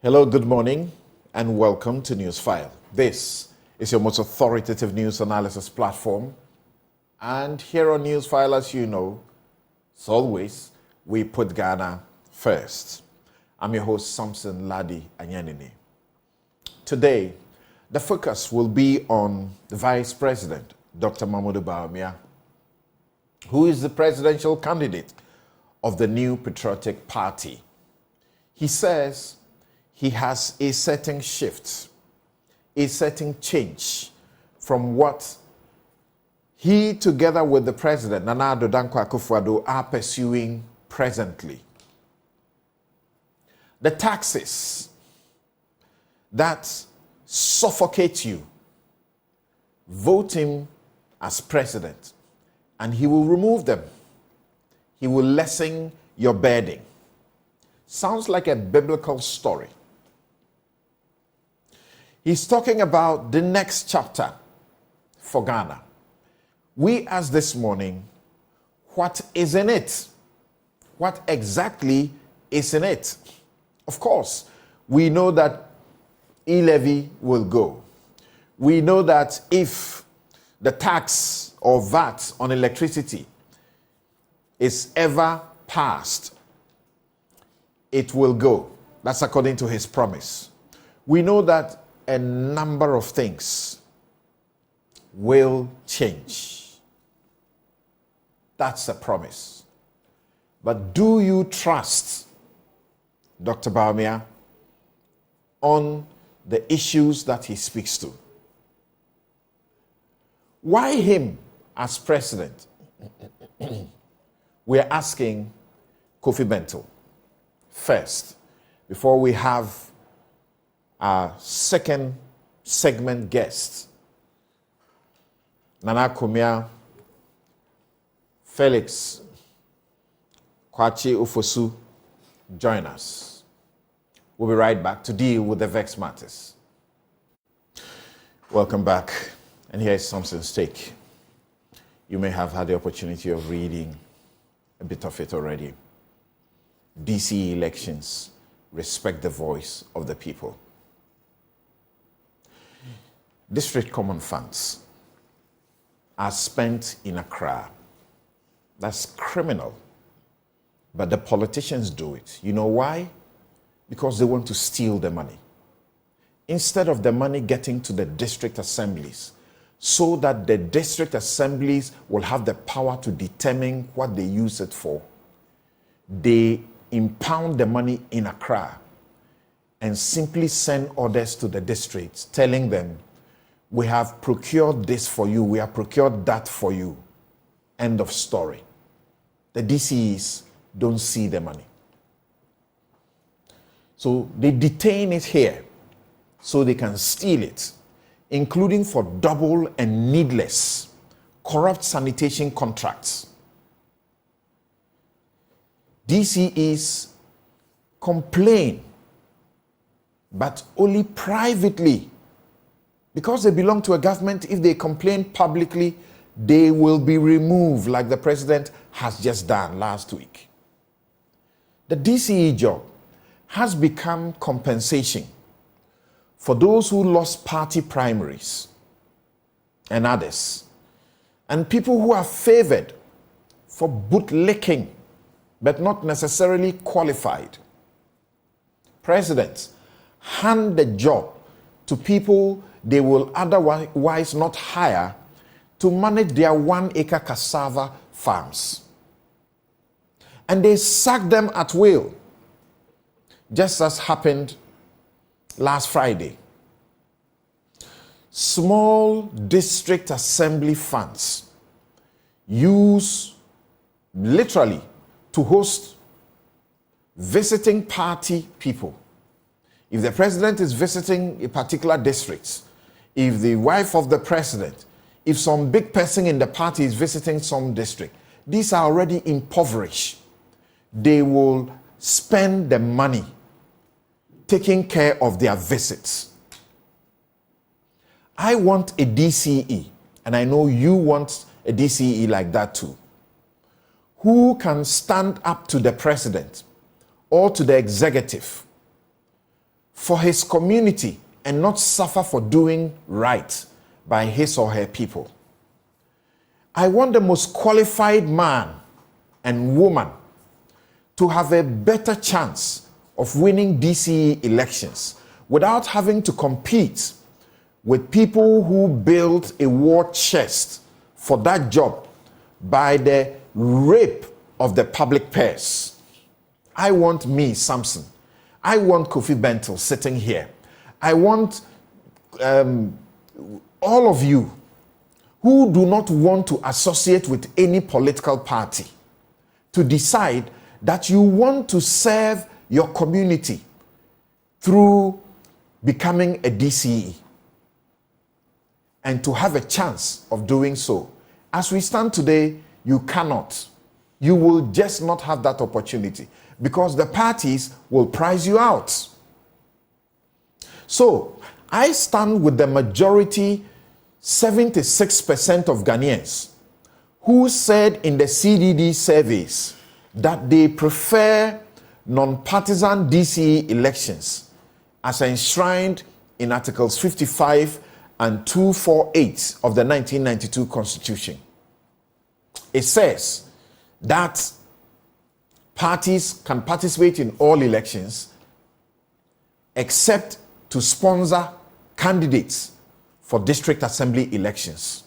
Hello, good morning, and welcome to Newsfile. This is your most authoritative news analysis platform. And here on Newsfile, as you know, as always, we put Ghana first. I'm your host, Samson, Lardy, Anyenini. Today, the focus will be on the Vice President, Dr. Bawumia, who is the presidential candidate of the New Patriotic Party. He says he has a certain shift, a certain change from what he, together with the president, Nana Addo Dankwa Akufo-Addo, are pursuing presently. The taxes that suffocate you, vote him as president, and he will remove them. He will lessen your burden. Sounds like a biblical story. He's talking about the next chapter for Ghana. We asked this morning, what is in it? What exactly is in it? Of course, we know that e-levy will go. We know that if the tax or VAT on electricity is ever passed, it will go. That's according to his promise. We know that a number of things will change. That's a promise. But do you trust Dr. Bawumia on the issues that he speaks to? Why him as president? We're asking Kofi Bentil first, before we have our second segment guest, Nana Kumia Felix Kwachi Ufosu, join us. We'll be right back to deal with the vexed matters. Welcome back. And here is Samson's take. You may have had the opportunity of reading a bit of it already. DC elections respect the voice of the people. District common funds are spent in Accra. That's criminal. But the politicians do it. You know why? Because they want to steal the money. Instead of the money getting to the district assemblies, so that the district assemblies will have the power to determine what they use it for, they impound the money in Accra and simply send orders to the districts telling them, we have procured this for you, we have procured that for you. End of story. The DCEs don't see the money. So they detain it here so they can steal it, including for double and needless corrupt sanitation contracts. DCEs complain, but only privately. Because they belong to a government, if they complain publicly, they will be removed, like the president has just done last week. The DCE job has become compensation for those who lost party primaries and others, and people who are favored for bootlicking, but not necessarily qualified. Presidents hand the job to people they will otherwise not hire to manage their 1-acre cassava farms. And they sack them at will, just as happened last Friday. Small district assembly funds use literally to host visiting party people. If the president is visiting a particular district, if the wife of the president, if some big person in the party is visiting some district, these are already impoverished. They will spend the money taking care of their visits. I want a DCE, and I know you want a DCE like that too, who can stand up to the president or to the executive for his community and not suffer for doing right by his or her people. I want the most qualified man and woman to have a better chance of winning DCE elections without having to compete with people who built a war chest for that job by the rape of the public purse. I want me, Samson. I want Kofi Bentil sitting here. I want all of you who do not want to associate with any political party to decide that you want to serve your community through becoming a DCE and to have a chance of doing so. As we stand today, you cannot. You will just not have that opportunity because the parties will price you out. So, I stand with the majority, 76% of Ghanaians, who said in the CDD surveys that they prefer non-partisan DCE elections as enshrined in Articles 55 and 248 of the 1992 Constitution. It says that parties can participate in all elections except to sponsor candidates for district assembly elections.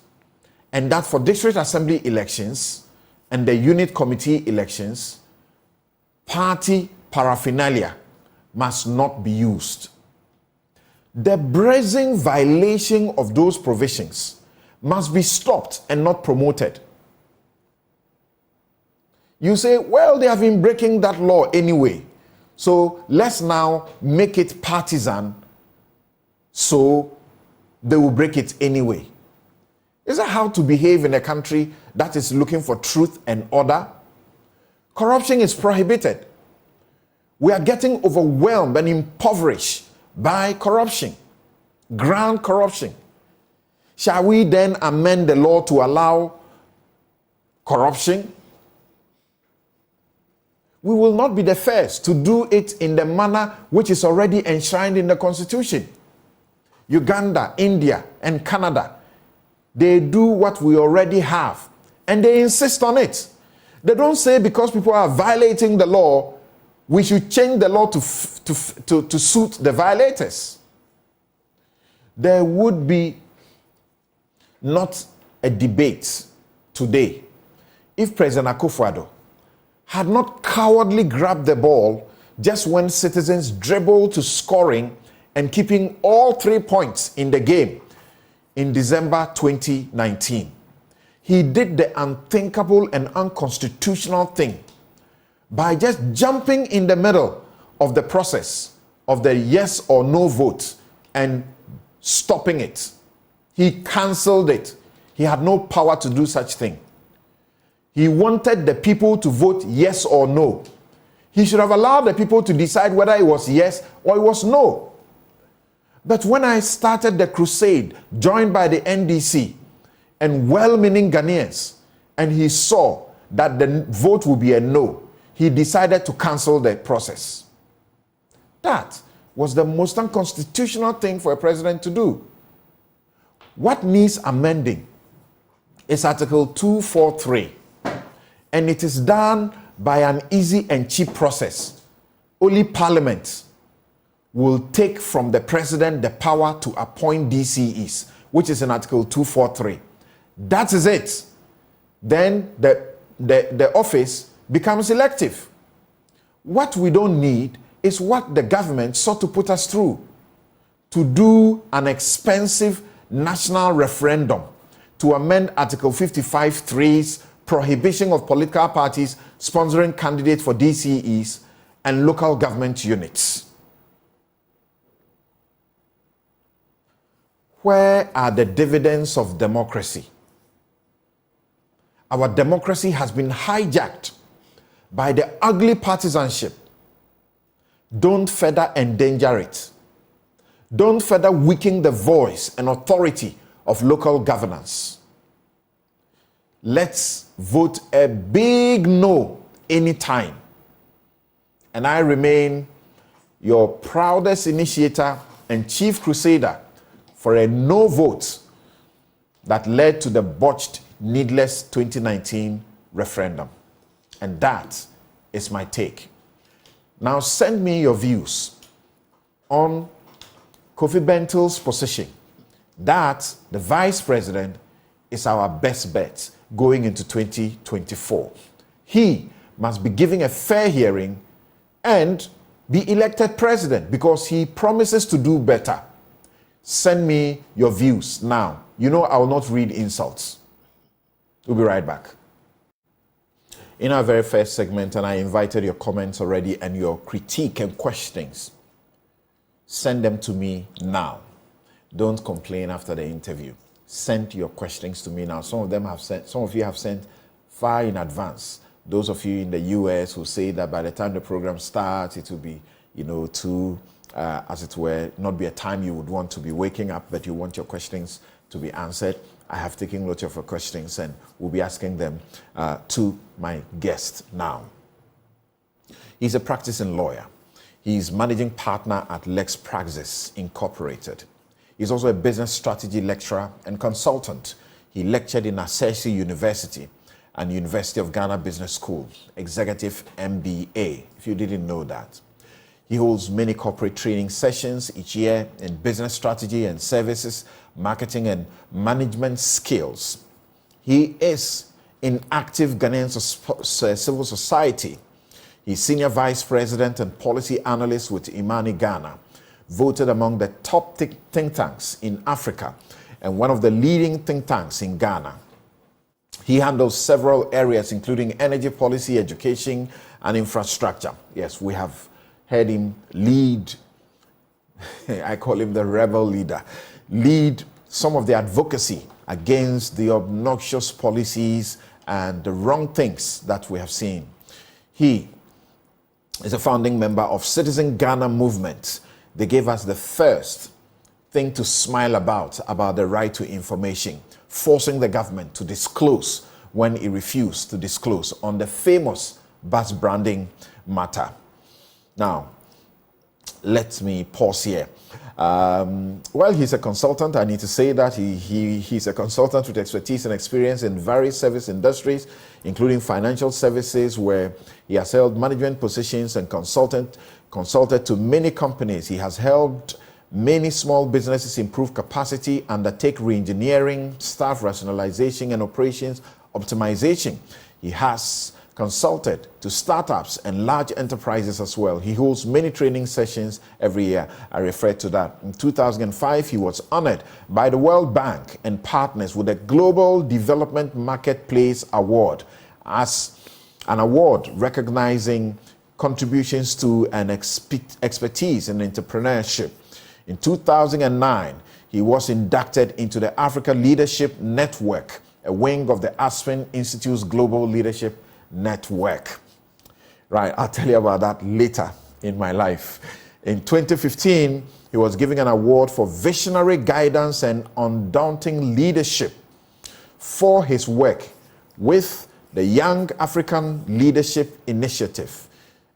And that for district assembly elections and the unit committee elections, party paraphernalia must not be used. The brazen violation of those provisions must be stopped and not promoted. You say, well, they have been breaking that law anyway, so let's now make it partisan so they will break it anyway. Is that how to behave in a country that is looking for truth and order? Corruption is prohibited. We are getting overwhelmed and impoverished by corruption, ground corruption. Shall we then amend the law to allow corruption? We will not be the first to do it in the manner which is already enshrined in the Constitution. Uganda, India, and Canada, they do what we already have, and they insist on it. They don't say because people are violating the law, we should change the law to suit the violators. There would be not a debate today if President Akufo-Addo had not cowardly grabbed the ball just when citizens dribbled to scoring and keeping all 3 points in the game in December 2019. He did the unthinkable and unconstitutional thing by just jumping in the middle of the process of the yes or no vote and stopping it. He cancelled it. He had no power to do such thing. He wanted the people to vote yes or no. He should have allowed the people to decide whether it was yes or it was no. But when I started the crusade, joined by the NDC and well-meaning Ghanaians, and he saw that the vote would be a no, he decided to cancel the process. That was the most unconstitutional thing for a president to do. What needs amending is Article 243. And it is done by an easy and cheap process. Only Parliament will take from the President the power to appoint DCEs, which is in Article 243. That is it. Then the office becomes elective. What we don't need is what the government sought to put us through, to do an expensive national referendum to amend Article 55(3)'s prohibition of political parties sponsoring candidates for DCEs and local government units. Where are the dividends of democracy? Our democracy has been hijacked by the ugly partisanship. Don't further endanger it. Don't further weaken the voice and authority of local governance. Let's vote a big no anytime. And I remain your proudest initiator and chief crusader for a no vote that led to the botched, needless 2019 referendum. And that is my take. Now send me your views on Kofi Bentil's position that the vice president is our best bet going into 2024. He must be given a fair hearing and be elected president because he promises to do better. Send me your views now. You know I will not read insults. We'll be right back. In our very first segment, and I invited your comments already and your critique and questions, send them to me now. Don't complain after the interview. Send your questions to me now. Some of you have sent far in advance. Those of you in the US who say that by the time the program starts, it will be, as it were, not be a time you would want to be waking up, but you want your questions to be answered. I have taken lots of your questions and we'll be asking them to my guest now. He's a practicing lawyer. He's managing partner at Lex Praxis Incorporated. He's also a business strategy lecturer and consultant. He lectured in Asesi University and University of Ghana Business School, Executive MBA, if you didn't know that. He holds many corporate training sessions each year in business strategy and services, marketing and management skills. He is in active Ghanaian civil society. He's senior vice president and policy analyst with Imani Ghana, voted among the top think tanks in Africa and one of the leading think tanks in Ghana. He handles several areas including energy policy, education, and infrastructure. Yes, we have heard him lead, I call him the rebel leader, lead some of the advocacy against the obnoxious policies and the wrong things that we have seen. He is a founding member of Citizen Ghana Movement. They gave us the first thing to smile about the right to information, forcing the government to disclose when it refused to disclose on the famous bus branding matter. Now, let me pause here. Well, he's a consultant. I need to say that he's a consultant with expertise and experience in various service industries, including financial services, where he has held management positions and consulted to many companies. He has helped many small businesses improve capacity, undertake re-engineering, staff rationalization, and operations optimization. He has consulted to startups and large enterprises as well. He holds many training sessions every year. I referred to that. In 2005, he was honored by the World Bank and partners with the Global Development Marketplace Award as an award recognizing contributions to an expertise in entrepreneurship. In 2009, he was inducted into the Africa Leadership Network, a wing of the Aspen Institute's Global Leadership Network. Right, I'll tell you about that later in my life. In 2015, he was given an award for visionary guidance and undaunting leadership for his work with the Young African Leadership Initiative,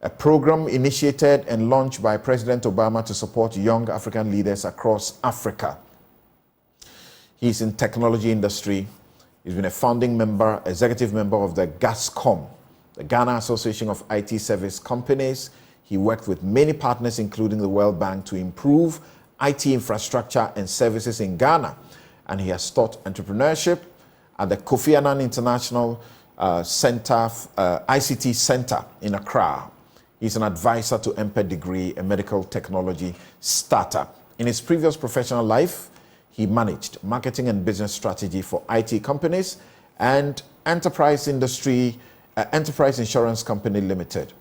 a program initiated and launched by President Obama to support young African leaders across Africa. He's in technology industry. He's been a founding member, executive member of the GASCOM, the Ghana Association of IT Service Companies. He worked with many partners, including the World Bank, to improve IT infrastructure and services in Ghana. And he has taught entrepreneurship at the Kofi Annan International ICT Center in Accra. He's an advisor to MPED degree, a medical technology startup. In his previous professional life, he managed marketing and business strategy for IT companies and enterprise insurance company limited,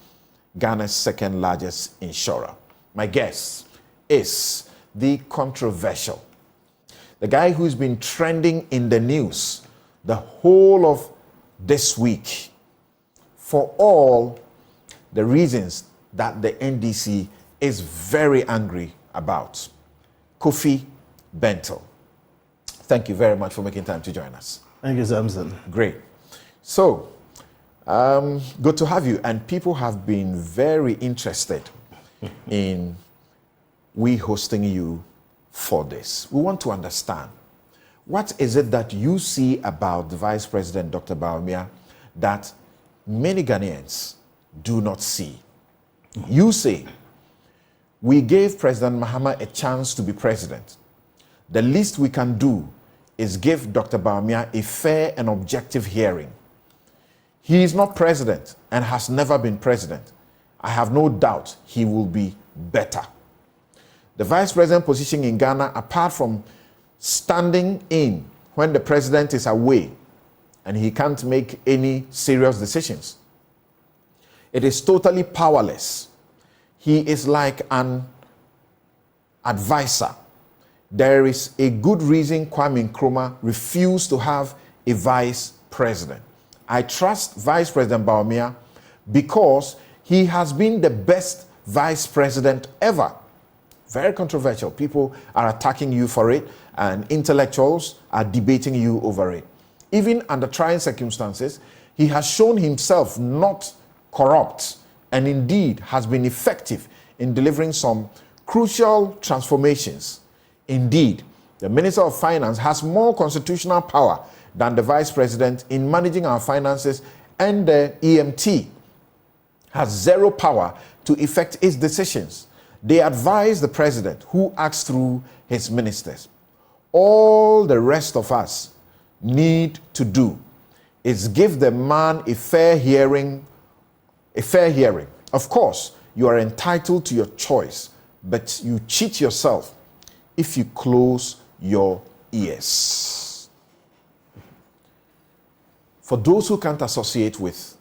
Ghana's second largest insurer. My guest is the controversial, the guy who's been trending in the news the whole of this week for all the reasons that the NDC is very angry about. Kofi Bentil. Thank you very much for making time to join us. Thank you, Samson. Great. So, good to have you. And people have been very interested in we hosting you for this. We want to understand, what is it that you see about the Vice President, Dr. Bawumia, that many Ghanaians do not see? You say, we gave President Mahama a chance to be president. The least we can do is give Dr. Bawumia a fair and objective hearing. He is not president and has never been president. I have no doubt he will be better. The vice president position in Ghana, apart from standing in when the president is away and he can't make any serious decisions, it is totally powerless. He is like an advisor. There is a good reason Kwame Nkrumah refused to have a vice president. I trust Vice President Bawumia because he has been the best vice president ever. Very controversial. People are attacking you for it, and intellectuals are debating you over it. Even under trying circumstances, he has shown himself not corrupt and indeed has been effective in delivering some crucial transformations. Indeed, the Minister of Finance has more constitutional power than the Vice President in managing our finances, and the EMT has zero power to effect its decisions. They advise the President, who acts through his ministers. All the rest of us need to do is give the man a fair hearing. Of course, you are entitled to your choice, but you cheat yourself if you close your ears. For those who can't associate with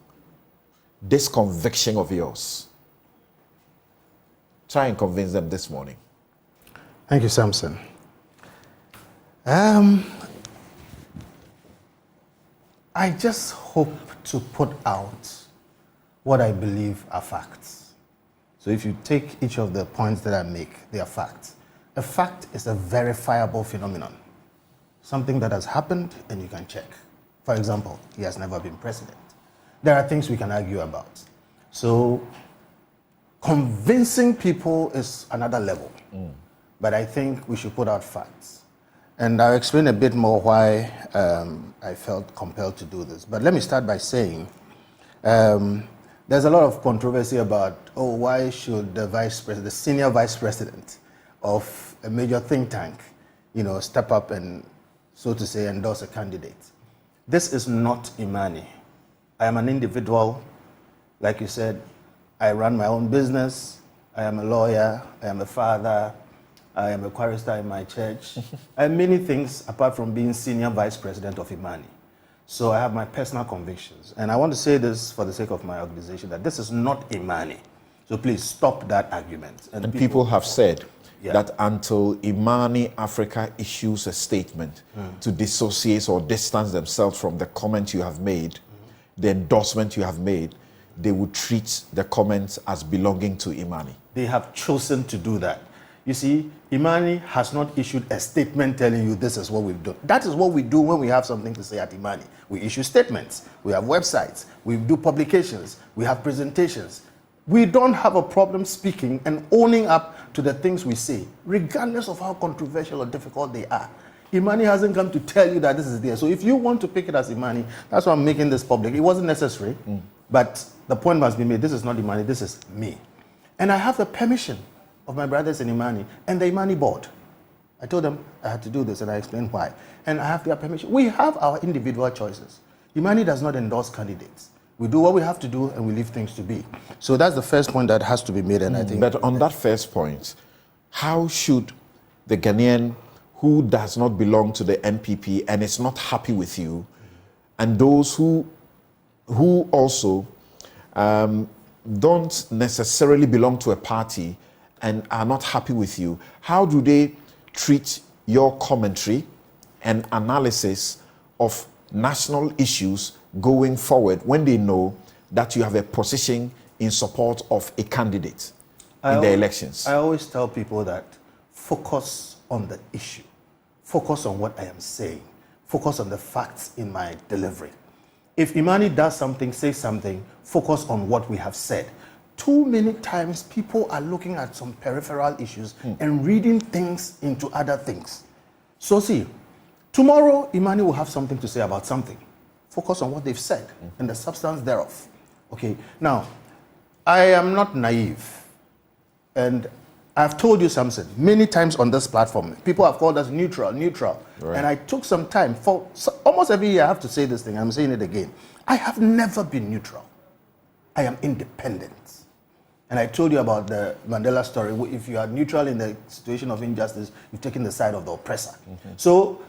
this conviction of yours, try and convince them this morning. Thank you, Samson. I just hope to put out what I believe are facts. So if you take each of the points that I make, they are facts. A fact is a verifiable phenomenon, something that has happened and you can check. For example, he has never been president. There are things we can argue about. So convincing people is another level. But I think we should put out facts. And I'll explain a bit more why I felt compelled to do this. But let me start by saying there's a lot of controversy about, why should the vice president, the senior vice president of a major think tank, step up and, so to say, endorse a candidate. This is not Imani. I am an individual. Like you said, I run my own business. I am a lawyer. I am a father. I am a chorister in my church. I am many things apart from being senior vice president of Imani. So I have my personal convictions. And I want to say this for the sake of my organization, that this is not Imani. So please stop that argument. And people have said that until Imani Africa issues a statement to dissociate or distance themselves from the comment you have made, the endorsement you have made, they would treat the comments as belonging to Imani. They have chosen to do that. You see, Imani has not issued a statement telling you this is what we've done. That is what we do when we have something to say at Imani. We issue statements, we have websites, we do publications, we have presentations. We don't have a problem speaking and owning up to the things we say, regardless of how controversial or difficult they are. Imani hasn't come to tell you that this is there. So if you want to pick it as Imani, that's why I'm making this public. It wasn't necessary, but the point must be made. This is not Imani, this is me. And I have the permission of my brothers in Imani and the Imani board. I told them I had to do this and I explained why. And I have their permission. We have our individual choices. Imani does not endorse candidates. We do what we have to do and we leave things to be. So that's the first point that has to be made. And I think. But on that first point, how should the Ghanaian who does not belong to the NPP and is not happy with you, and those who also don't necessarily belong to a party and are not happy with you, how do they treat your commentary and analysis of national issues going forward when they know that you have a position in support of a candidate in the elections? I always tell people that focus on the issue. Focus on what I am saying. Focus on the facts in my delivery. If Imani does something, say something, focus on what we have said. too many times people are looking at some peripheral issues and reading things into other things. So see, tomorrow Imani will have something to say about something. Focus on what they've said and the substance thereof. Okay, now, I am not naive. And I've told you, Samson, many times on this platform, people have called us neutral. Right. And I took some time. For almost every year, I have to say this thing. I'm saying it again. I have never been neutral. I am independent. And I told you about the Mandela story. If you are neutral in the situation of injustice, you've taken the side of the oppressor. So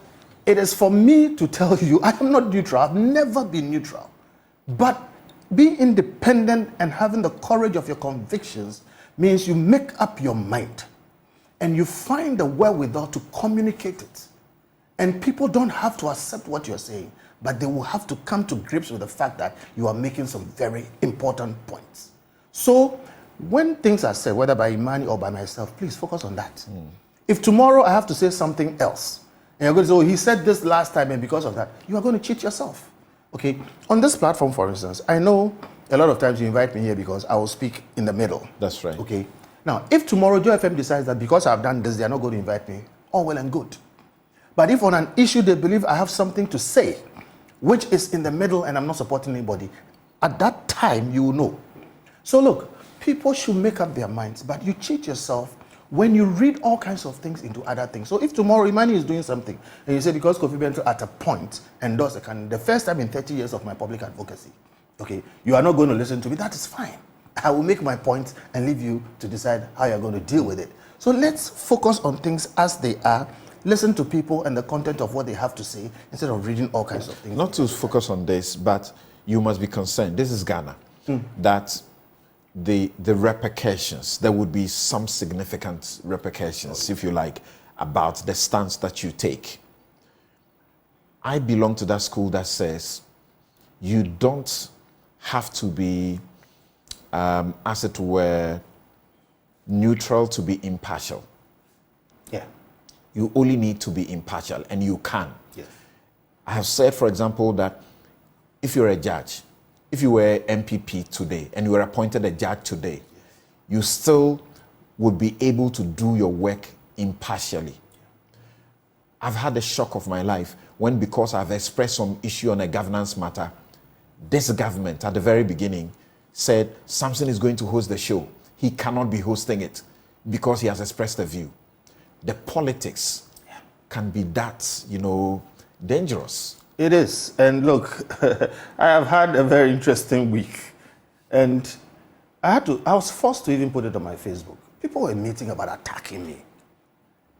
it is for me to tell you, I am not neutral. I've never been neutral. But being independent and having the courage of your convictions means you make up your mind and you find the wherewithal to communicate it. And people don't have to accept what you're saying, but they will have to come to grips with the fact that you are making some very important points. So when things are said, whether by Imani or by myself, please focus on that. If tomorrow I have to say something else, and you're going to say, oh, he said this last time, and because of that, you are going to cheat yourself. Okay? On this platform, for instance, I know a lot of times you invite me here because I will speak in the middle. That's right. Okay? Now, if tomorrow Joe FM decides that because I've done this, they are not going to invite me, all well and good. But if on an issue they believe I have something to say, which is in the middle and I'm not supporting anybody, at that time you will know. So look, people should make up their minds, but you cheat yourself when you read all kinds of things into other things. So if tomorrow Imani is doing something, and you say because Kofi Bentil at a point endorsed a candidate, the first time in 30 years of my public advocacy, okay, you are not going to listen to me, that is fine. I will make my point and leave you to decide how you're going to deal with it. So let's focus on things as they are, listen to people and the content of what they have to say instead of reading all kinds of things. Not to focus on this, but you must be concerned. This is Ghana. That the repercussions, there would be some significant repercussions, if you like, about the stance that you take. I belong to that school that says you don't have to be, as it were, neutral to be impartial. Yeah. You only need to be impartial, and you can. Yes. I have said, for example, that if you're a judge, if you were MPP today and you were appointed a judge today, you still would be able to do your work impartially. I've had the shock of my life when, because I've expressed some issue on a governance matter, this government at the very beginning said Samson is going to host the show. He cannot be hosting it because he has expressed a view. The politics can be that, dangerous. It is. And look, I have had a very interesting week. And I was forced to even put it on my Facebook. People were meeting about attacking me.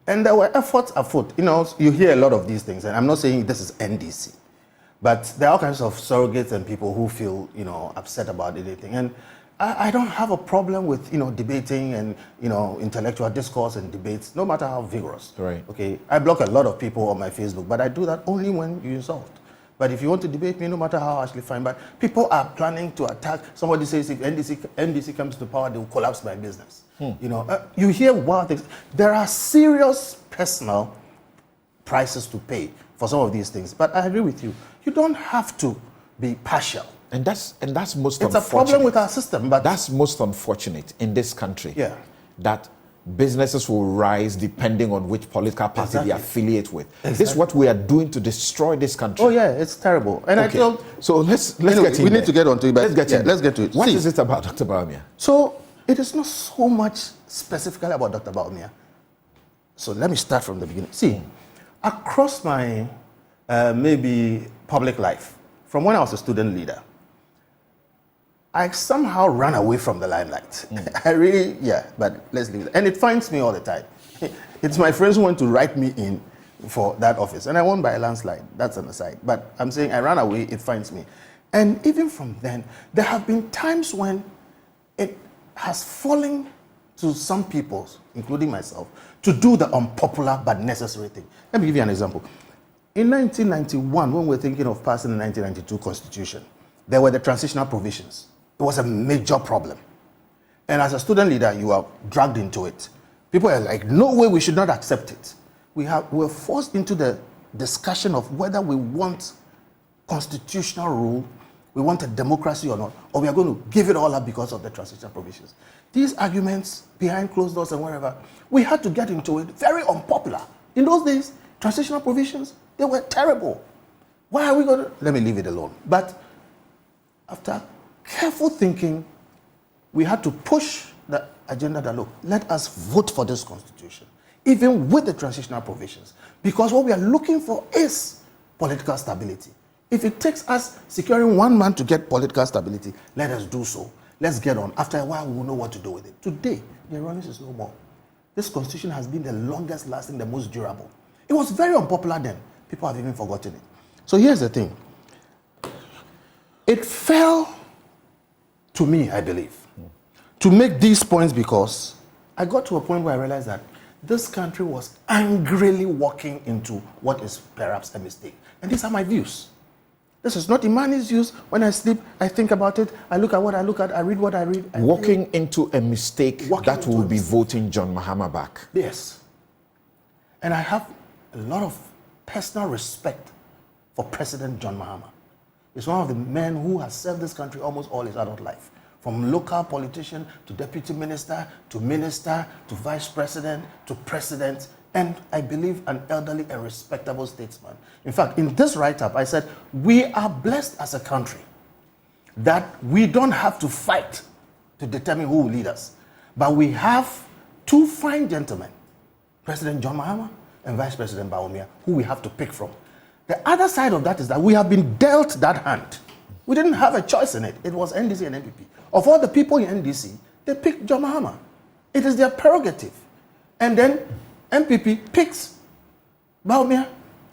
And there were efforts afoot. You hear a lot of these things, and I'm not saying this is NDC. But there are all kinds of surrogates and people who feel, upset about anything. And I don't have a problem with, debating and, intellectual discourse and debates, no matter how vigorous. Right. Okay. I block a lot of people on my Facebook, but I do that only when you insult. But if you want to debate me, no matter how harshly, fine. But people are planning to attack. Somebody says if NDC comes to power, they will collapse my business. You hear wild things. There are serious personal prices to pay for some of these things. But I agree with you. You don't have to be partial. And that's most It's unfortunate. a problem with our system, but that's most unfortunate in this country. Yeah. That businesses will rise depending on which political party they affiliate with. Exactly. This is what we are doing to destroy this country. Oh yeah, it's terrible. And okay. So let's anyway, get in we there. need to get on to it. But let's get to it. What is it about Dr. Bawumia? So it is not so much specifically about Dr. Bawumia. So let me start from the beginning. See, across my maybe public life, from when I was a student leader, I somehow ran away from the limelight. I really, but let's leave it. And it finds me all the time. It's my friends who want to write me in for that office. And I won by a landslide. That's an aside. But I'm saying I ran away, it finds me. And even from then, there have been times when it has fallen to some people, including myself, to do the unpopular but necessary thing. Let me give you an example. In 1991, when we were thinking of passing the 1992 Constitution, there were the transitional provisions. It was a major problem. And as a student leader, you are dragged into it. People are like, no way, we should not accept it. We're forced into the discussion of whether we want constitutional rule we want a democracy or not, or we are going to give it all up because of the transitional provisions. These arguments behind closed doors and whatever, we had to get into it, very unpopular. In those days, transitional provisions, they were terrible. Why are we going to? Let me leave it alone. But after careful thinking, we had to push the agenda that, look, let us vote for this constitution, even with the transitional provisions, because what we are looking for is political stability. If it takes us securing one man to get political stability, let us do so. Let's get on. After a while, we will know what to do with it. Today, the erroneous is no more. This constitution has been the longest lasting, the most durable. It was very unpopular then. People have even forgotten it. So here's the thing. It fell to me, I believe, to make these points because I got to a point where I realized that this country was angrily walking into what is perhaps a mistake. And these are my views. This is not Imani's views. When I sleep, I think about it. I look at what I look at. I read what I read. Walking into a mistake that will be voting John Mahama back. Yes. And I have a lot of personal respect for President John Mahama. He's one of the men who has served this country almost all his adult life. From local politician to deputy minister to vice president to president, and I believe an elderly and respectable statesman. In fact, in this write-up, I said, we are blessed as a country that we don't have to fight to determine who will lead us. But we have two fine gentlemen, President John Mahama and Vice President Bawumia, who we have to pick from. The other side of that is that we have been dealt that hand. We didn't have a choice in it. It was NDC and NPP. Of all the people in NDC, they picked John Mahama. It is their prerogative. And then NPP picks Bawumia.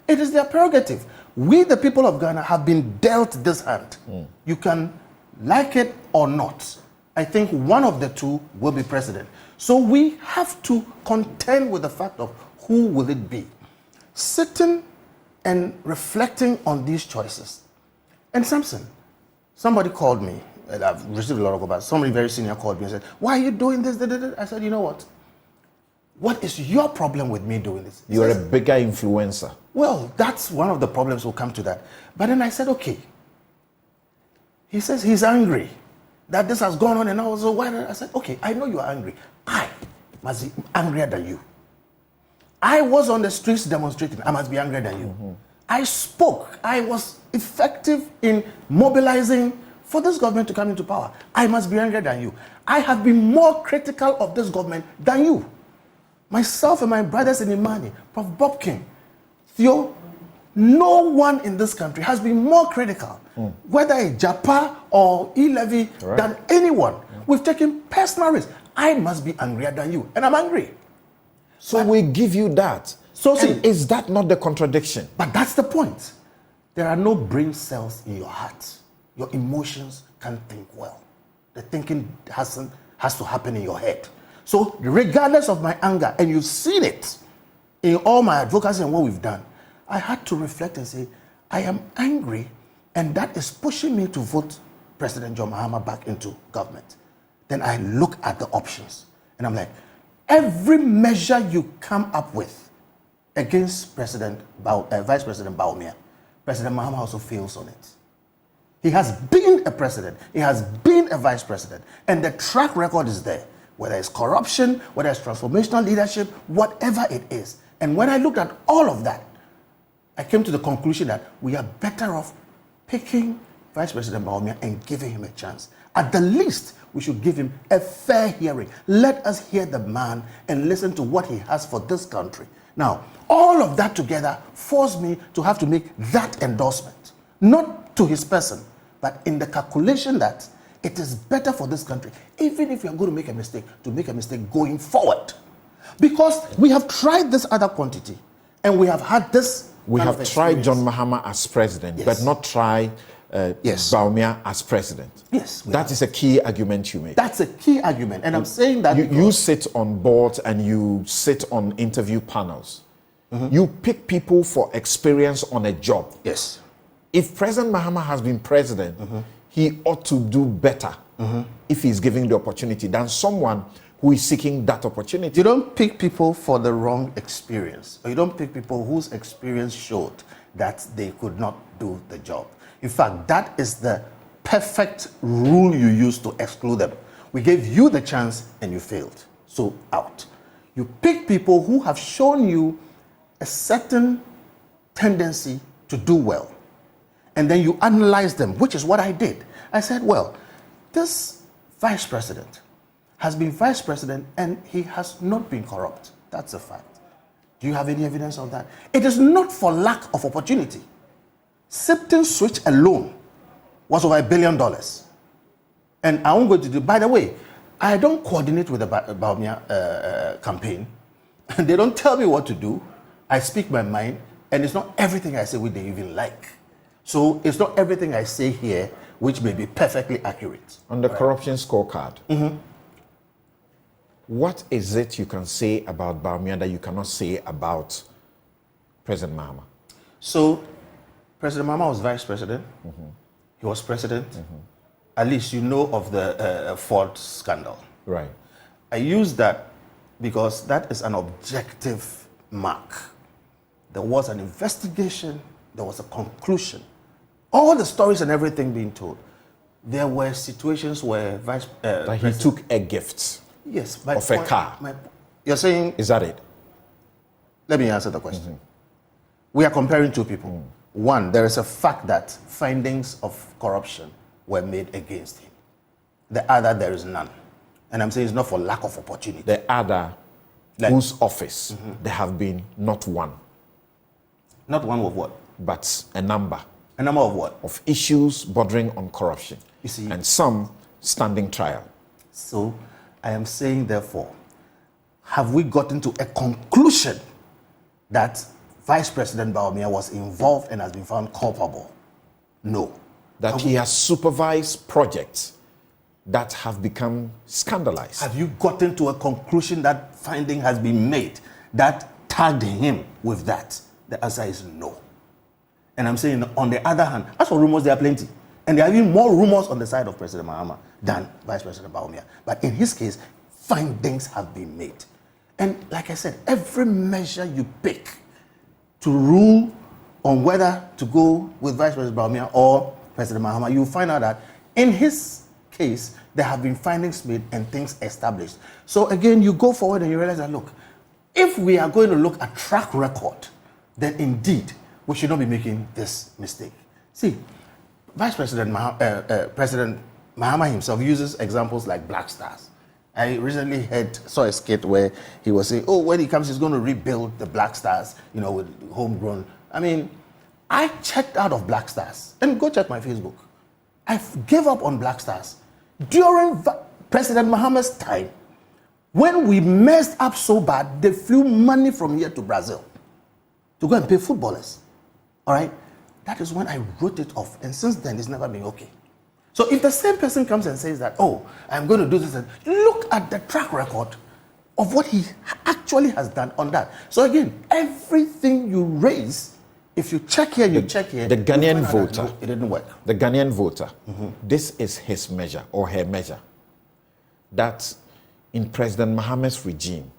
It is their prerogative. We, the people of Ghana, have been dealt this hand. You can like it or not. I think one of the two will be president. So we have to contend with the fact of who will it be. Sitting and reflecting on these choices. And Samson, somebody called me, and I've received a lot of calls, somebody very senior called me and said, why are you doing this? I said, you know what? What is your problem with me doing this? You're a bigger influencer. Well, that's one of the problems. We'll come to that. But then I said, okay. He says he's angry that this has gone on, and I was so why? I said, okay, I know you're angry. I must be angrier than you. I was on the streets demonstrating. I must be angrier than you. I spoke. I was effective in mobilizing for this government to come into power. I must be angrier than you. I have been more critical of this government than you. Myself and my brothers in Imani, Prof. Bob King, Theo, no one in this country has been more critical, whether a Japa or E-Levy, than anyone. We've taken personal risks. I must be angrier than you, and I'm angry. So we give you that. So see, is that not the contradiction? But that's the point. There are no brain cells in your heart. Your emotions can't think well. The thinking has to happen in your head. So regardless of my anger, and you've seen it in all my advocacy and what we've done, I had to reflect and say, I am angry, and that is pushing me to vote President John Mahama back into government. Then I look at the options, and I'm like, every measure you come up with against Vice President Bawumia, President Mahama also fails on it. He has been a president, he has been a vice president, and the track record is there, whether it's corruption, whether it's transformational leadership, whatever it is. And when I looked at all of that, I came to the conclusion that we are better off picking Vice President Bawumia and giving him a chance. At the least, we should give him a fair hearing. Let us hear the man and listen to what he has for this country. Now, all of that together forced me to have to make that endorsement, not to his person, but in the calculation that it is better for this country, even if you are going to make a mistake going forward. Because we have tried this other quantity, and we have had this. We have tried John Mahama as president, but not tried Bawumia as president. Yes. That is a key argument you make. That's a key argument. And I'm saying that you sit on boards and you sit on interview panels. You pick people for experience on a job. Yes. If President Mahama has been president, he ought to do better if he's given the opportunity than someone who is seeking that opportunity. You don't pick people for the wrong experience, or you don't pick people whose experience showed that they could not do the job. In fact, that is the perfect rule you used to exclude them. We gave you the chance and you failed. So out. You pick people who have shown you a certain tendency to do well. And then you analyze them, which is what I did. I said, well, this vice president has been vice president and he has not been corrupt. That's a fact. Do you have any evidence of that? It is not for lack of opportunity. Sipton switch alone was over $1 billion. And I won't go to do, by the way, I don't coordinate with the Bawumia campaign. They don't tell me what to do. I speak my mind, and it's not everything I say which they even like. So it's not everything I say here which may be perfectly accurate. On the corruption scorecard, what is it you can say about Bawumia that you cannot say about President Mahama? So President Mahama was vice president. He was president. At least you know of the Ford scandal. Right. I use that because that is an objective mark. There was an investigation, there was a conclusion. All the stories and everything being told. There were situations where that he took a gift yes, of a car. You're saying... Is that it? Let me answer the question. We are comparing two people. One, there is a fact that findings of corruption were made against him. The other, there is none. And I'm saying it's not for lack of opportunity. The other, whose office there have been not one. Not one of what? But a number. A number of what? Of issues bordering on corruption. You see. And some standing trial. So I am saying, therefore, have we gotten to a conclusion that Vice President Bawumia was involved and has been found culpable? No. That he has supervised projects that have become scandalized. Have you gotten to a conclusion that finding has been made that tagged him with that? The answer is no. And I'm saying, on the other hand, as for rumors, there are plenty. And there are even more rumors on the side of President Mahama than Vice President Bawumia. But in his case, findings have been made. And like I said, every measure you pick to rule on whether to go with Vice President Bawumia or President Mahama, you find out that in his case, there have been findings made and things established. So again, you go forward and you realize that, look, if we are going to look at track record, then indeed, we should not be making this mistake. See, President Mahama himself uses examples like Black Stars. I recently saw a skit where he was saying, oh, when he comes, he's going to rebuild the Black Stars, you know, with homegrown. I mean, I checked out of Black Stars. And go check my Facebook. I gave up on Black Stars. During President Mahama's time, when we messed up so bad, they flew money from here to Brazil to go and pay footballers. All right? That is when I wrote it off. And since then, it's never been okay. So if the same person comes and says that, oh, I'm going to do this, and look at the track record of what he actually has done on that. So again, everything you raise, if you check here, you check here. The Ghanaian voter. It didn't work. The Ghanaian voter. This is his measure or her measure. That in President Mahama's regime,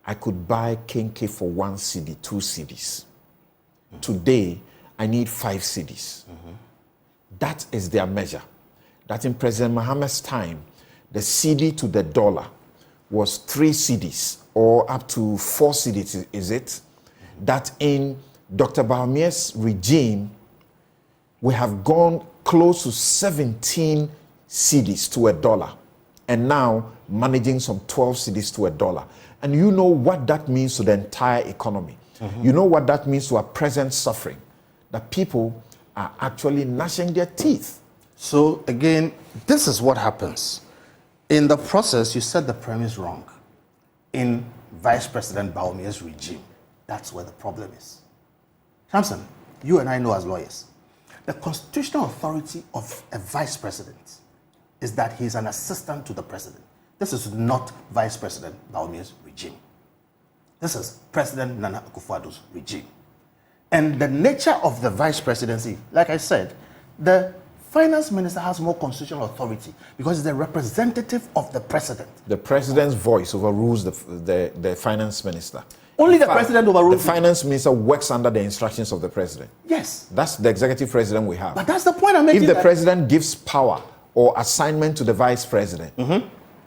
I could buy Kenke for 1 cedi, 2 cedis. Today, I need 5 cedis. That is their measure. That in President Mahama's time, the cedi to the dollar was 3 cedis or up to 4 cedis, is it? That in Dr. Bawumia's regime, we have gone close to 17 cedis to $1, and now managing some 12 cedis to $1. And you know what that means to the entire economy. You know what that means to our present suffering, that people are actually gnashing their teeth. So again, this is what happens. In the process, you set the premise wrong. In Vice President Bawumia's regime, that's where the problem is. Samson, you and I know as lawyers, the constitutional authority of a vice president is that he is an assistant to the president. This is not Vice President Bawumia's regime. This is President Nana Akufo-Addo's regime. And the nature of the vice presidency, like I said, the finance minister has more constitutional authority because he's the representative of the president. The president's voice overrules the finance minister. Only the president overrules. The finance minister works under the instructions of the president. Yes. That's the executive president we have. But that's the point I'm making. If the president gives power or assignment to the vice president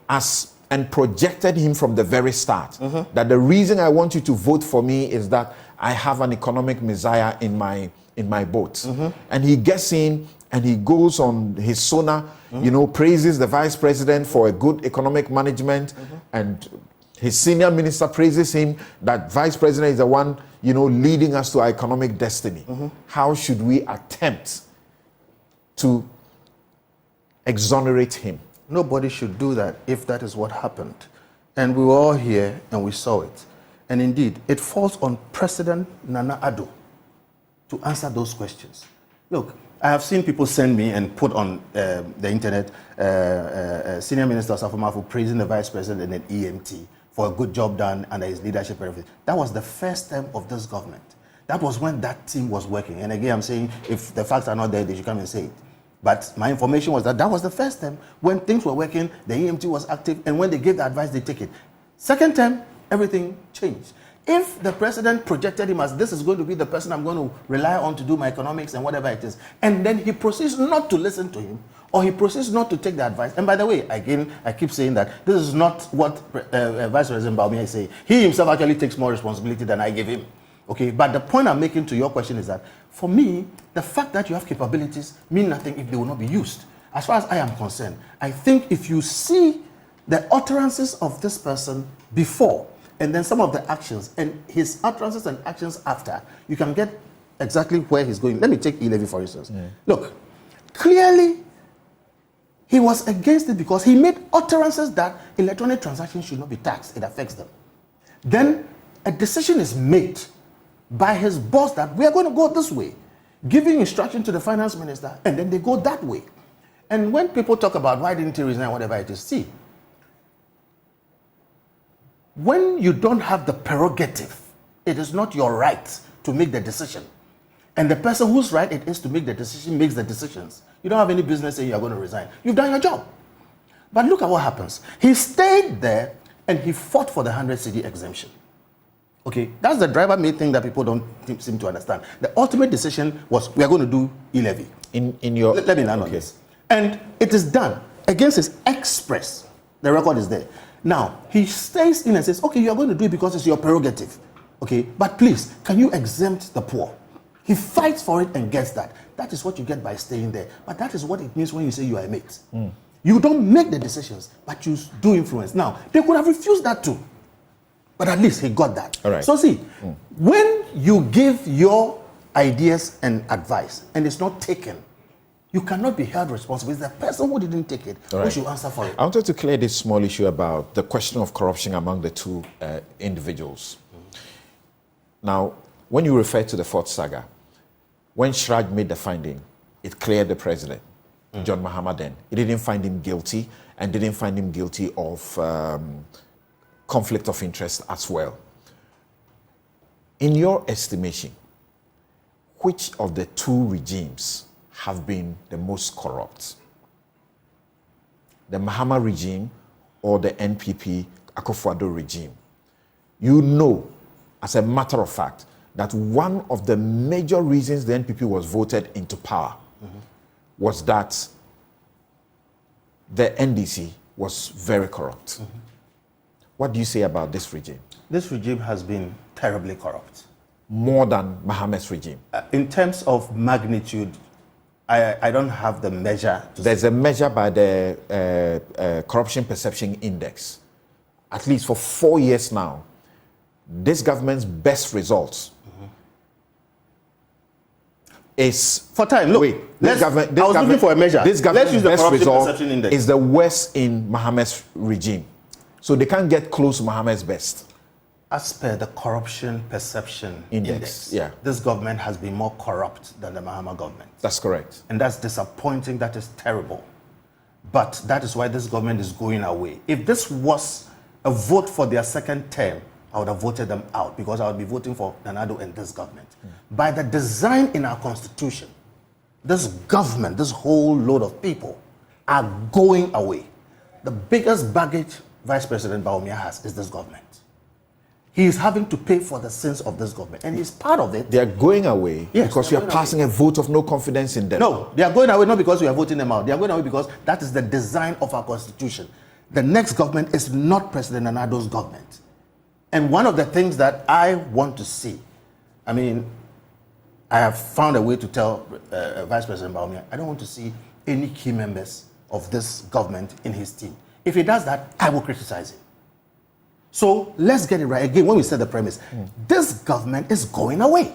and projected him from the very start, that the reason I want you to vote for me is that I have an economic messiah in my boat. And he gets in and he goes on his sonar, praises the vice president for a good economic management, and his senior minister praises him that vice president is the one, leading us to our economic destiny. How should we attempt to exonerate him? Nobody should do that if that is what happened. And we were all here and we saw it. And indeed, it falls on President Nana Addo to answer those questions. Look, I have seen people send me and put on the internet Senior Minister Safo praising the Vice President and EMT for a good job done under his leadership and everything. That was the first term of this government. That was when that team was working. And again, I'm saying if the facts are not there, they should come and say it. But my information was that was the first term when things were working, the EMT was active, and when they gave the advice, they take it. Second term, everything changed. If the president projected him as this is going to be the person I'm going to rely on to do my economics and whatever it is, and then he proceeds not to listen to him, or he proceeds not to take the advice. And by the way, again, I keep saying that this is not what Vice President Bawumia is saying. He himself actually takes more responsibility than I give him. Okay, but the point I'm making to your question is that for me, the fact that you have capabilities mean nothing if they will not be used. As far as I am concerned, I think if you see the utterances of this person before and then some of the actions and his utterances and actions after, you can get exactly where he's going. Let me take e-levy for instance. Look, clearly he was against it because he made utterances that electronic transactions should not be taxed. It affects them. Then a decision is made by his boss that we are going to go this way, giving instruction to the finance minister, and then they go that way. And when people talk about why didn't he resign, whatever it is, see, when you don't have the prerogative, it is not your right to make the decision. And the person whose right it is to make the decision makes the decisions. You don't have any business saying you're going to resign. You've done your job. But look at what happens. He stayed there and he fought for the 100 cedi exemption. Okay, that's the driver-made thing that people don't seem to understand. The ultimate decision was we are going to do e-levy. In your let me land on this. And it is done against his express. The record is there. Now, he stays in and says, okay, you are going to do it because it's your prerogative. Okay, but please, can you exempt the poor? He fights for it and gets that. That is what you get by staying there. But that is what it means when you say you are a mate. You don't make the decisions, but you do influence. Now, they could have refused that too. But at least he got that. All right. So see, when you give your ideas and advice and it's not taken, you cannot be held responsible. It's the person who didn't take it who should answer for it. I wanted to clear this small issue about the question of corruption among the two individuals. Now, when you refer to the fourth saga, when Shraj made the finding, it cleared the president, John Mahama then. It didn't find him guilty and didn't find him guilty of conflict of interest as well. In your estimation, which of the two regimes have been the most corrupt? The Mahama regime or the NPP Akufo-Addo regime? You know, as a matter of fact, that one of the major reasons the NPP was voted into power was that the NDC was very corrupt. What do you say about this regime? This regime has been terribly corrupt. More than Mahama's regime? In terms of magnitude, I don't have the measure. There's a measure by the Corruption Perception Index. At least for 4 years now, this government's best results is... For time, look, I was looking for a measure. This government's best result is the worst in Mahama's regime. So they can't get close to Mahama's best. As per the Corruption Perception Index, yeah, this government has been more corrupt than the Mahama government. That's correct. And that's disappointing. That is terrible. But that is why this government is going away. If this was a vote for their second term, I would have voted them out because I would be voting for Nanado and this government. By the design in our constitution, this government, this whole load of people are going away. The biggest baggage Vice President Bawumia has is this government. he is having to pay for the sins of this government. And he's part of it. They are going away Yes, because you are passing a vote of no confidence in them. No, they are going away not because we are voting them out. They are going away because that is the design of our constitution. The next government is not President Nanado's government. And one of the things that I want to see, I mean, I have found a way to tell Vice President Bawumia, I don't want to see any key members of this government in his team. If he does that, I will criticize him. So let's get it right. Again, when we set the premise, this government is going away.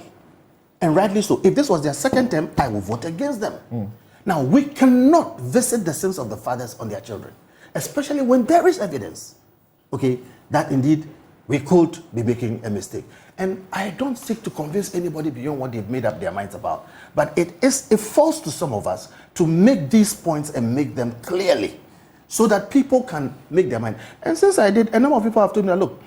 And rightly so. If this was their second term, I will vote against them. Now, we cannot visit the sins of the fathers on their children, especially when there is evidence, okay, that indeed we could be making a mistake. And I don't seek to convince anybody beyond what they've made up their minds about. But it falls to some of us to make these points and make them clearly, so that people can make their mind. And since I did, a number of people have told me, look,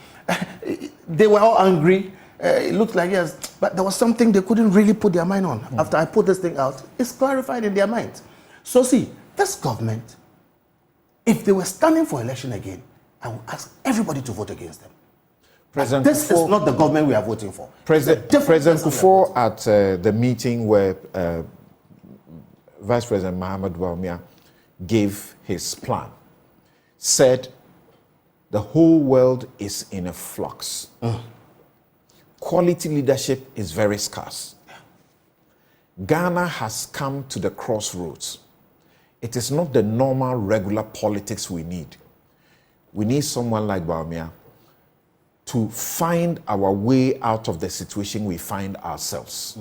they were all angry. It looked like, yes, but there was something they couldn't really put their mind on. After I put this thing out, it's clarified in their minds. So see, this government, if they were standing for election again, I would ask everybody to vote against them. This is not the government we are voting for. President Kofi at the meeting where Vice President Mohamed Bawumia gave his plan, said the whole world is in a flux. Quality leadership is very scarce. Ghana has come to the crossroads. It is not the normal, regular politics we need. We need someone like Bawumia to find our way out of the situation we find ourselves.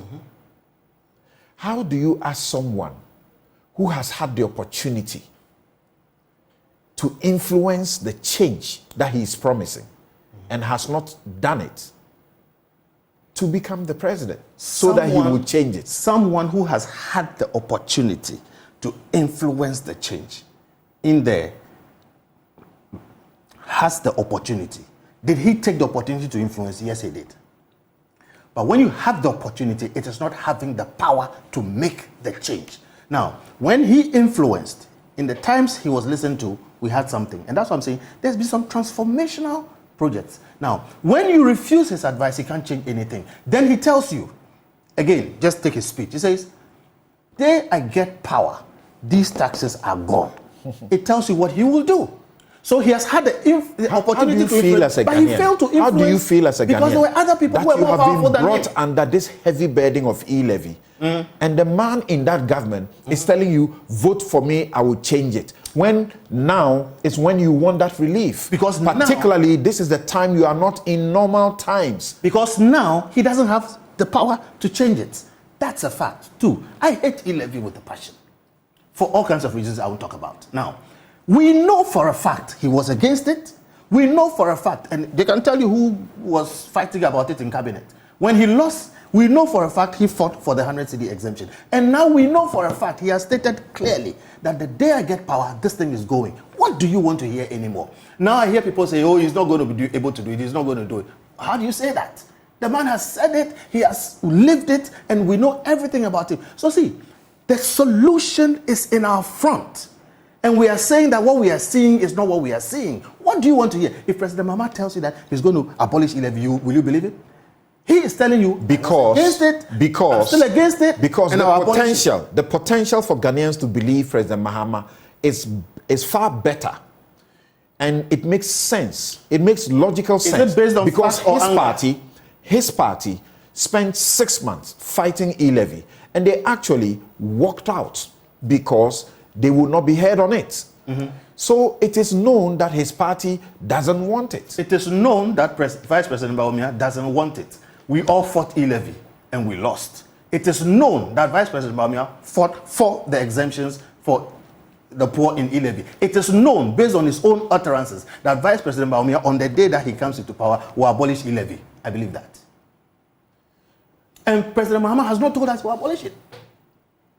How do you ask someone who has had the opportunity to influence the change that he is promising and has not done it, to become the president so that he will change it? Someone who has had the opportunity to influence the change in there has the opportunity. Did he take the opportunity to influence? Yes, he did. But when you have the opportunity, it is not having the power to make the change. Now, when he influenced, in the times he was listened to, we had something. And that's what I'm saying. There's been some transformational projects. Now, when you refuse his advice, he can't change anything. Then he tells you, again, just take his speech. He says, day I get power, these taxes are gone. It tells you what he will do. So he has had the opportunity to influence, but he failed to influence. How do you feel as a Ghanaian? Because there were other people who were more powerful than him. You have been brought under this heavy burden of e-levy. And the man in that government is telling you, vote for me, I will change it. When now is when you want that relief. Because particularly, this is the time you are not in normal times. Because now he doesn't have the power to change it. That's a fact. Two, I hate e-levy with a passion. For all kinds of reasons I will talk about. Now, we know for a fact he was against it. We know for a fact, and they can tell you who was fighting about it in cabinet. When he lost, we know for a fact he fought for the 100 cedi exemption. And now we know for a fact he has stated clearly that the day I get power, this thing is going. What do you want to hear anymore? Now I hear people say, oh, he's not going to be able to do it. He's not going to do it. How do you say that? The man has said it, he has lived it, and we know everything about him. So see, the solution is in our front. And we are saying that what we are seeing is not what we are seeing. What do you want to hear? If President Mahama tells you that he's going to abolish e-levy, will you believe it? He is telling you because I'm still against it. Because the potential for Ghanaians to believe President Mahama is far better, and it makes sense. It makes logical sense. Is it based on because fact or his party spent 6 months fighting e-levy, and they actually walked out because they would not be heard on it. So it is known that his party doesn't want it. It is known that Vice President Bawumia doesn't want it. We all fought e-levy and we lost. It is known that Vice President Bawumia fought for the exemptions for the poor in e-levy. It is known, based on his own utterances, that Vice President Bawumia, on the day that he comes into power, will abolish e-levy. I believe that. And President Mahama has not told us to abolish it.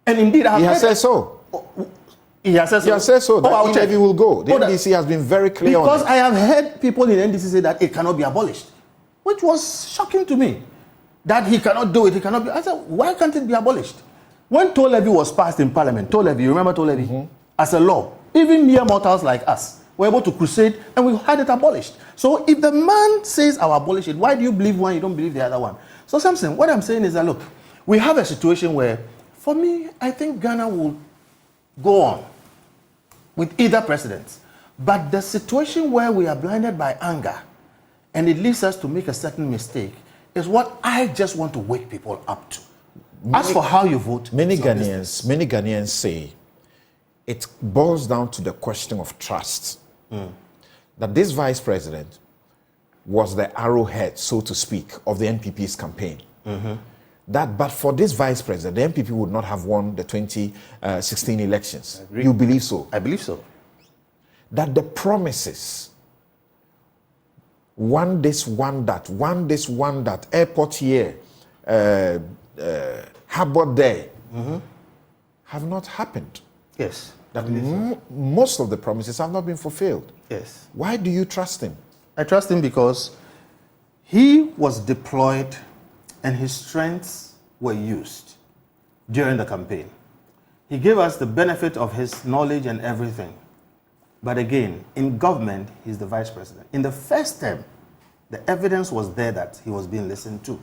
And indeed, he has said so. He has said so. He has said so. That e-levy will go. The NDC has been very clear on it. Because I have heard people in NDC say that it cannot be abolished, which was shocking to me. That he cannot do it. He cannot be. I said, why can't it be abolished? When toll levy was passed in Parliament, toll levy, you remember toll levy? As a law, even mere mortals like us were able to crusade, and we had it abolished. So if the man says I'll abolish it, why do you believe one, you don't believe the other one? So Samson, what I'm saying is that, look, we have a situation where, for me, I think Ghana will go on with either president. But the situation where we are blinded by anger and it leads us to make a certain mistake is what I just want to wake people up to. As for how you vote, many Ghanaians say it boils down to the question of trust. That this vice president was the arrowhead, so to speak, of the NPP's campaign. That, but for this vice president, the NPP would not have won the 2016 elections. You believe so? I believe so. That the promises, one this, one that, airport here, harbor there, have not happened. Yes. That most of the promises have not been fulfilled. Yes. Why do you trust him? I trust him because he was deployed and his strengths were used during the campaign. He gave us the benefit of his knowledge and everything. But again, in government, he's the vice president. In the first term, the evidence was there that he was being listened to.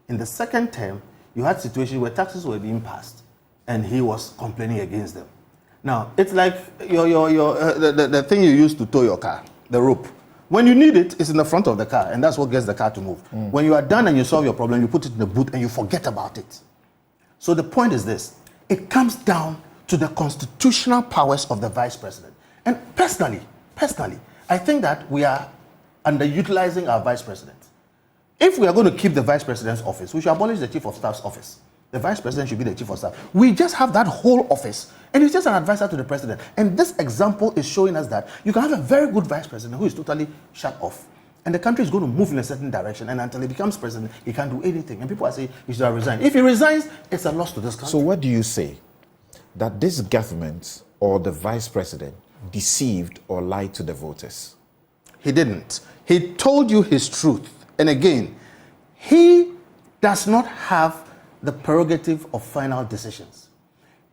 In the second term, you had situations where taxes were being passed and he was complaining against them. Now, it's like the thing you use to tow your car, the rope. When you need it, it's in the front of the car, and that's what gets the car to move. When you are done and you solve your problem, you put it in the boot and you forget about it. So the point is this. It comes down to the constitutional powers of the vice president. And personally, I think that we are underutilizing our vice president. If we are going to keep the vice president's office, we should abolish the chief of staff's office. The vice president should be the chief of staff. We just have that whole office, and he's just an advisor to the president. And this example is showing us that you can have a very good vice president who is totally shut off. And the country is going to move in a certain direction, and until he becomes president, he can't do anything. And people are saying he should have resigned. If he resigns, it's a loss to this country. So what do you say? That this government or the vice president deceived or lied to the voters? He didn't. He told you his truth. And again, he does not have the prerogative of final decisions.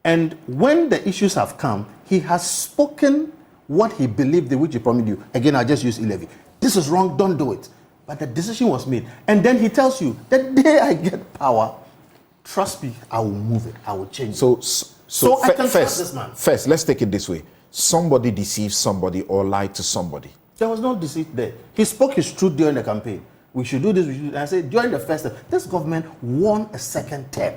And when the issues have come, he has spoken what he believed, which he promised you. Again, I'll just use Levy. This is wrong, don't do it. But the decision was made. And then he tells you, the day I get power, trust me, I will move it, I will change it. So I can trust this man. First, let's take it this way. Somebody deceived somebody or lied to somebody. There was no deceit there. He spoke his truth during the campaign. We should do this, we should do that. I said, during the first term, this government won a second term.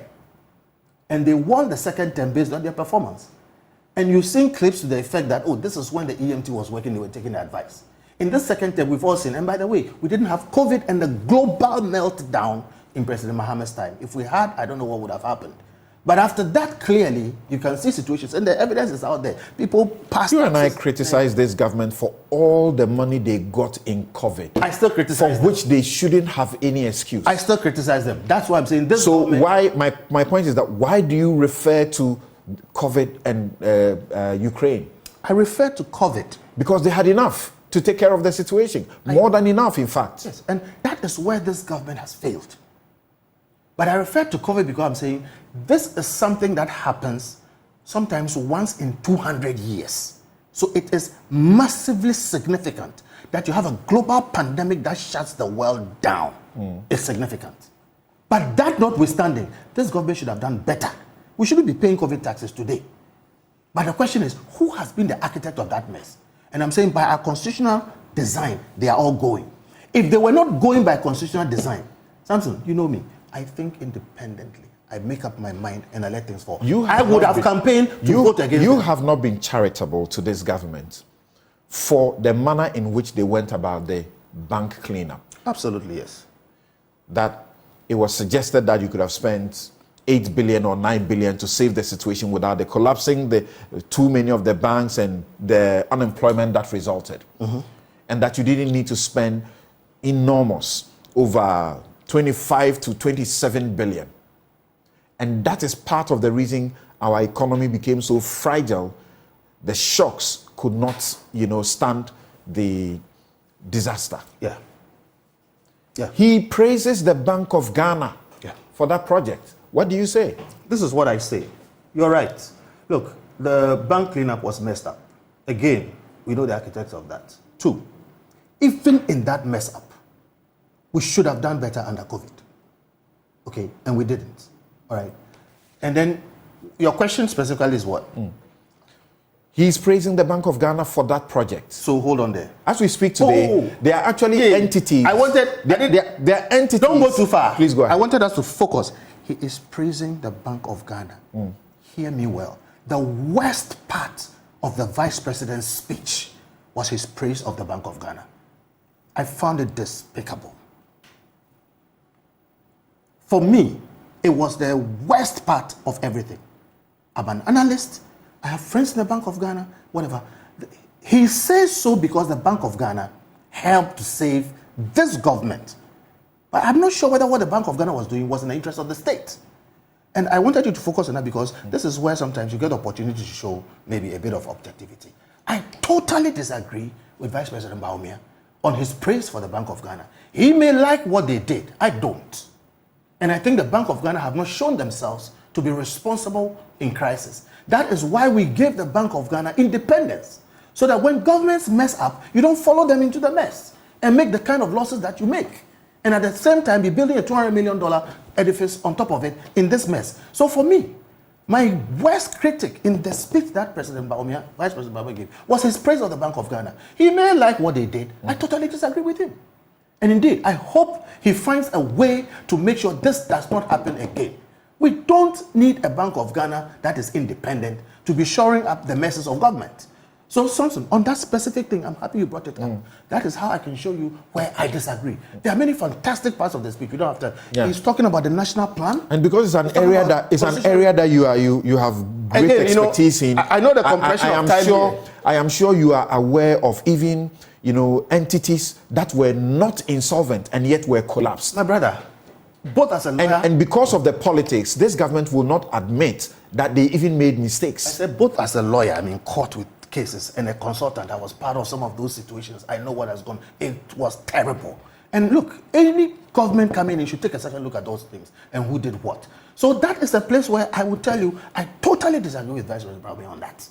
And they won the second term based on their performance. And you've seen clips to the effect that, oh, this is when the EMT was working, they were taking the advice. In this second term, we've all seen, and by the way, we didn't have COVID and the global meltdown in President Mohammed's time. If we had, I don't know what would have happened. But after that, clearly, you can see situations, and the evidence is out there. People passed. You and I criticize this government for all the money they got in COVID. I still criticize them. Which they shouldn't have any excuse. I still criticize them. That's why I'm saying this. So why, my point is that why do you refer to COVID and Ukraine? I refer to COVID. Because they had enough to take care of the situation. More than enough, in fact. Yes, and that is where this government has failed. But I refer to COVID because I'm saying this is something that happens sometimes once in 200 years. So it is massively significant that you have a global pandemic that shuts the world down. It's significant. But that notwithstanding, this government should have done better. We shouldn't be paying COVID taxes today. But the question is, who has been the architect of that mess? And I'm saying by our constitutional design, they are all going. If they were not going by constitutional design, Samson, you know me, I think independently. I make up my mind and I let things fall. I would have campaigned to vote against them. You have not been charitable to this government for the manner in which they went about the bank cleanup. Absolutely, yes. That it was suggested that you could have spent 8 billion or 9 billion to save the situation without the collapsing too many of the banks and the unemployment that resulted. And that you didn't need to spend enormous, over 25 to 27 billion. And that is part of the reason our economy became so fragile. The shocks could not, stand the disaster. Yeah. He praises the Bank of Ghana for that project. What do you say? This is what I say. You're right. Look, the bank cleanup was messed up. Again, We know the architects of that. 2, even in that mess up, we should have done better under COVID. Okay, and we didn't. All right. And then your question specifically is what? He's praising the Bank of Ghana for that project. So hold on there. As we speak today, they are actually entities. They are entities. Don't go too far. Please go ahead. I wanted us to focus. He is praising the Bank of Ghana. Hear me well. The worst part of the Vice President's speech was his praise of the Bank of Ghana. I found it despicable. For me, it was the worst part of everything. I'm an analyst. I have friends in the Bank of Ghana, whatever. He says so because the Bank of Ghana helped to save this government. But I'm not sure whether what the Bank of Ghana was doing was in the interest of the state. And I wanted you to focus on that because this is where sometimes you get the opportunity to show maybe a bit of objectivity. I totally disagree with Vice President Bawumia on his praise for the Bank of Ghana. He may like what they did. I don't. And I think the Bank of Ghana have not shown themselves to be responsible in crisis. That is why we gave the Bank of Ghana independence. So that when governments mess up, you don't follow them into the mess and make the kind of losses that you make. And at the same time, be building a $200 million edifice on top of it in this mess. So for me, my worst critic in the speech that President Bawumia, Vice President Bawumia gave, was his praise of the Bank of Ghana. He may like what they did. I totally disagree with him. And indeed, I hope he finds a way to make sure this does not happen again. We don't need a Bank of Ghana that is independent to be shoring up the messes of government. So, Samson, on that specific thing, I'm happy you brought it up. That is how I can show you where I disagree. There are many fantastic parts of the speech. You don't have to. Yeah. He's talking about the national plan, and because it's an area that you have great expertise in. I know the compression of time. I am sure you are aware of even entities that were not insolvent and yet were collapsed. My brother, both as a lawyer and because of the politics, this government will not admit that they even made mistakes. I said both as a lawyer, I'm in court with cases, and a consultant that was part of some of those situations. I know what has gone. It was terrible. And look, any government coming in should take a second look at those things and who did what. So that is a place where I will tell you, I totally disagree with Vice President Bawumia on that.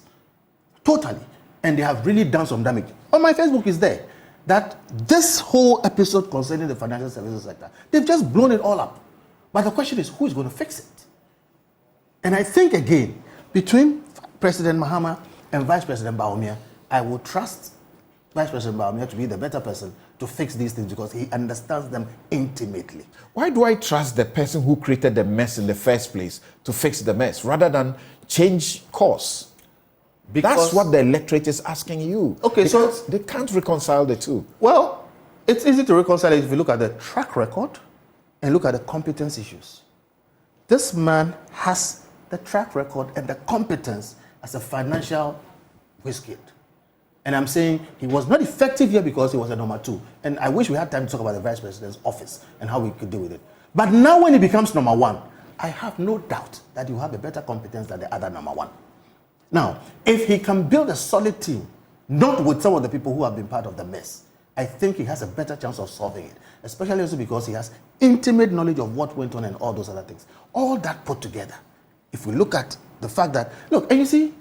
Totally. And they have really done some damage. On my Facebook is there that this whole episode concerning the financial services sector, they've just blown it all up. But the question is, who is going to fix it? And I think, again, between President Mahama and Vice President Bawumia, I will trust Vice President Bawumia to be the better person to fix these things because he understands them intimately. Why do I trust the person who created the mess in the first place to fix the mess rather than change course? Because that's what the electorate is asking you. Okay, so they can't reconcile the two. Well, it's easy to reconcile it if you look at the track record and look at the competence issues. This man has the track record and the competence as a financial wizard. And I'm saying he was not effective here because he was a number 2. And I wish we had time to talk about the Vice President's office and how we could deal with it. But now when he becomes number 1, I have no doubt that he will have a better competence than the other number 1. Now, if he can build a solid team, not with some of the people who have been part of the mess, I think he has a better chance of solving it, especially also because he has intimate knowledge of what went on and all those other things. All that put together, if we look at the fact that, look, and you see,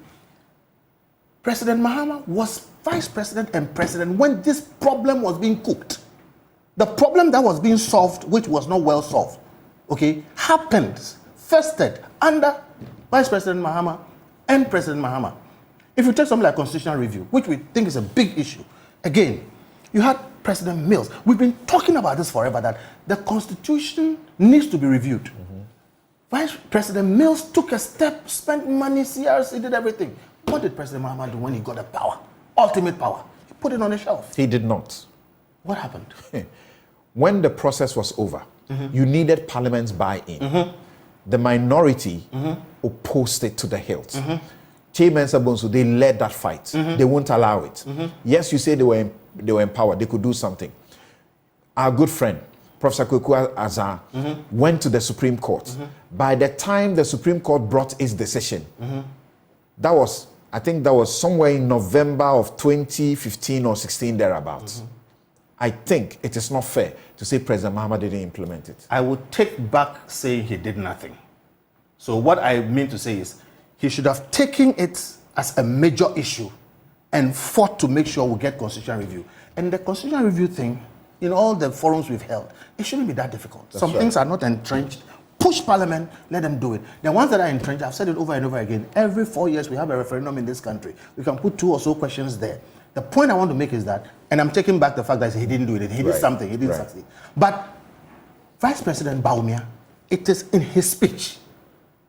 President Mahama was vice president and president when this problem was being cooked. The problem that was being solved, which was not well solved, okay, happened, festered under Vice President Mahama and President Mahama. If you take something like constitutional review, which we think is a big issue, again, you had President Mills. We've been talking about this forever, that the Constitution needs to be reviewed. Vice President Mills took a step, spent money, CRC did everything. What did President Mahama do when he got the power, ultimate power? He put it on the shelf. He did not. What happened? When the process was over, you needed Parliament's buy-in. The minority opposed it to the hilt. Chairman Sabonso, they led that fight. They won't allow it. Yes, you say they were empowered. They could do something. Our good friend, Professor Kweku Azar, went to the Supreme Court. By the time the Supreme Court brought its decision, I think that was somewhere in November of 2015 or 16 thereabouts. I think it is not fair to say President Mahama didn't implement it. I would take back saying he did nothing. So what I mean to say is he should have taken it as a major issue and fought to make sure we get constitutional review. And the constitutional review thing, in all the forums we've held, it shouldn't be that difficult. Some things are not entrenched. Push Parliament, let them do it. The ones that are entrenched, I've said it over and over again, every 4 years we have a referendum in this country. We can put 2 or so questions there. The point I want to make is that, and I'm taking back the fact that he didn't do it, he did something, he didn't succeed. But Vice President Bawumia, it is in his speech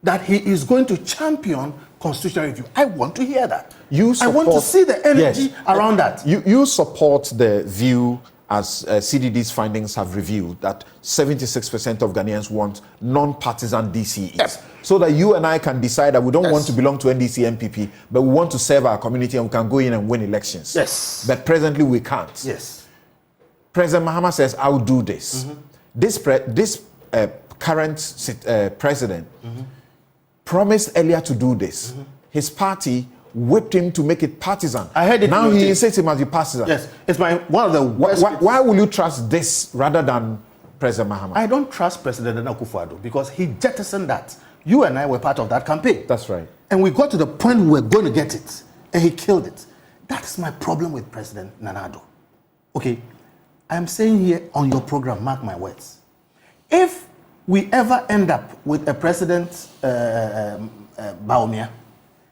that he is going to champion constitutional review. I want to hear that. I want to see the energy around that. You support the view, as CDD's findings have revealed, that 76% of Ghanaians want non-partisan DCEs. Yes. So that you and I can decide that we don't want to belong to NDC MPP, but we want to serve our community and we can go in and win elections. Yes. But presently we can't. Yes. President Mahama says, I'll do this. This current president promised earlier to do this. His party whipped him to make it partisan. I heard it. Now he insists it must be partisan. Yes, it's one of the worst. Why will you trust this rather than President Mahama? I don't trust President Akufo-Addo because he jettisoned that. You and I were part of that campaign. That's right. And we got to the point we were going to get it, and he killed it. That's my problem with President Nana-Addo. Okay, I'm saying here on your program, mark my words. If we ever end up with a President Bawumia,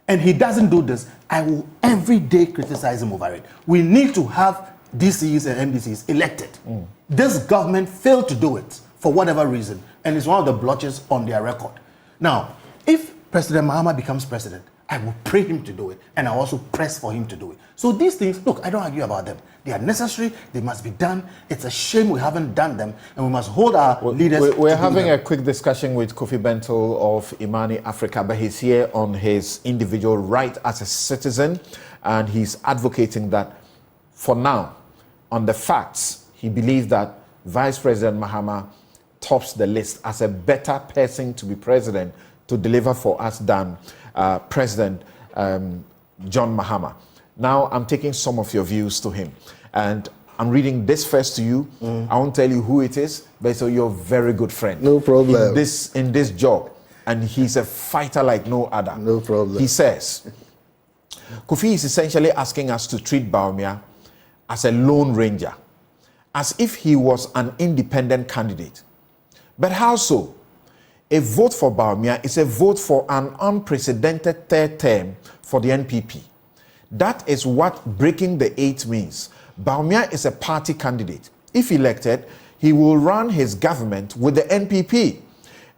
and he doesn't do this, I will every day criticize him over it. We need to have DCs and MDCs elected. This government failed to do it for whatever reason, and it's one of the blotches on their record. Now, if President Mahama becomes president, I will pray him to do it, and I also press for him to do it. So these things, look, I don't argue about them. They are necessary, they must be done. It's a shame we haven't done them, and we must hold our leaders. We're having a quick discussion with Kofi Bentil of Imani Africa, but he's here on his individual right as a citizen, and he's advocating that for now, on the facts, he believes that Vice President Mahama tops the list as a better person to be president to deliver for us than President John Mahama. Now I'm taking some of your views to him, and I'm reading this first to you. I won't tell you who it is, but so you're a very good friend. No problem. In this job, and he's a fighter like no other. No problem. He says, Kofi is essentially asking us to treat Bawumia as a lone ranger, as if he was an independent candidate. But how so? A vote for Bawumia is a vote for an unprecedented third term for the NPP. That is what breaking the 8 means. Bawumia is a party candidate. If elected, he will run his government with the NPP,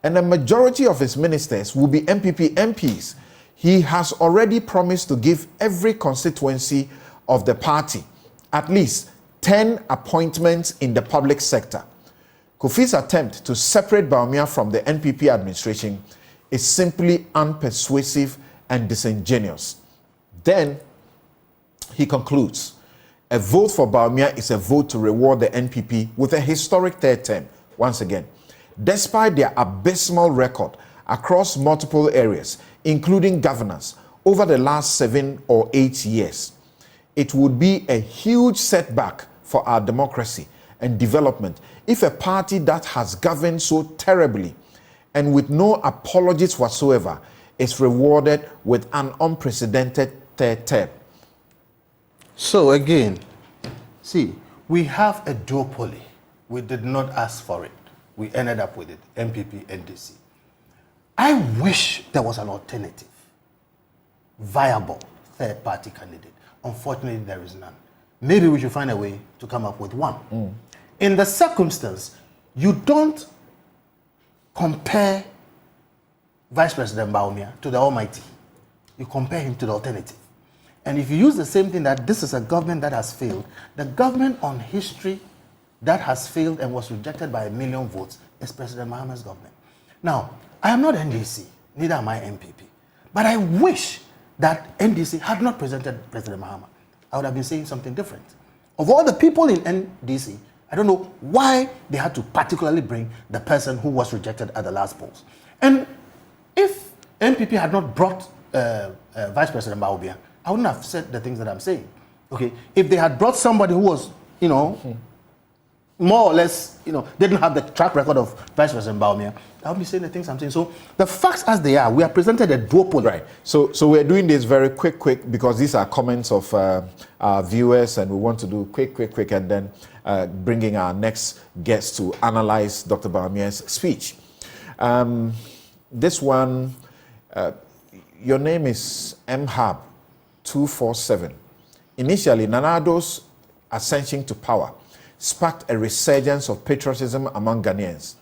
and a majority of his ministers will be NPP MPs. He has already promised to give every constituency of the party at least 10 appointments in the public sector. Kofi's attempt to separate Bawumia from the NPP administration is simply unpersuasive and disingenuous. Then he concludes, a vote for Bawumia is a vote to reward the NPP with a historic third term. Once again, despite their abysmal record across multiple areas, including governance, over the last 7 or 8 years, it would be a huge setback for our democracy and development if a party that has governed so terribly and with no apologies whatsoever is rewarded with an unprecedented third term. So again, see, we have a duopoly. We did not ask for it. We ended up with it, MPP, NDC. I wish there was an alternative, viable third-party candidate. Unfortunately, there is none. Maybe we should find a way to come up with one. In the circumstance, you don't compare Vice President Bawumia to the Almighty. You compare him to the alternative. And if you use the same thing, that this is a government that has failed, the government on history that has failed and was rejected by 1 million votes is President Mahama's government. Now, I am not NDC, neither am I MPP. But I wish that NDC had not presented President Mahama. I would have been saying something different. Of all the people in NDC, I don't know why they had to particularly bring the person who was rejected at the last polls. And if NPP had not brought Vice President Bawumia, I wouldn't have said the things that I'm saying. Okay, if they had brought somebody who was, more or less, didn't have the track record of Vice President Bawumia, I'll be saying the things I'm saying. So the facts as they are, we are presented a duopoly. Right. So we're doing this very quick, because these are comments of our viewers, and we want to do quick, and then bringing our next guest to analyze Dr. Bawumia's speech. This one, your name is MHAB247. Initially, Nana Addo's ascension to power sparked a resurgence of patriotism among Ghanaians.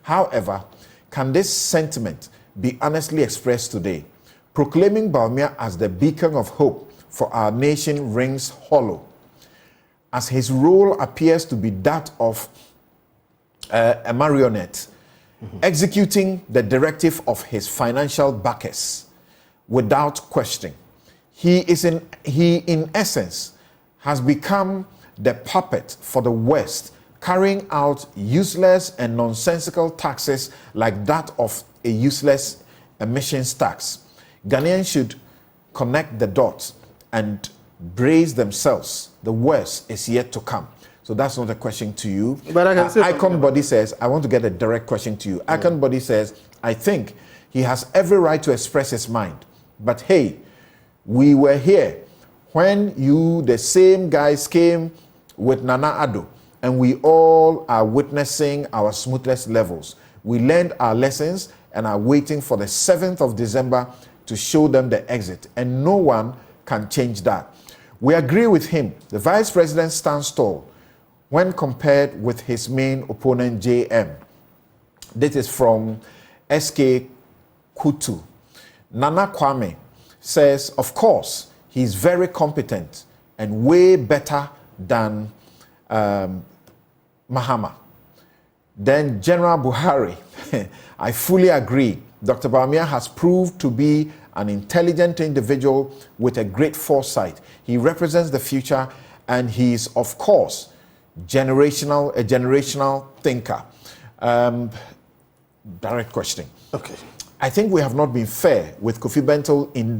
However, can this sentiment be honestly expressed today? Proclaiming Bawumia as the beacon of hope for our nation rings hollow, as his role appears to be that of a marionette, executing the directive of his financial backers without question. He in essence has become the puppet for the West, carrying out useless and nonsensical taxes like that of a useless emissions tax. Ghanaians should connect the dots and brace themselves. The worst is yet to come. So that's not a question to you. But I can say Icon Body says, I want to get a direct question to you. Icon Body says, I think he has every right to express his mind. But hey, we were here when you, the same guys, came with Nana Addo, and we all are witnessing our smoothness levels. We learned our lessons and are waiting for the 7th of December to show them the exit, and no one can change that. We agree with him. The vice president stands tall when compared with his main opponent, JM. This is from SK Kutu. Nana Kwame says, of course, he's very competent and way better than Mahama. Then General Buhari, I fully agree. Dr. Bawumia has proved to be an intelligent individual with a great foresight. He represents the future, and he's, of course, a generational thinker. Direct question. Okay. I think we have not been fair with Kofi Bentil in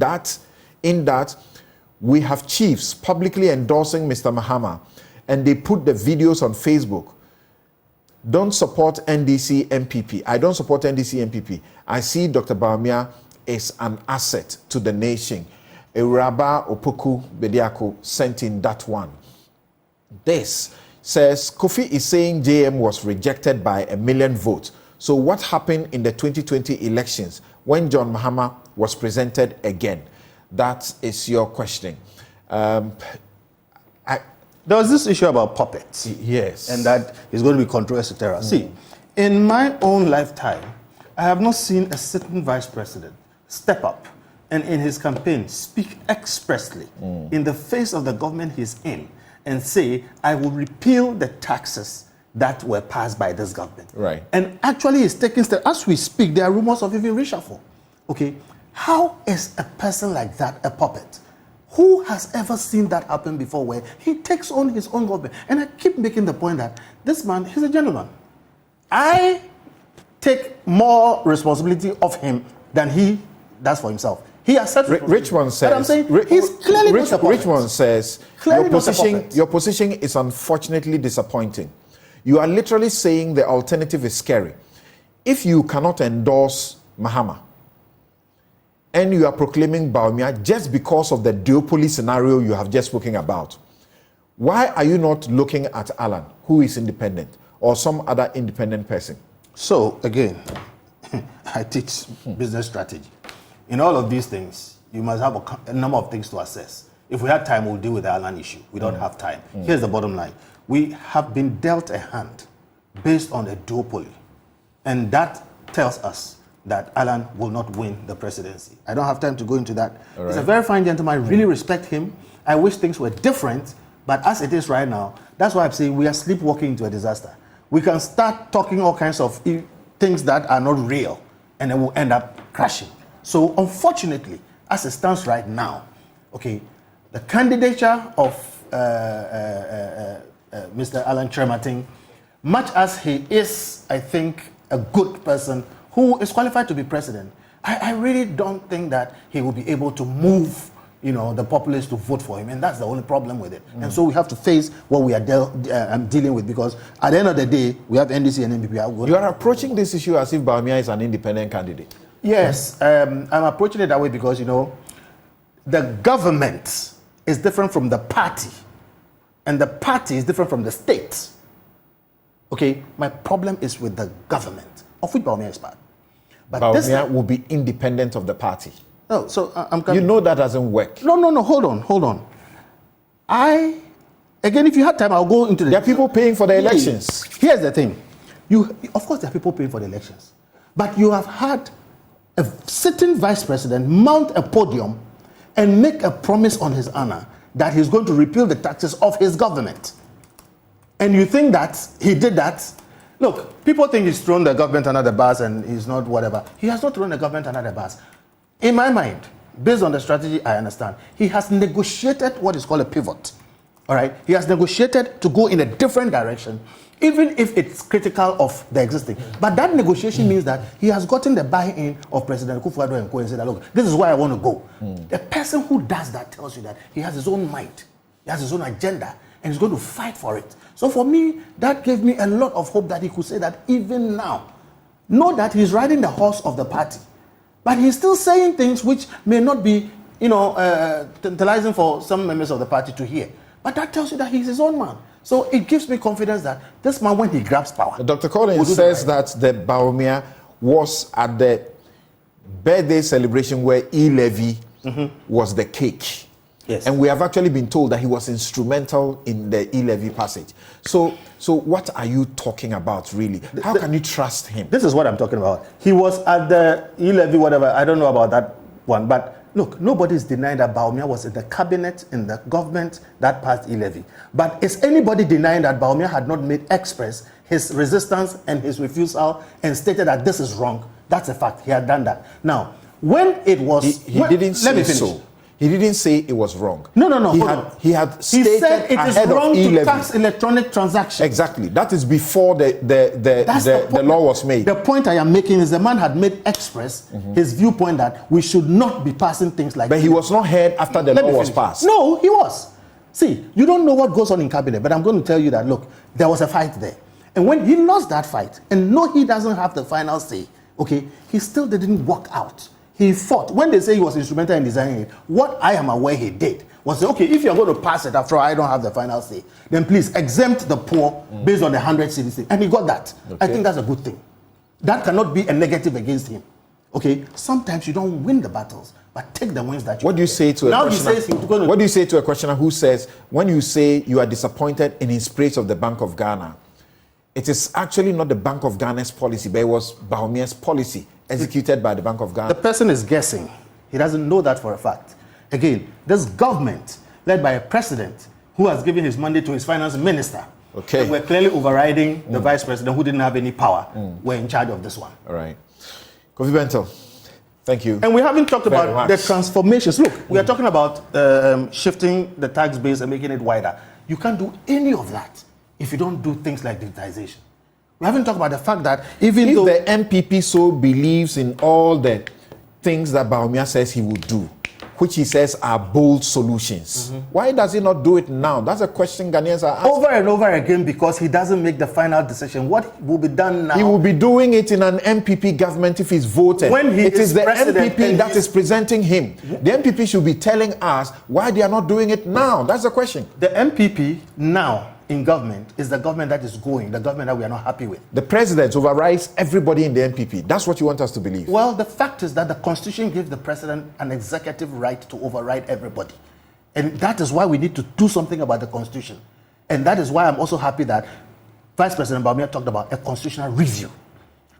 that we have chiefs publicly endorsing Mr. Mahama, and they put the videos on Facebook. Don't support NDC MPP. I don't support NDC MPP. I see Dr. Bawumia is an asset to the nation. Uraba Opoku Bediako sent in that one. This says Kofi is saying JM was rejected by 1 million votes. So what happened in the 2020 elections when John Mahama was presented again? That is your question. There was this issue about puppets. Yes. And that is going to be controversial terror. See, in my own lifetime, I have not seen a sitting vice president step up and in his campaign speak expressly in the face of the government he's in and say, I will repeal the taxes that were passed by this government. Right. And actually it's taking steps. As we speak, there are rumors of even reshuffle. Okay. How is a person like that a puppet? Who has ever seen that happen before where he takes on his own government? And I keep making the point that this man, he's a gentleman. I take more responsibility of him than he does for himself. He accepts Rich one says, but I'm saying he's clearly not a puppet. Rich one says, your position is unfortunately disappointing. You are literally saying the alternative is scary. If you cannot endorse Mahama, and you are proclaiming Bawumia just because of the duopoly scenario you have just spoken about, why are you not looking at Alan, who is independent, or some other independent person? So, again, I teach business strategy. In all of these things, you must have a number of things to assess. If we had time, we'll deal with the Alan issue. We don't have time. Here's the bottom line. We have been dealt a hand based on a duopoly, and that tells us that Alan will not win the presidency. I don't have time to go into that. Right. He's a very fine gentleman. I really respect him. I wish things were different, but as it is right now, that's why I'm saying we are sleepwalking into a disaster. We can start talking all kinds of things that are not real, and then we'll end up crashing. So unfortunately, as it stands right now, okay, the candidature of Mr. Alan Chermating, much as he is, I think, a good person who is qualified to be president, I really don't think that he will be able to move the populace to vote for him, and that's the only problem with it. And so we have to face what we are dealing with, because at the end of the day, we have NDC and NPP. You are approaching this issue as if Bawumia is an independent candidate. Yes, I'm approaching it that way because, the government is different from the party, and the party is different from the state. Okay, my problem is with the government, of which Bawumia is part. But Bawumia will be independent of the party. No, so I'm You know that doesn't work. No, hold on. Again, if you had time, I'll go into the... There are people paying for the elections. Here's the thing. Of course, there are people paying for the elections. But you have had a sitting vice president mount a podium and make a promise on his honor that he's going to repeal the taxes of his government. And you think that he did that? Look, people think he's thrown the government under the bus and he's not whatever. He has not thrown the government under the bus. In my mind, based on the strategy I understand, he has negotiated what is called a pivot. All right? He has negotiated to go in a different direction, even if it's critical of the existing. But that negotiation means that he has gotten the buy-in of President Kofi and Co and said, look, this is where I want to go. The person who does that tells you that he has his own mind, he has his own agenda, and he's going to fight for it. So for me, that gave me a lot of hope that he could say that even now, know that he's riding the horse of the party, but he's still saying things which may not be, tantalizing for some members of the party to hear. But that tells you that he's his own man. So it gives me confidence that this man, when he grabs power... Dr. Collins says that the Bawumia was at the birthday celebration where e-levy was the cake. Yes. And we have actually been told that he was instrumental in the e-levy passage. So what are you talking about, really? How can you trust him? This is what I'm talking about. He was at the e-levy, whatever. I don't know about that one. But look, nobody is denying that Bawumia was in the cabinet, in the government that passed e-levy. But is anybody denying that Bawumia had not made express his resistance and his refusal and stated that this is wrong? That's a fact. He had done that. Now, when it was... He didn't say so. He didn't say it was wrong. No. He had stated he said it is wrong to tax electronic transactions. Exactly. That is before the law was made. The point I am making is the man had made express his viewpoint that we should not be passing things like that. But he was not heard after the law was passed. No, he was. See, you don't know what goes on in cabinet, but I'm going to tell you that, look, there was a fight there. And when he lost that fight, and no, he doesn't have the final say, okay, he still didn't walk out. He fought. When they say he was instrumental in designing it, what I am aware he did was say, okay, if you're going to pass it after all, I don't have the final say, then please exempt the poor based on the 100 cities thing. And he got that. Okay. I think that's a good thing. That cannot be a negative against him. Okay? Sometimes you don't win the battles, but take the wins that you What do you say to a now questioner? He says he's going to... What do you say to a questioner who says, when you say you are disappointed in his praise of the Bank of Ghana, it is actually not the Bank of Ghana's policy, but it was Bawumia's policy executed by the Bank of Ghana? The person is guessing. He doesn't know that for a fact. Again, this government, led by a president who has given his mandate to his finance minister, okay, and we're clearly overriding the vice president who didn't have any power, were in charge of this one. All right. Kofi Bentil, thank you. And we haven't talked about the transformations. Look, we are talking about shifting the tax base and making it wider. You can't do any of that if you don't do things like digitization. We haven't talked about the fact that even though the MPP so believes in all the things that Bawumia says he would do, which he says are bold solutions, why does he not do it now? That's a question Ghanaians are asking. Over and over again, because he doesn't make the final decision. What will be done now? He will be doing it in an MPP government if he's voted. When it is the MPP that is presenting him. The MPP should be telling us why they are not doing it now. That's the question. The MPP now in government is the government that is going, the government that we are not happy with. The president overrides everybody in the MPP. That's what you want us to believe. Well, the fact is that the Constitution gives the president an executive right to override everybody. And that is why we need to do something about the Constitution. And that is why I'm also happy that Vice President Bawumia talked about a constitutional review.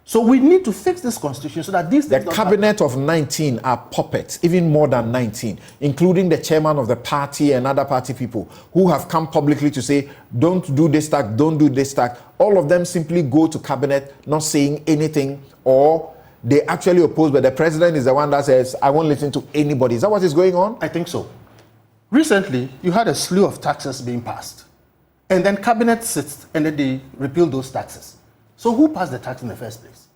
So we need to fix this Constitution so that these things... The cabinet of 19 are puppets, even more than 19, including the chairman of the party and other party people who have come publicly to say, don't do this tax, don't do this tax. All of them simply go to cabinet not saying anything, or they actually oppose, but the president is the one that says, I won't listen to anybody. Is that what is going on? I think so. Recently, you had a slew of taxes being passed. And then cabinet sits and then they repeal those taxes. So who passed the tax in the first place?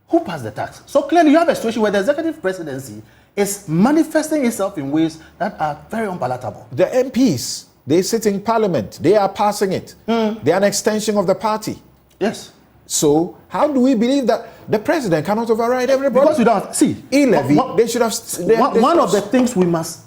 Who passed the tax? So clearly you have a situation where the executive presidency is manifesting itself in ways that are very unpalatable. The MPs, they sit in parliament, they are passing it. They are an extension of the party. Yes. So how do we believe that the president cannot override everybody? Because we don't see. E-levy, they should have. One of the things we must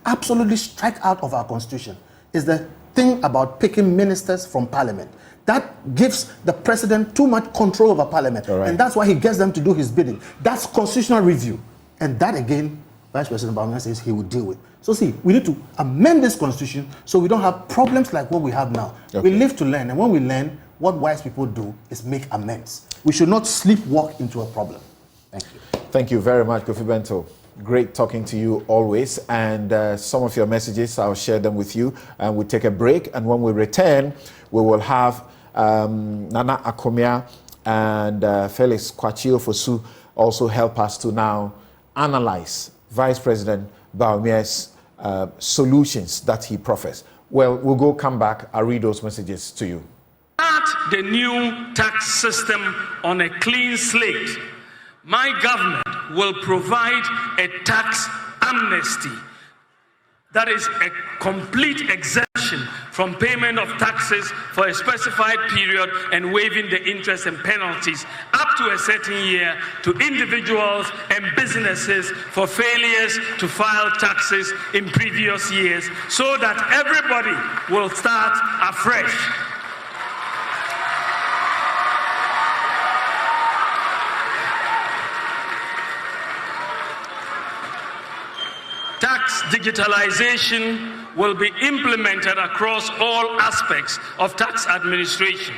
absolutely strike out of our constitution is the thing about picking ministers from parliament. That gives the president too much control over parliament. Right. And that's why he gets them to do his bidding. That's constitutional review. And that again, Vice President Bawumia says he will deal with. So see, we need to amend this constitution so we don't have problems like what we have now. Okay. We live to learn, and when we learn, what wise people do is make amends. We should not sleepwalk into a problem. Thank you. Thank you very much, Kofi Bentil. Great talking to you always. And some of your messages, I'll share them with you. And we'll take a break. And when we return, we will have Nana Akomia and Felix Kwachio Fosu also help us to now analyze Vice President Bawumia's solutions that he professed. Well, we'll come back. I'll read those messages to you. Start the new tax system on a clean slate. My government will provide a tax amnesty, that is a complete exemption from payment of taxes for a specified period and waiving the interest and penalties up to a certain year to individuals and businesses for failures to file taxes in previous years, so that everybody will start afresh. Tax digitalization will be implemented across all aspects of tax administration.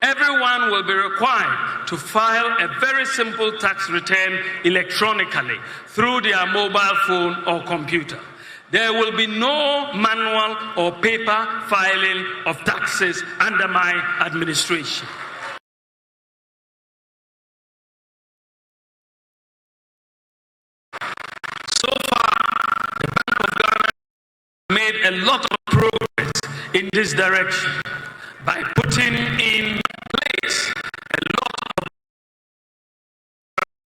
Everyone will be required to file a very simple tax return electronically through their mobile phone or computer. There will be no manual or paper filing of taxes under my administration. Made a lot of progress in this direction by putting in place a lot of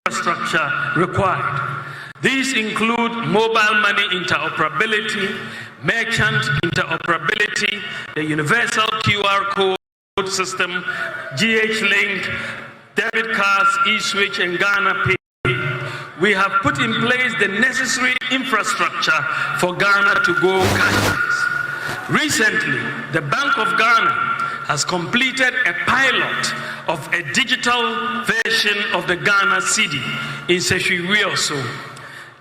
infrastructure required. These include mobile money interoperability, merchant interoperability, the universal QR code system, GH-Link, debit cards, eSwitch, and Ghana Pay. We have put in place the necessary infrastructure for Ghana to go cashless. Recently, the Bank of Ghana has completed a pilot of a digital version of the Ghana cedi in Seshwiwioso.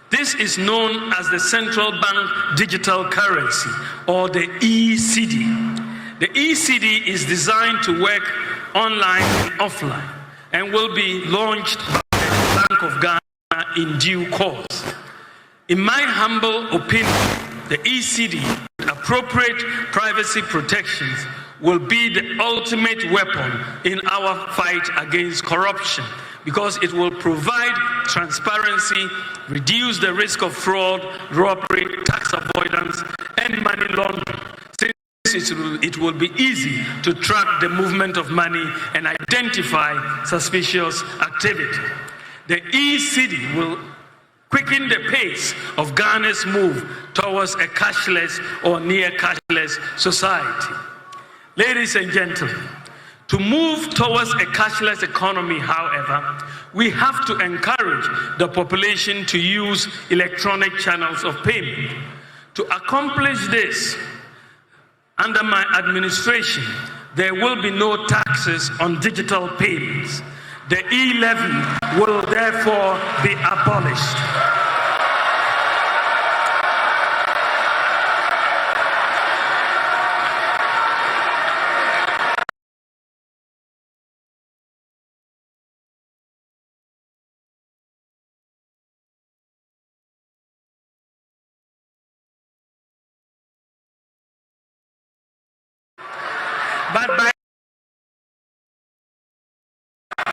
This is known as the Central Bank Digital Currency, or the e-cedi. The e-cedi is designed to work online and offline and will be launched by the Bank of Ghana in due course. In my humble opinion, the e-cedi with appropriate privacy protections will be the ultimate weapon in our fight against corruption, because it will provide transparency, reduce the risk of fraud, robbery, tax avoidance, and money laundering, since it will be easy to track the movement of money and identify suspicious activity. The e-cedi will quicken the pace of Ghana's move towards a cashless or near cashless society. Ladies and gentlemen, to move towards a cashless economy, however, we have to encourage the population to use electronic channels of payment. To accomplish this, under my administration, there will be no taxes on digital payments. The e-levy will therefore be abolished.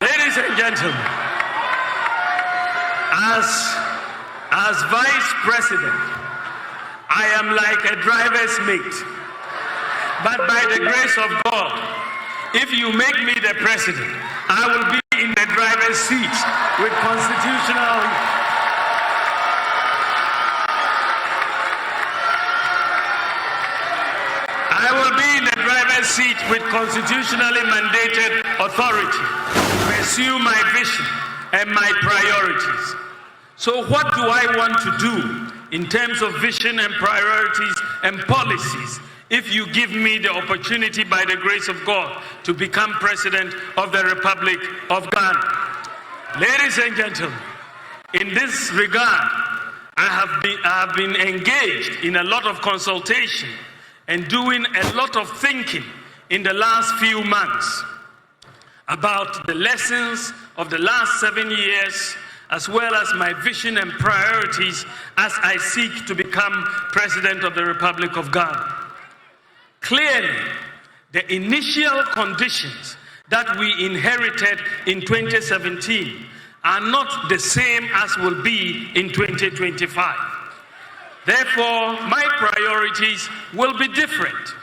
Ladies and gentlemen, as Vice President, I am like a driver's mate. But by the grace of God, if you make me the president, I will be in the driver's seat with constitutional seat with constitutionally mandated authority to pursue my vision and my priorities. So what do I want to do in terms of vision and priorities and policies if you give me the opportunity, by the grace of God, to become President of the Republic of Ghana? Ladies and gentlemen, in this regard, I have been engaged in a lot of consultation and doing a lot of thinking in the last few months about the lessons of the last 7 years, as well as my vision and priorities as I seek to become President of the Republic of Ghana. Clearly, the initial conditions that we inherited in 2017 are not the same as will be in 2025. Therefore, my priorities will be different.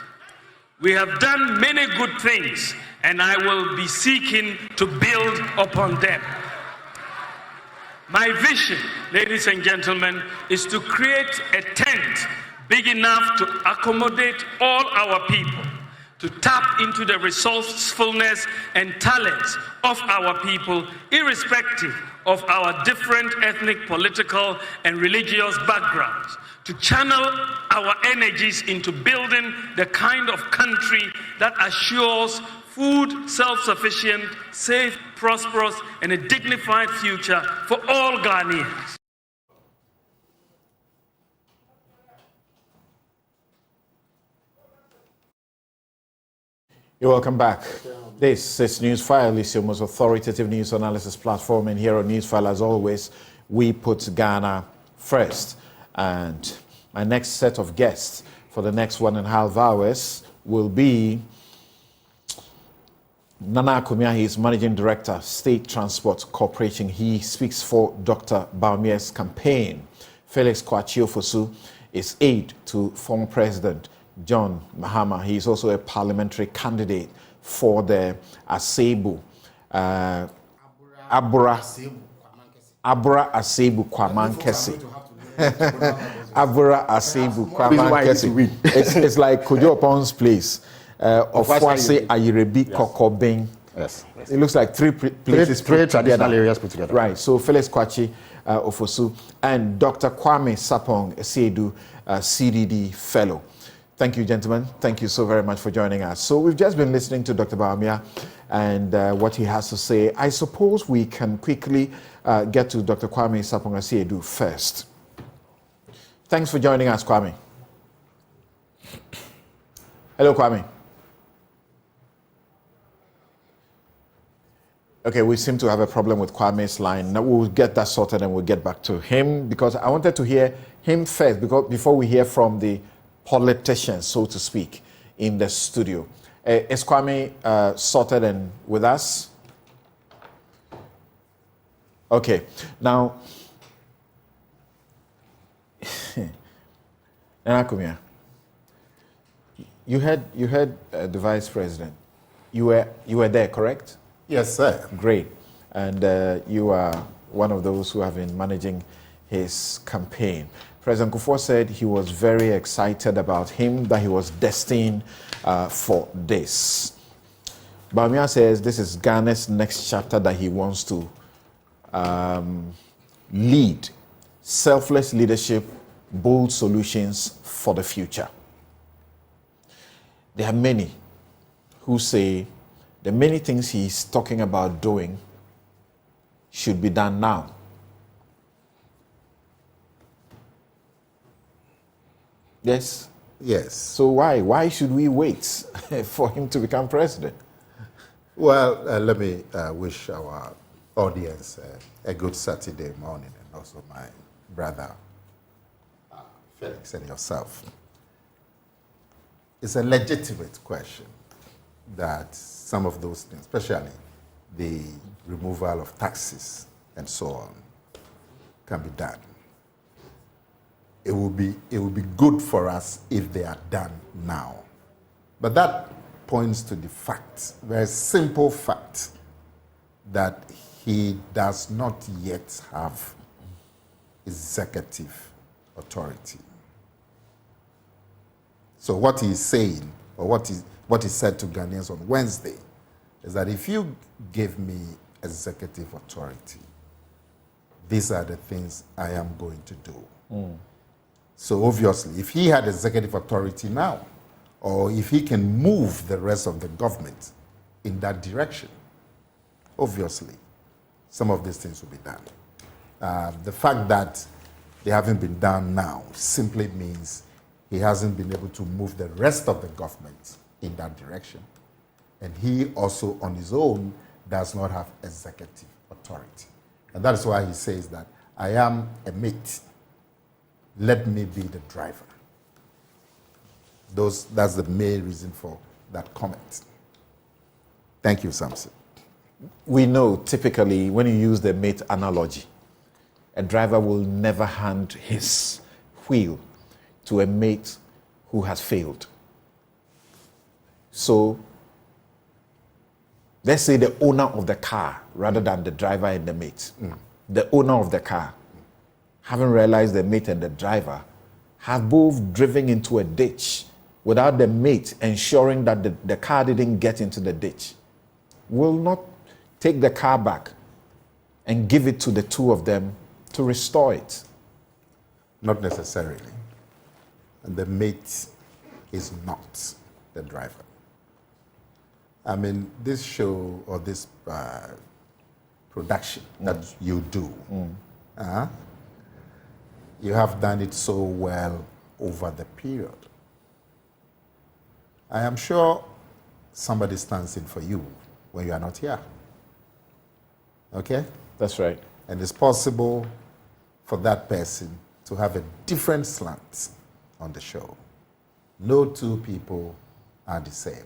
We have done many good things, and I will be seeking to build upon them. My vision, ladies and gentlemen, is to create a tent big enough to accommodate all our people, to tap into the resourcefulness and talents of our people, irrespective of our different ethnic, political, and religious backgrounds, to channel our energies into building the kind of country that assures food, self-sufficient, safe, prosperous, and a dignified future for all Ghanaians. You're welcome back. This is Newsfile, it's your most authoritative news analysis platform, and here on Newsfile, as always, we put Ghana first. And my next set of guests for the next 1.5 hours will be Nana Akumia. He is Managing Director, State Transport Corporation. He speaks for Dr. Bawumia's campaign. Felix Kwakye is aide to former President John Mahama. He is also a parliamentary candidate for the Asebu, Abura Asebu Kwaman Kesi. Abura Asebu Kwaman Kesi. It's like Kojo Opon's place. Of Wase Ayirebi Kokobeng. Yes. It looks like three places three traditional areas put together. Right. So Felix Kwakye Ofosu and Dr. Kwame Sapong Esiedu, CDD fellow. Thank you, gentlemen. Thank you so very much for joining us. So we've just been listening to Dr. Bawumia and what he has to say. I suppose we can quickly get to Dr. Kwame Sapong Esiedu first. Thanks for joining us, Kwame. Hello, Kwame. Okay, we seem to have a problem with Kwame's line. Now we'll get that sorted and we'll get back to him, because I wanted to hear him first, because before we hear from the politicians, so to speak, in the studio. Is Kwame sorted and with us? Okay, now, Nana, you heard the vice president. You were there, correct? Yes, sir. Great. And you are one of those who have been managing his campaign. President Kufuor said he was very excited about him, that he was destined for this. Bawumia says this is Ghana's next chapter that he wants to lead. Selfless leadership, bold solutions for the future. There are many who say the many things he's talking about doing should be done now. Yes? Yes. So why should we wait for him to become president? Well, let me wish our audience a good Saturday morning, and also my brother Felix and yourself. It's a legitimate question that some of those things, especially the removal of taxes and so on, can be done. It will be good for us if they are done now. But that points to the fact, very simple fact, that he does not yet have executive authority. So what he is saying, or what what he said to Ghanaians on Wednesday is that if you give me executive authority, these are the things I am going to do. So obviously, if he had executive authority now, or if he can move the rest of the government in that direction, obviously, some of these things will be done. The fact that they haven't been done now simply means he hasn't been able to move the rest of the government in that direction. And he also, on his own, does not have executive authority. And that is why he says that I am a mate. Let me be the driver. That's the main reason for that comment. Thank you, Samson. We know typically when you use the mate analogy, a driver will never hand his wheel to a mate who has failed. So let's say the owner of the car rather than the driver and the mate. The owner of the car, having realized the mate and the driver have both driven into a ditch without the mate ensuring that the car didn't get into the ditch, will not take the car back and give it to the two of them to restore it. Not necessarily. And the mate is not the driver. I mean, this show or this production that you do, you have done it so well over the period. I am sure somebody stands in for you when you are not here. Okay? That's right. And it's possible for that person to have a different slant on the show. No two people are the same.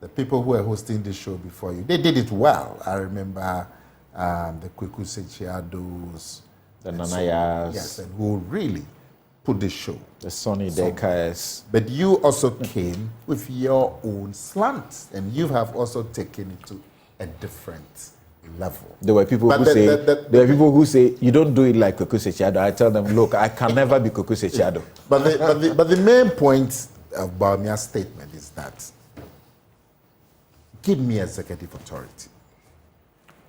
The people who were hosting the show before you, they did it well. I remember the Kweku Sechiados, the Nanayas. Yes, and who really put the show. The Sonny Dekas. But you also came with your own slant, and you have also taken it to a different level. There were people who say you don't do it like Kweku Sechiado. I tell them, look, I can never be Kweku Sechiado. But the main point of Bawumia's statement is that give me executive authority.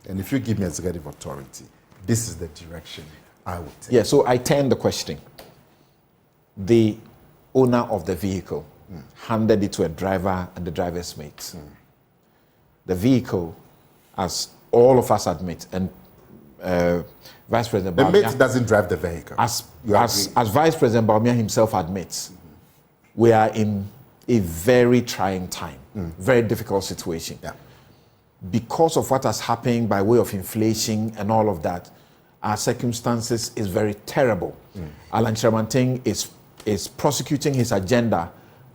And if you give me executive authority, this is the direction I would take. Yeah, so I turn the question. The owner of the vehicle handed it to a driver and the driver's mate. The vehicle, as all of us admit, and Vice President Bawumia... The mate doesn't drive the vehicle. As Vice President Bawumia himself admits, we are in a very trying time, very difficult situation. Yeah. Because of what has happened by way of inflation and all of that, our circumstances is very terrible. Alan Chiramanting is prosecuting his agenda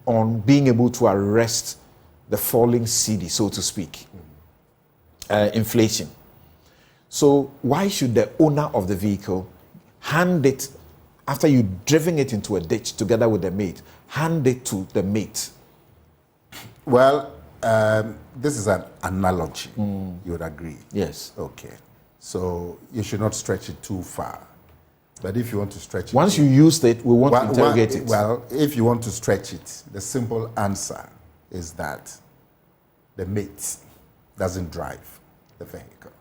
on being able to arrest the falling cedi, so to speak, inflation. So why should the owner of the vehicle hand it, after you've driven it into a ditch together with the mate, hand it to the mate? Well, this is an analogy. You would agree? Yes. Okay. So you should not stretch it too far. But if you want to stretch it... Once you used it, we want to interrogate it. Well, if you want to stretch it, the simple answer is that the mate doesn't drive the vehicle.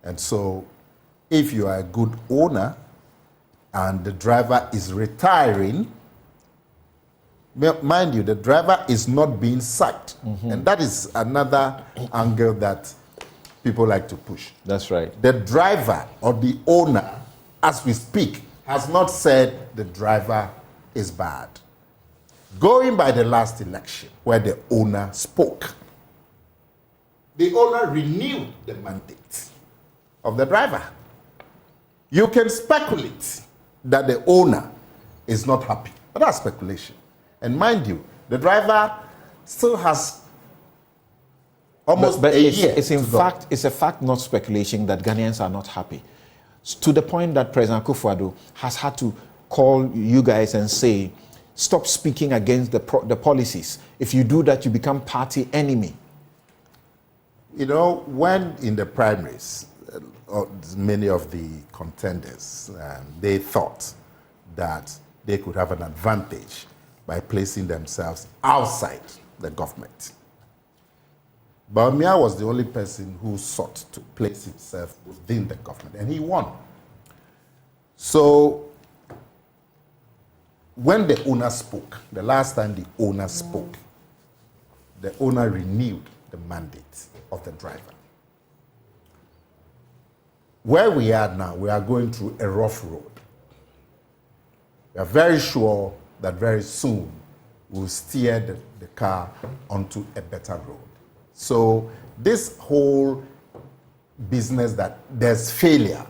And so if you are a good owner and the driver is retiring, mind you, the driver is not being sacked. And that is another angle that people like to push. That's right. The driver or the owner, as we speak, has not said the driver is bad. Going by the last election where the owner spoke, the owner renewed the mandate of the driver. You can speculate that the owner is not happy, but that's speculation. And mind you, the driver still has almost a year. It's a fact, not speculation, that Ghanaians are not happy. To the point that President Kofi has had to call you guys and say, stop speaking against the policies. If you do that, you become party enemy. You know, when in the primaries, many of the contenders, they thought that they could have an advantage by placing themselves outside the government. Bawumia was the only person who sought to place himself within the government, and he won. So when the owner spoke, the last time the owner spoke, the owner renewed the mandate of the driver. Where we are now, we are going through a rough road. We are very sure that very soon we'll steer the car onto a better road. So this whole business that there's failure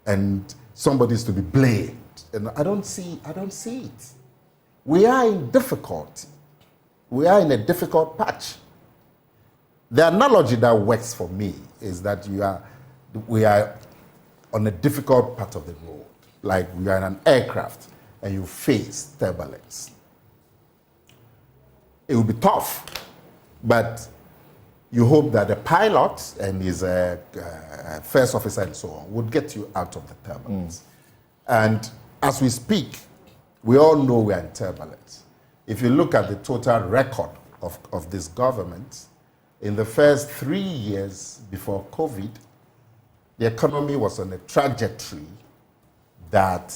and somebody's to be blamed, and I don't see it. We are in difficulty. We are in a difficult patch. The analogy that works for me is that we are on a difficult part of the road, like we are in an aircraft and you face turbulence. It will be tough, but you hope that the pilot and his first officer and so on would get you out of the turbulence. And as we speak, we all know we are in turbulence. If you look at the total record of this government, in the first 3 years before COVID, the economy was on a trajectory that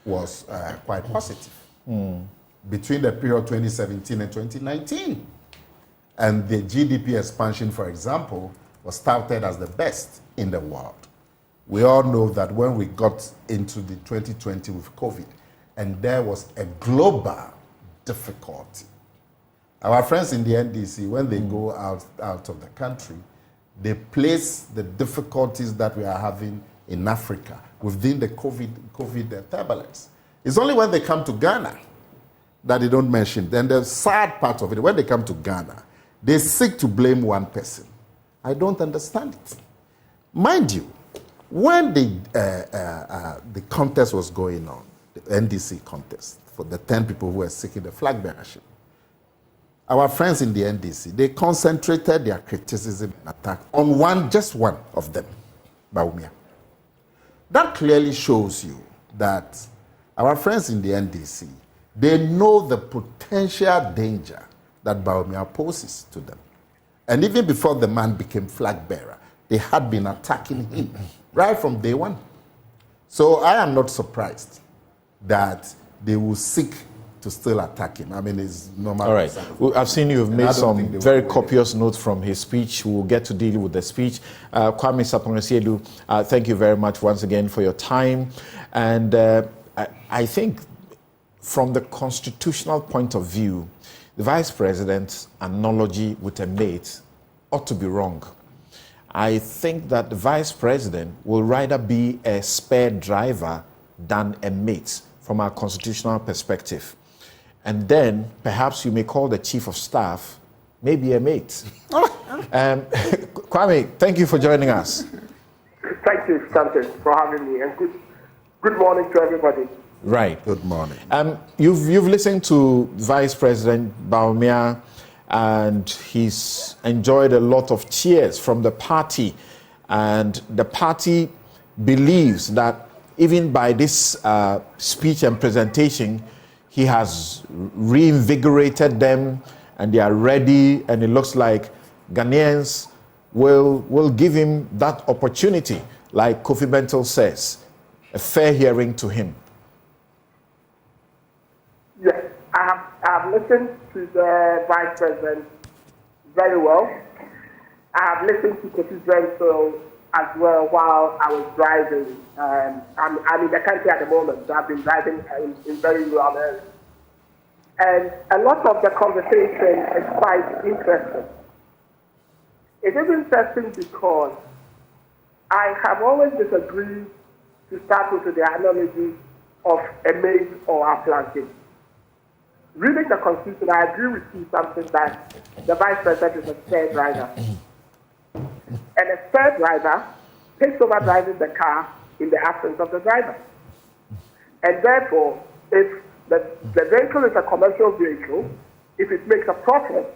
was quite positive between the period 2017 and 2019. And the GDP expansion, for example, was touted as the best in the world. We all know that when we got into the 2020 with COVID, and there was a global difficulty. Our friends in the NDC, when they go out of the country, they place the difficulties that we are having in Africa within the COVID turbulence. It's only when they come to Ghana that they don't mention. Then the sad part of it, when they come to Ghana, they seek to blame one person. I don't understand it. Mind you, when the contest was going on, the NDC contest, for the 10 people who were seeking the flag bearership, our friends in the NDC, they concentrated their criticism and attack on just one of them, Bawumia. That clearly shows you that our friends in the NDC, they know the potential danger that Bawumia poses to them. And even before the man became flag bearer, they had been attacking him right from day one. So I am not surprised that they will seek to still attack him. I mean, it's normal. All right. Well, I've seen you've made some very copious notes from his speech. We'll get to deal with the speech. Kwame Sapong-Asiedu, thank you very much once again for your time. And I think from the constitutional point of view, the Vice President's analogy with a mate ought to be wrong. I think that the Vice President will rather be a spare driver than a mate from our constitutional perspective. And then perhaps you may call the Chief of Staff maybe a mate. Kwame, thank you for joining us. Thank you, Samson, for having me, and good morning to everybody. Right. Good morning. You've listened to Vice President Bawumia, and he's enjoyed a lot of cheers from the party. And the party believes that even by this speech and presentation, he has reinvigorated them and they are ready, and it looks like Ghanaians will give him that opportunity, like Kofi Bentil says, a fair hearing to him. Yes, I have listened to the Vice President very well. I have listened to Kofi Bentil as well while I was driving. I'm in the country at the moment, so I've been driving in very rural areas. And a lot of the conversation is quite interesting. It is interesting because I have always disagreed, to start with, the analogy of a maize or a plantain. Reading the Constitution, I agree with you, something that the Vice President is a spare driver. And a spare driver takes over driving the car in the absence of the driver. And therefore, if the vehicle is a commercial vehicle, if it makes a profit,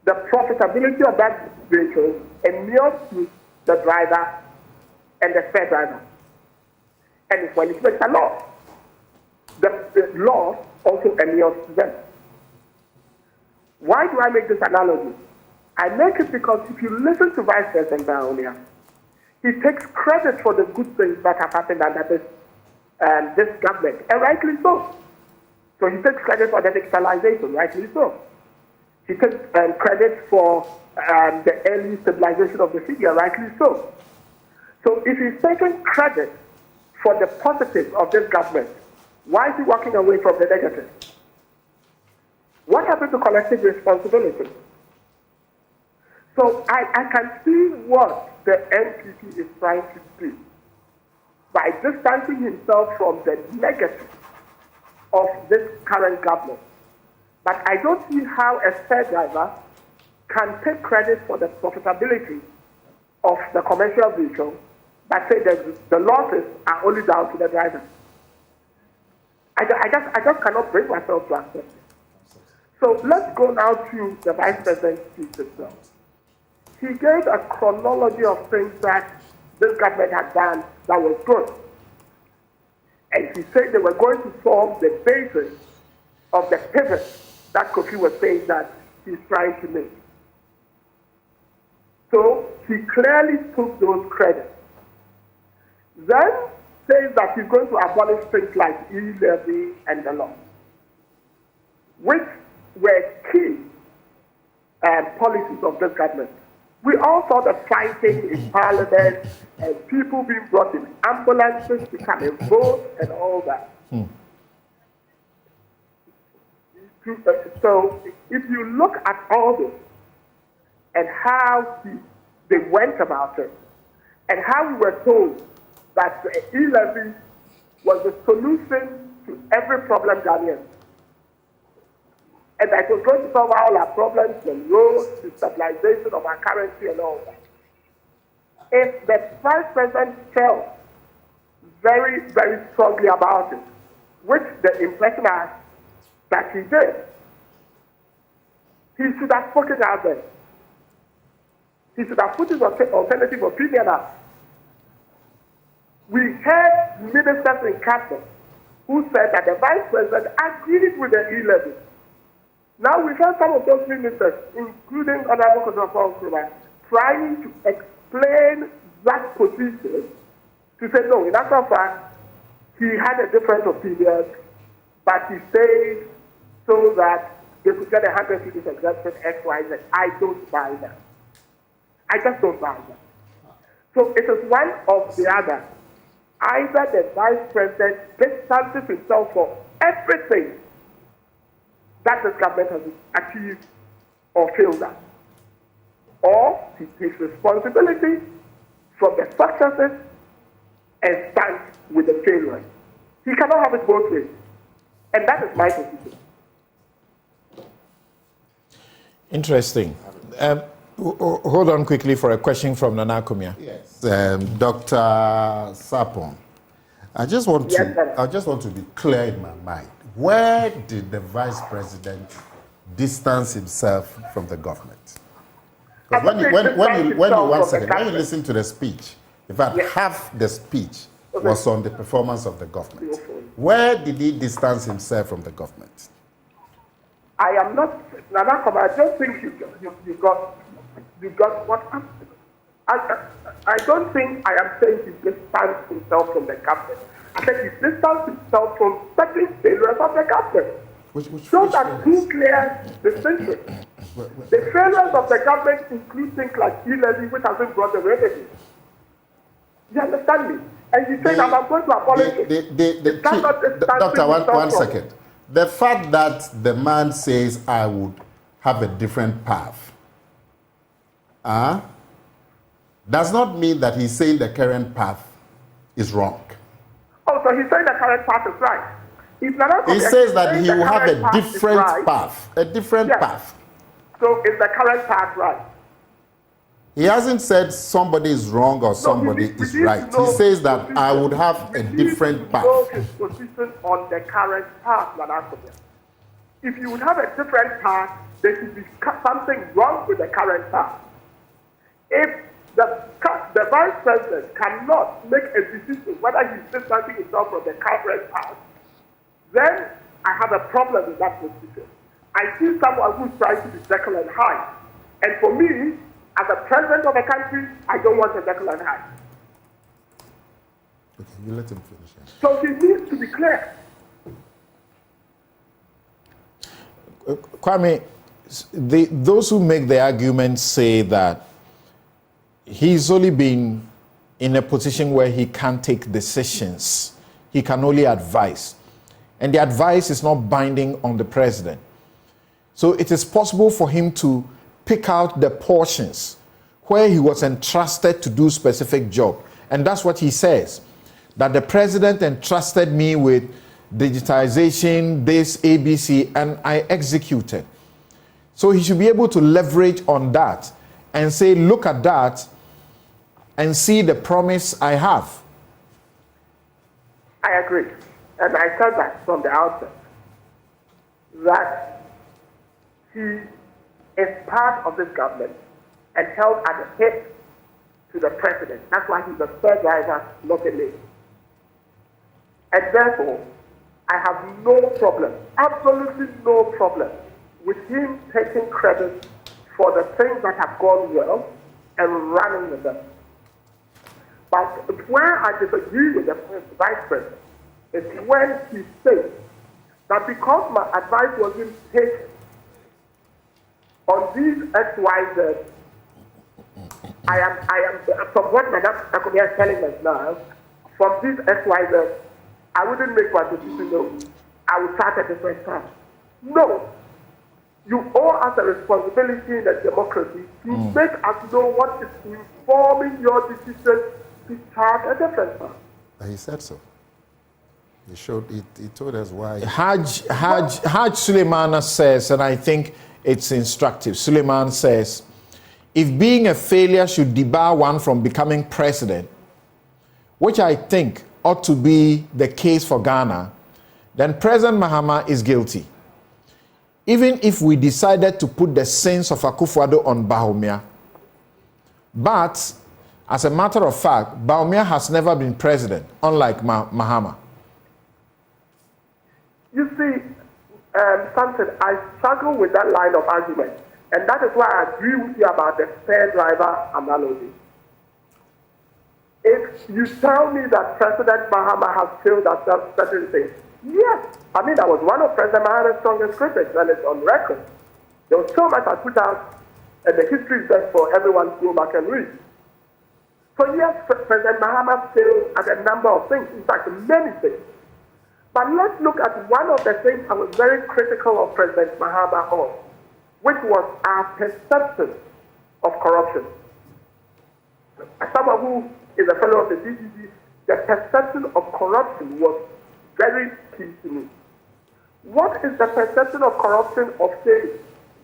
the profitability of that vehicle inures to the driver and the spare driver. And it's when it makes a loss, the loss also emures to them. Why do I make this analogy? I make it because if you listen to Vice President Bawumia, he takes credit for the good things that have happened under this government, and rightly so. So he takes credit for the digitalization, rightly so. He takes credit for the early stabilization of the city, rightly so. So if he's taking credit for the positives of this government, why is he walking away from the negative? What happened to collective responsibility? So I can see what the NPP is trying to do by distancing himself from the negative of this current government. But I don't see how a spare driver can take credit for the profitability of the commercial vehicle, but say that the losses are only down to the driver. I just cannot bring myself to accept it. So let's go now to the Vice President's speech itself. He gave a chronology of things that this government had done that was good. And he said they were going to form the basis of the pivot that Kofi was saying that he's trying to make. So he clearly took those credits. Then says that he's going to abolish things like e-levy and the law, which were key policies of this government. We all saw the fighting in Parliament and people being brought in ambulances to come and vote and all that. So if you look at all this and how they went about it and how we were told that the e-levy was the solution to every problem Ghanaian, and that it was going to solve all our problems, from roads to stabilization of our currency and all that. If the Vice President felt very, very strongly about it, which the impression is that he did, he should have spoken out there. He should have put his alternative opinion out. We heard ministers in cabinet who said that the Vice President agreed with the e-levy. Now we've heard some of those ministers, including Honorable Kofi, trying to explain that position to say, no, in actual fact, he had a different opinion, but he said so that they could get 100 cities exemption X, Y, Z. I don't buy that. I just don't buy that. So it is one of the other. Either the Vice President distances himself from everything that this government has achieved or failed at, or he takes responsibility for the successes and stands with the failures. He cannot have it both ways. And that is my position. Interesting. Hold on quickly for a question from Nana Kumia. Yes. Dr. Sapon, I just want to be clear in my mind. Where did the Vice President distance himself from the government? Because when you listen to the speech, in fact, half the speech was on the performance of the government. Where did he distance himself from the government? I am not, Nana, I don't think you got what happened. I don't think I am saying he distanced himself from the government. I said he distanced himself from certain failures of the government. Those are two clear distinctions. The failures of the government include things like e-levy, which hasn't brought the revenue. You understand me? And you say, I'm going to abolish it. Doctor, one second. The fact that the man says, I would have a different path, does not mean that he's saying the current path is wrong. Oh, so he's saying the current path is right. He says that he will have a different path. A different path. So is the current path right? He hasn't said somebody is wrong or somebody is right. He says that I would have a different path. His position on the current path, Nanakoya. If you would have a different path, there should be something wrong with the current path. If the Vice President cannot make a decision whether he's distancing himself from the current path, then I have a problem with that position. I see someone who's trying to be Jekyll and Hyde. And for me, as a president of a country, I don't want a Jekyll and Hyde. Okay, you let him finish. So he needs to be clear. Kwame, those who make the argument say that he's only been in a position where he can't take decisions. He can only advise. And the advice is not binding on the president. So it is possible for him to pick out the portions where he was entrusted to do specific job. And that's what he says, that the president entrusted me with digitization, this ABC, and I executed. So he should be able to leverage on that and say, look at that and see the promise I have. I agree. And I said that from the outset, that he is part of this government and held at the hip to the president. That's why he's the third driver, not a lady. And therefore, I have no problem, absolutely no problem, with him taking credit for the things that have gone well and running with them. But where I disagree with the vice president is when he says that because my advice wasn't taken on these XYZ, I am from what Madam Akomia is telling us now, from these XYZ, I wouldn't make my decision, no. I would start at the first time. No. You owe us a responsibility in a democracy to make us know what is informing your decision to start at the first time. He said so. He told us why. Haj Suleimana says, and I think it's instructive. Suleiman says, if being a failure should debar one from becoming president, which I think ought to be the case for Ghana, then President Mahama is guilty. Even if we decided to put the sins of Akufo-Addo on Bawumia. But, as a matter of fact, Bawumia has never been president, unlike Mahama. You see, Samson, I struggle with that line of argument. And that is why I agree with you about the spare driver analogy. If you tell me that President Mahama has failed at certain things, yes. I mean, that was one of President Mahama's strongest critics, and it's on record. There was so much I put out, and the history is there for everyone to go back and read. So yes, President Mahama failed at a number of things, in fact, many things. But let's look at one of the things I was very critical of President Mahama on, which was our perception of corruption. As someone who is a fellow of the DGG, the perception of corruption was very key to me. What is the perception of corruption of, say,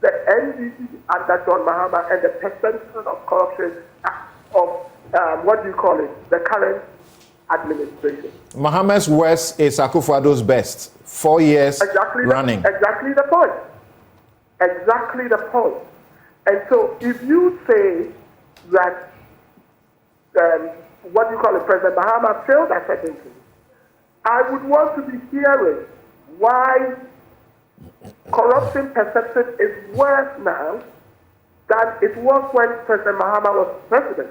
the NDC under John Mahama and the perception of corruption of, the current administration? Mahama's worst is Akufo-Addo's best. 4 years running. Exactly the point. Exactly the point. And so if you say that, President Mahama failed at certain things, I would want to be hearing why corruption perception is worse now than it was when President Mahama was president.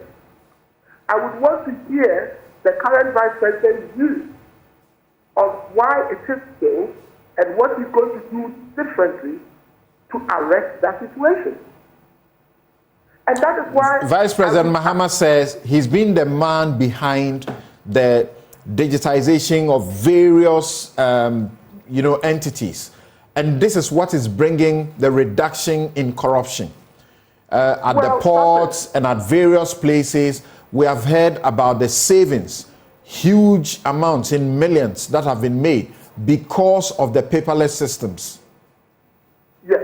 I would want to hear the current vice president's view of why it is so and what he's going to do differently to arrest that situation. And that is why Vice President Mahama says he's been the man behind the digitization of various entities. And this is what is bringing the reduction in corruption. At the ports and at various places, we have heard about the savings, huge amounts in millions that have been made because of the paperless systems. Yes.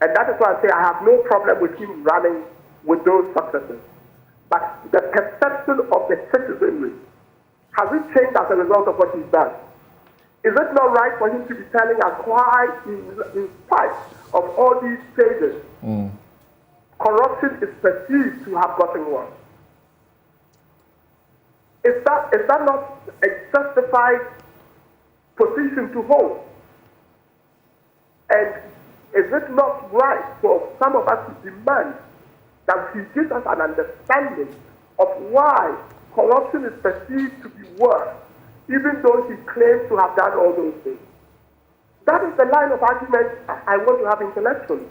And that is why I say I have no problem with him running with those successes. But the perception of the citizenry, has it changed as a result of what he's done? Is it not right for him to be telling us why, in spite of all these changes, corruption is perceived to have gotten worse? Is that not a justified position to hold? And is it not right for some of us to demand that he gives us an understanding of why corruption is perceived to be worse, even though he claims to have done all those things? That is the line of argument I want to have intellectually.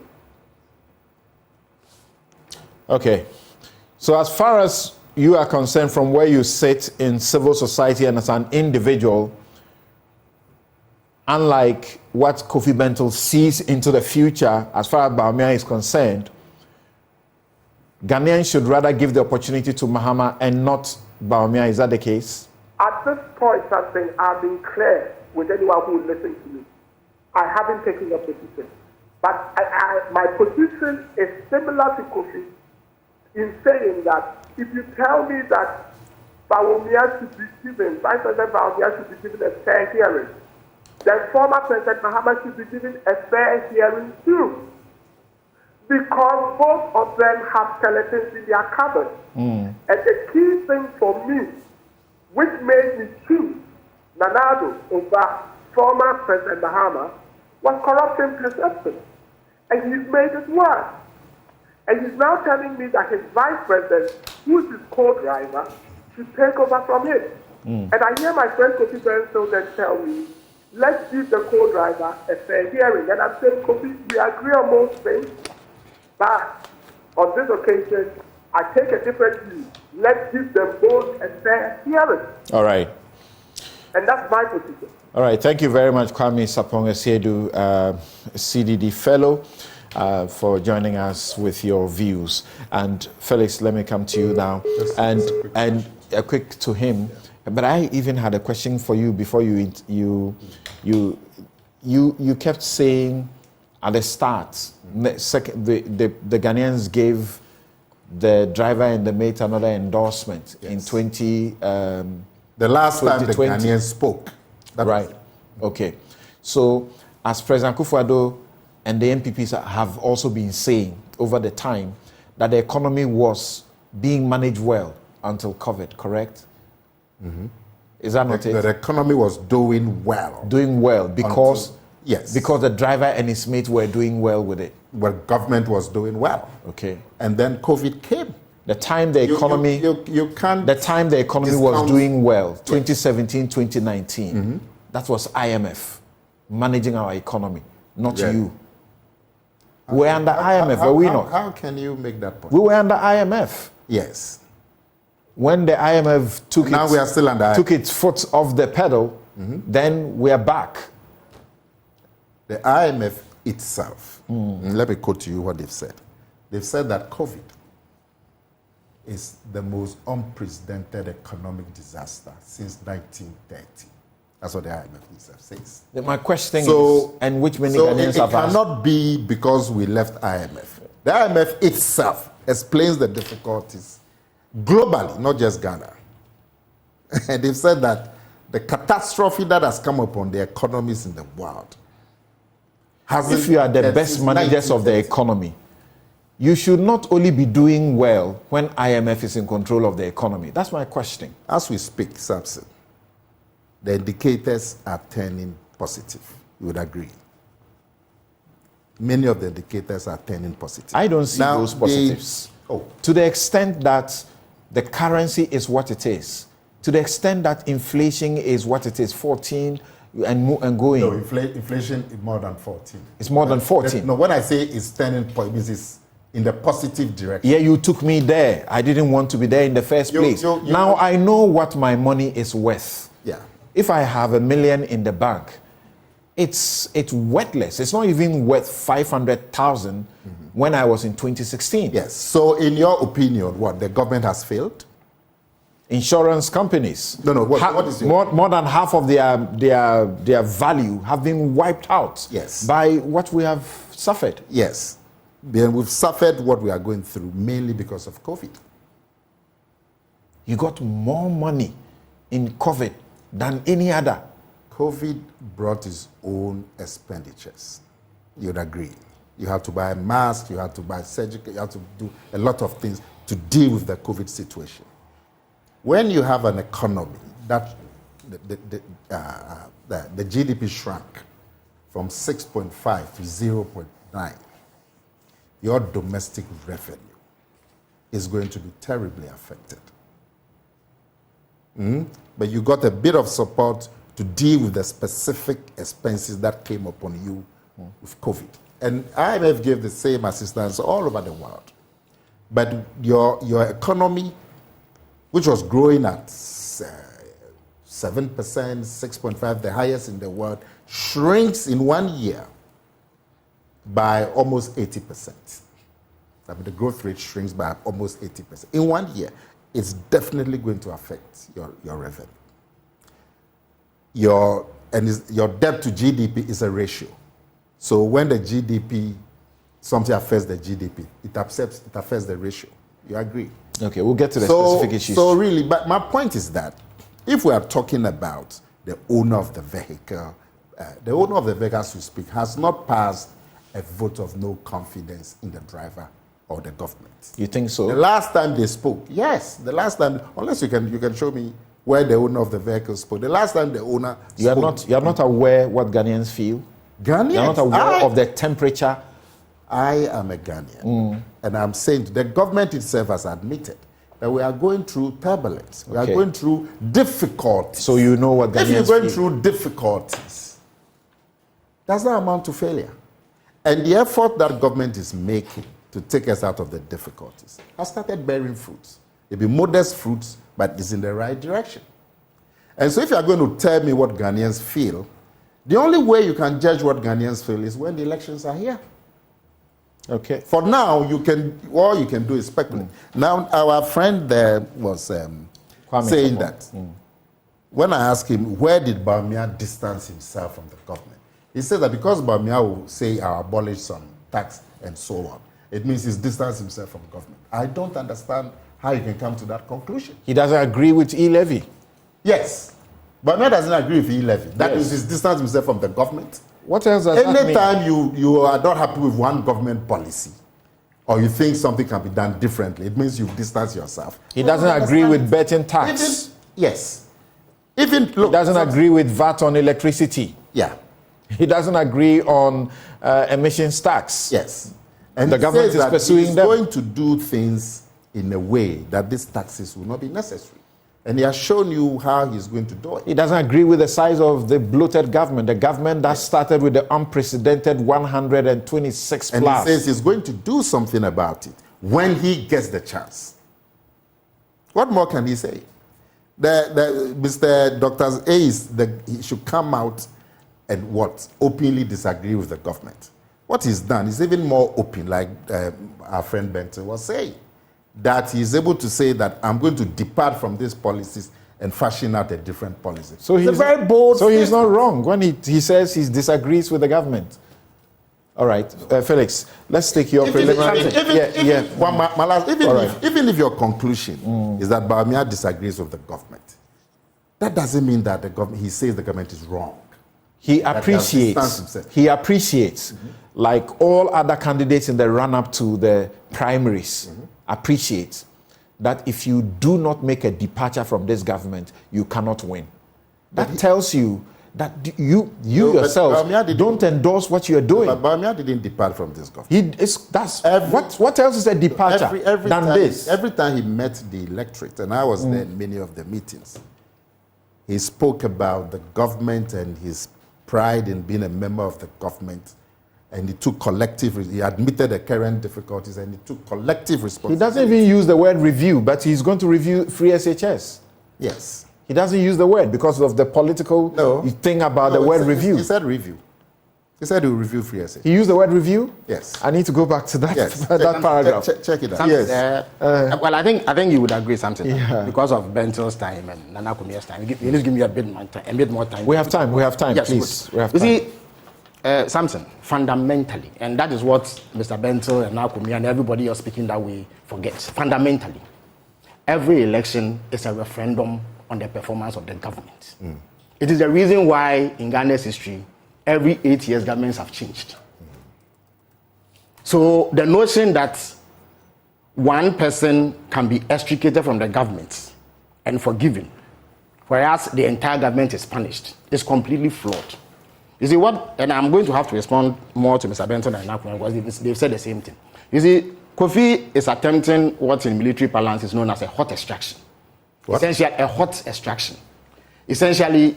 Okay. So as far as you are concerned, from where you sit in civil society and as an individual, unlike what Kofi Bentil sees into the future, as far as Bawumia is concerned, Ghanaians should rather give the opportunity to Mahama and not Bawumia. Is that the case? At this point, something I've been clear with anyone who will listen to me. I haven't taken a position. But my position is similar to Kofi in saying that if you tell me that Bawumia should be given, Vice President Bawumia should be given a fair hearing, then former President Mahama should be given a fair hearing too. Because both of them have skeletons in their cupboard. And the key thing for me, which made me choose Nanado over former President Mahama, was corruption perception. And he's made it worse. And he's now telling me that his vice president, who is his co-driver, should take over from him. And I hear my friend Kofi Bentil then tell me, let's give the co-driver a fair hearing. And I'm saying, Kofi, we agree on most things, but on this occasion, I take a different view. Let's give them both a fair hearing. All right. And that's my position. All right. Thank you very much, Kwame Sapong-Esiedu, CDD Fellow, for joining us with your views. And Felix, let me come to you now. And a quick to him. Yeah. But I even had a question for you before you kept saying at the start, the Ghanaians gave the driver and the mate another endorsement in 20. The last time the Ghanaians spoke. Right. Okay. So, as President Akufo-Addo and the MPPs have also been saying over the time that the economy was being managed well until COVID, correct? Mm-hmm. Is that not it? The economy was doing well. Doing well because yes, because the driver and his mate were doing well with it. Well, government was doing well. Okay. And then COVID came. The time the economy you can't the time the economy was doing well, 2017, 2019. That was IMF managing our economy, not you. We were under IMF, were we not? How can you make that point? We were under IMF. Yes. When the IMF took we are still under took its foot off the pedal, then we are back. The IMF itself, let me quote to you what they've said. They've said that COVID is the most unprecedented economic disaster since 1930. That's what the IMF itself says. My question is, and which many Ghanaians have asked? It cannot be because we left IMF. The IMF itself explains the difficulties globally, not just Ghana. And they've said that the catastrophe that has come upon the economies in the world if you are the best managers of the economy, you should not only be doing well when IMF is in control of the economy. That's my question. As we speak, Samson, the indicators are turning positive. You would agree? Many of the indicators are turning positive. I don't see those positives. To the extent that the currency is what it is, to the extent that inflation is what it is, 14 and going. No, inflation is more than 14. It's more than 14. No, when I say it's turning positive, it's in the positive direction. Yeah, you took me there. I didn't want to be there in the first place. Now I know what my money is worth. Yeah. If I have $1 million in the bank, it's worthless. It's not even worth 500,000 when I was in 2016. Yes. So in your opinion, what, the government has failed? Insurance companies. No. What is your... more than half of their value have been wiped out. Yes. By what we have suffered. Yes. Then we've suffered what we are going through mainly because of COVID. You got more money in COVID than any other. COVID brought its own expenditures. You'd agree. You have to buy masks, you have to buy surgical, you have to do a lot of things to deal with the COVID situation. When you have an economy that the GDP shrank from 6.5 to 0.9, your domestic revenue is going to be terribly affected. But you got a bit of support to deal with the specific expenses that came upon you with COVID. And IMF gave the same assistance all over the world. But your economy, which was growing at 7%, 6.5%, the highest in the world, shrinks in 1 year by almost 80%. I mean, the growth rate shrinks by almost 80%. In 1 year, it's definitely going to affect your revenue. Your debt to GDP is a ratio. So when the GDP, something affects the GDP, it affects the ratio. You agree? Okay, we'll get to the specific issues. So really, but my point is that if we are talking about the owner of the vehicle, the owner of the vehicle, as we speak, has not passed a vote of no confidence in the driver or the government. You think so? The last time they spoke, yes, the last time, unless you can show me where the owner of the vehicle spoke. The last time the owner you are not aware what Ghanaians feel? Ghanaians? You're not aware of the temperature? I am a Ghanaian. And I'm saying the government itself has admitted that we are going through turbulence. We are going through difficulties. So you know what Ghanaians feel. If you're going through difficulties, does not amount to failure. And the effort that government is making to take us out of the difficulties has started bearing fruits. It will be modest fruits, but it's in the right direction. And so if you are going to tell me what Ghanaians feel, the only way you can judge what Ghanaians feel is when the elections are here. Okay. For now, all you can do is speculate. Now, our friend there was saying that when I asked him, where did Bawumia distance himself from the government? He said that because Bawumia will say, I'll abolish some tax and so on, it means he's distanced himself from government. I don't understand how you can come to that conclusion. He doesn't agree with e-levy. Yes. Bawumia doesn't agree with e-levy. That means he's distanced himself from the government. What else does that mean? Anytime you are not happy with one government policy, or you think something can be done differently, it means you've distanced yourself. He doesn't agree with betting tax. Yes. He doesn't agree with VAT on electricity. Yeah. He doesn't agree on emissions tax. Yes. And the government is pursuing them. He's going to do things in a way that these taxes will not be necessary. And he has shown you how he's going to do it. He doesn't agree with the size of the bloated government, the government that started with the unprecedented 126 and plus. he says he's going to do something about it when he gets the chance. What more can he say? Mr. Dr. he should come out and openly disagree with the government. What he's done is even more open, like our friend Bentil was saying. That he's able to say that I'm going to depart from these policies and fashion out a different policy. So he's a very bold So he's not wrong when he says he disagrees with the government. All right, Felix, let's take your preliminary. Even if your conclusion is that Bawumia disagrees with the government, that doesn't mean that he says the government is wrong. He appreciates, like all other candidates in the run-up to the primaries, appreciates that if you do not make a departure from this government, you cannot win. That tells you that you yourself don't endorse what you're doing. But Bawumia didn't depart from this government. What else is a departure than this? Every time he met the electorate, and I was there in many of the meetings, he spoke about the government and his pride in being a member of the government. And he admitted the current difficulties and he took collective responsibility. He doesn't even use the word review, but he's going to review free SHS. Yes. He doesn't use the word because of the political thing about the word review. He said review. He said he will review free SHS. He used the word review? Yes. I need to go back to that, that paragraph. Check it out. Samson, Yes. Well, I think you would agree, Samson, because of Bentil's time and Nana Kumia's time. You need to give me a bit more time. We have time, yes, please. We have you time. see, Samson, fundamentally, and that is what Mr. Bentil and Nana Kumia and everybody you're speaking that way forgets. Fundamentally, every election is a referendum on the performance of the government. It is the reason why in Ghana's history, every 8 years governments have changed. So the notion that one person can be extricated from the government and forgiven, whereas the entire government is punished, is completely flawed. You see what, and I'm going to have to respond more to Mr. Bentil and Nakum because they've said the same thing. You see, Kofi is attempting what in military parlance is known as a hot extraction. What? Essentially, a hot extraction. Essentially,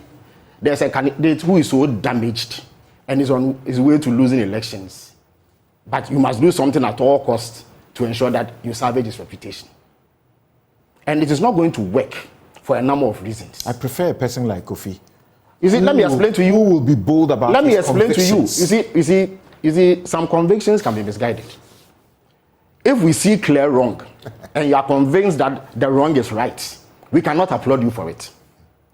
there's a candidate who is so damaged and is on his way to losing elections. But you must do something at all costs to ensure that you salvage his reputation. And it is not going to work for a number of reasons. I prefer a person like Kofi. You see, let me explain to you. Who will be bold about Let me his explain to you. convictions. You see, some convictions can be misguided. If we see clear wrong and you are convinced that the wrong is right, we cannot applaud you for it.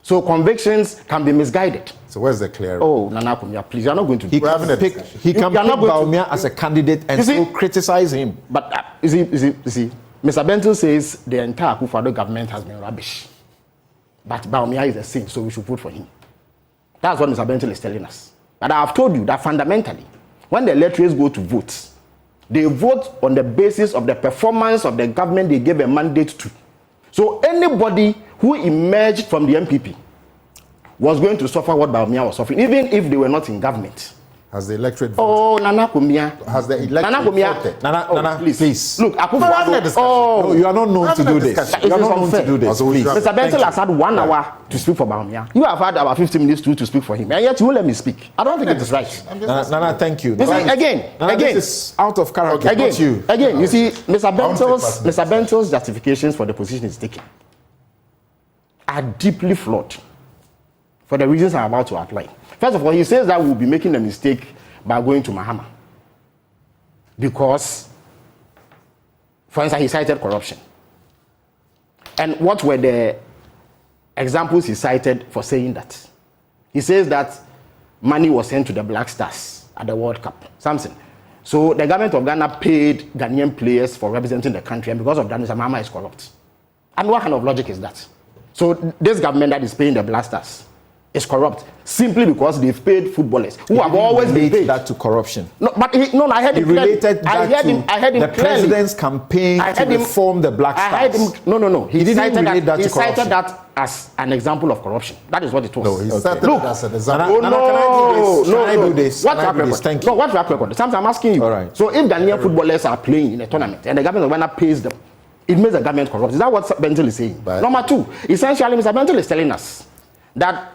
So convictions can be misguided. So where's the clear? Oh, Nana Kumia, please, you're not going to. He can pick Bawumia as a candidate and still criticize him. But you see, Mr. Bentil says the entire Akufo-Addo government has been rubbish. But Bawumia is a saint, so we should vote for him. That's what Mr. Bentil is telling us. But I have told you that fundamentally, when the electors go to vote, they vote on the basis of the performance of the government they gave a mandate to. So anybody who emerged from the MPP was going to suffer what Bawumia was suffering, even if they were not in government. Has the electorate voted? Oh, Nana Kumia. Has the electorate voted? Nana, please. Look, Akufo-Addo. No, you are not known to do this. You are not known to do this, please. Mr. Bentil has had 1 hour to speak for Bawumia. You have had about 15 minutes to speak for him, and yet you won't let me speak. I don't think it is right. Nana, thank you. You see, again, this is out of character. Again, not you. Again, you see, Mr. Bentil's justifications for the position he's taking are deeply flawed for the reasons I'm about to outline. First of all, he says that we'll be making a mistake by going to Mahama because, for instance, he cited corruption. And what were the examples he cited for saying that? He says that money was sent to the Black Stars at the World Cup. Samson. So the government of Ghana paid Ghanaian players for representing the country, and because of that, Mr. Mahama is corrupt. And what kind of logic is that? So this government that is paying the Black Stars is corrupt simply because they've paid footballers who have always been paid. That to corruption. No, but I heard him related that I heard him the clearly. president's campaign to reform the Black Stars. I heard him. No. He didn't relate that to corruption. He cited that as an example of corruption. That is what it was. No, he cited it as an example. Can I do this? What track record? Thank you. No, what track record? Sometimes I'm asking you. All right. So if Ghanaian footballers are playing in a tournament and the government of Ghana pays them, it makes the government corrupt. Is that what Bentil is saying? But Number two, essentially, Mr. Bentil is telling us that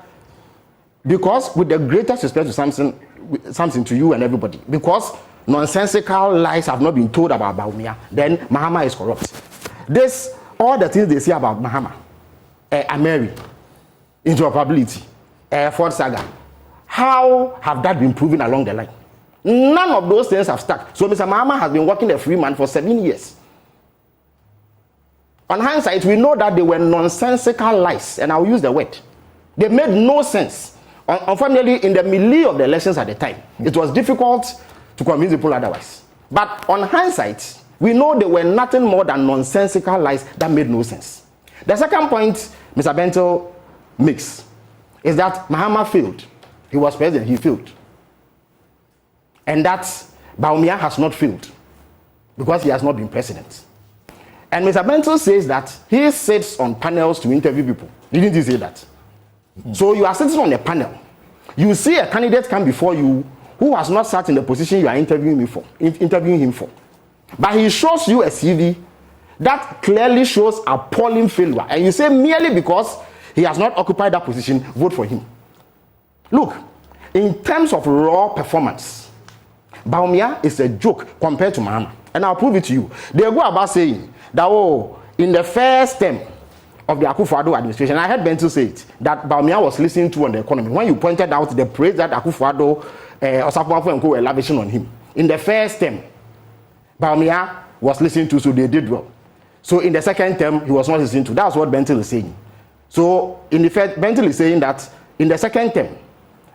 because, with the greatest respect to Samson, to you and everybody, because nonsensical lies have not been told about Bawumia, then Mahama is corrupt. All the things they say about Mahama, Ameri, interoperability, Ford Saga, how have that been proven along the line? None of those things have stuck. So Mr. Mahama has been working a free man for 7 years. On hindsight, we know that they were nonsensical lies, and I'll use the word. They made no sense. Unfortunately, in the milieu of the elections at the time, it was difficult to convince people otherwise. But on hindsight, we know they were nothing more than nonsensical lies that made no sense. The second point Mr. Bentil makes is that Mahama failed. He was president, he failed. And that Bawumia has not failed because he has not been president. And Mr. Bentil says that he sits on panels to interview people. Didn't he say that? So you are sitting on a panel. You see a candidate come before you who has not sat in the position you are interviewing him for. But he shows you a CV that clearly shows appalling failure. And you say merely because he has not occupied that position, vote for him. Look, in terms of raw performance, Bawumia is a joke compared to Mahama. And I'll prove it to you. They go about saying that, in the first term of the Akufo-Addo administration, I heard Bentil say it, that Bawumia was listening to on the economy. When you pointed out the praise that Akufo-Addo Osafuafo and Co were lavishing on him, in the first term, Bawumia was listening to, so they did well. So in the second term, he was not listening to. That's what Bentil is saying. So in effect, Bentil is saying that in the second term,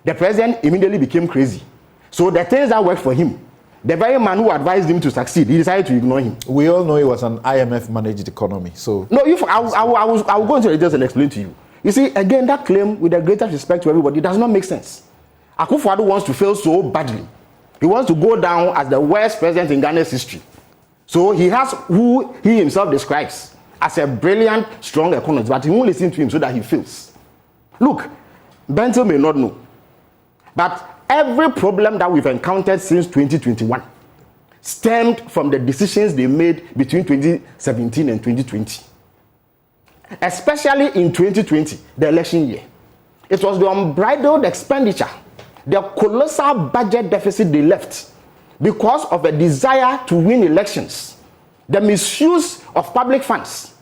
the president immediately became crazy. So the things that worked for him, the very man who advised him to succeed, he decided to ignore him. We all know it was an IMF-managed economy. So no, I will go into the details and explain to you. You see, again, that claim, with the greatest respect to everybody, does not make sense. Akufo-Addo wants to fail so badly. He wants to go down as the worst president in Ghana's history. So he has who he himself describes as a brilliant, strong economist, but he won't listen to him so that he fails. Look, Bentil may not know, but every problem that we've encountered since 2021 stemmed from the decisions they made between 2017 and 2020. Especially in 2020, the election year. It was the unbridled expenditure, the colossal budget deficit they left because of a desire to win elections, the misuse of public funds.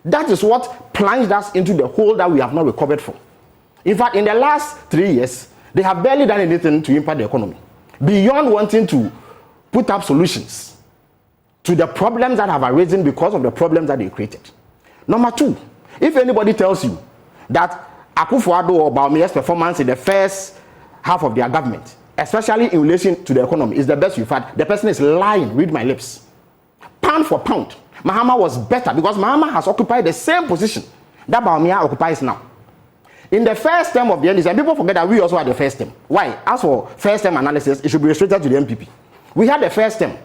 That is what plunged us into the hole that we have not recovered from. In fact, in the last 3 years, they have barely done anything to impact the economy, beyond wanting to put up solutions to the problems that have arisen because of the problems that they created. Number two, if anybody tells you that Akufo-Addo or Bawumia's performance in the first half of their government, especially in relation to the economy, is the best you've had, the person is lying. Read my lips. Pound for pound, Mahama was better because Mahama has occupied the same position that Bawumia occupies now. In the first term of the NDC, and people forget that we also had the first term. Why? As for first term analysis, it should be restricted to the MPP. We had the first term.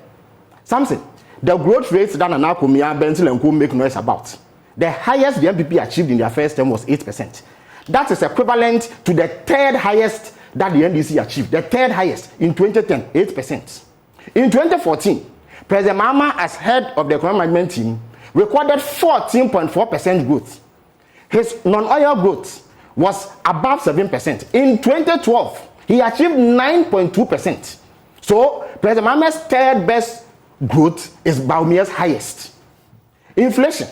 Samson, the growth rates that Nana Kumia, Bentil, and Co make noise about, the highest the MPP achieved in their first term was 8%. That is equivalent to the third highest that the NDC achieved. The third highest in 2010, 8%. In 2014, President Mahama, as head of the economic management team, recorded 14.4% growth. His non-oil growth was above 7%. In 2012, he achieved 9.2%. So, President Mahama's third best growth is Bawumia's highest. Inflation,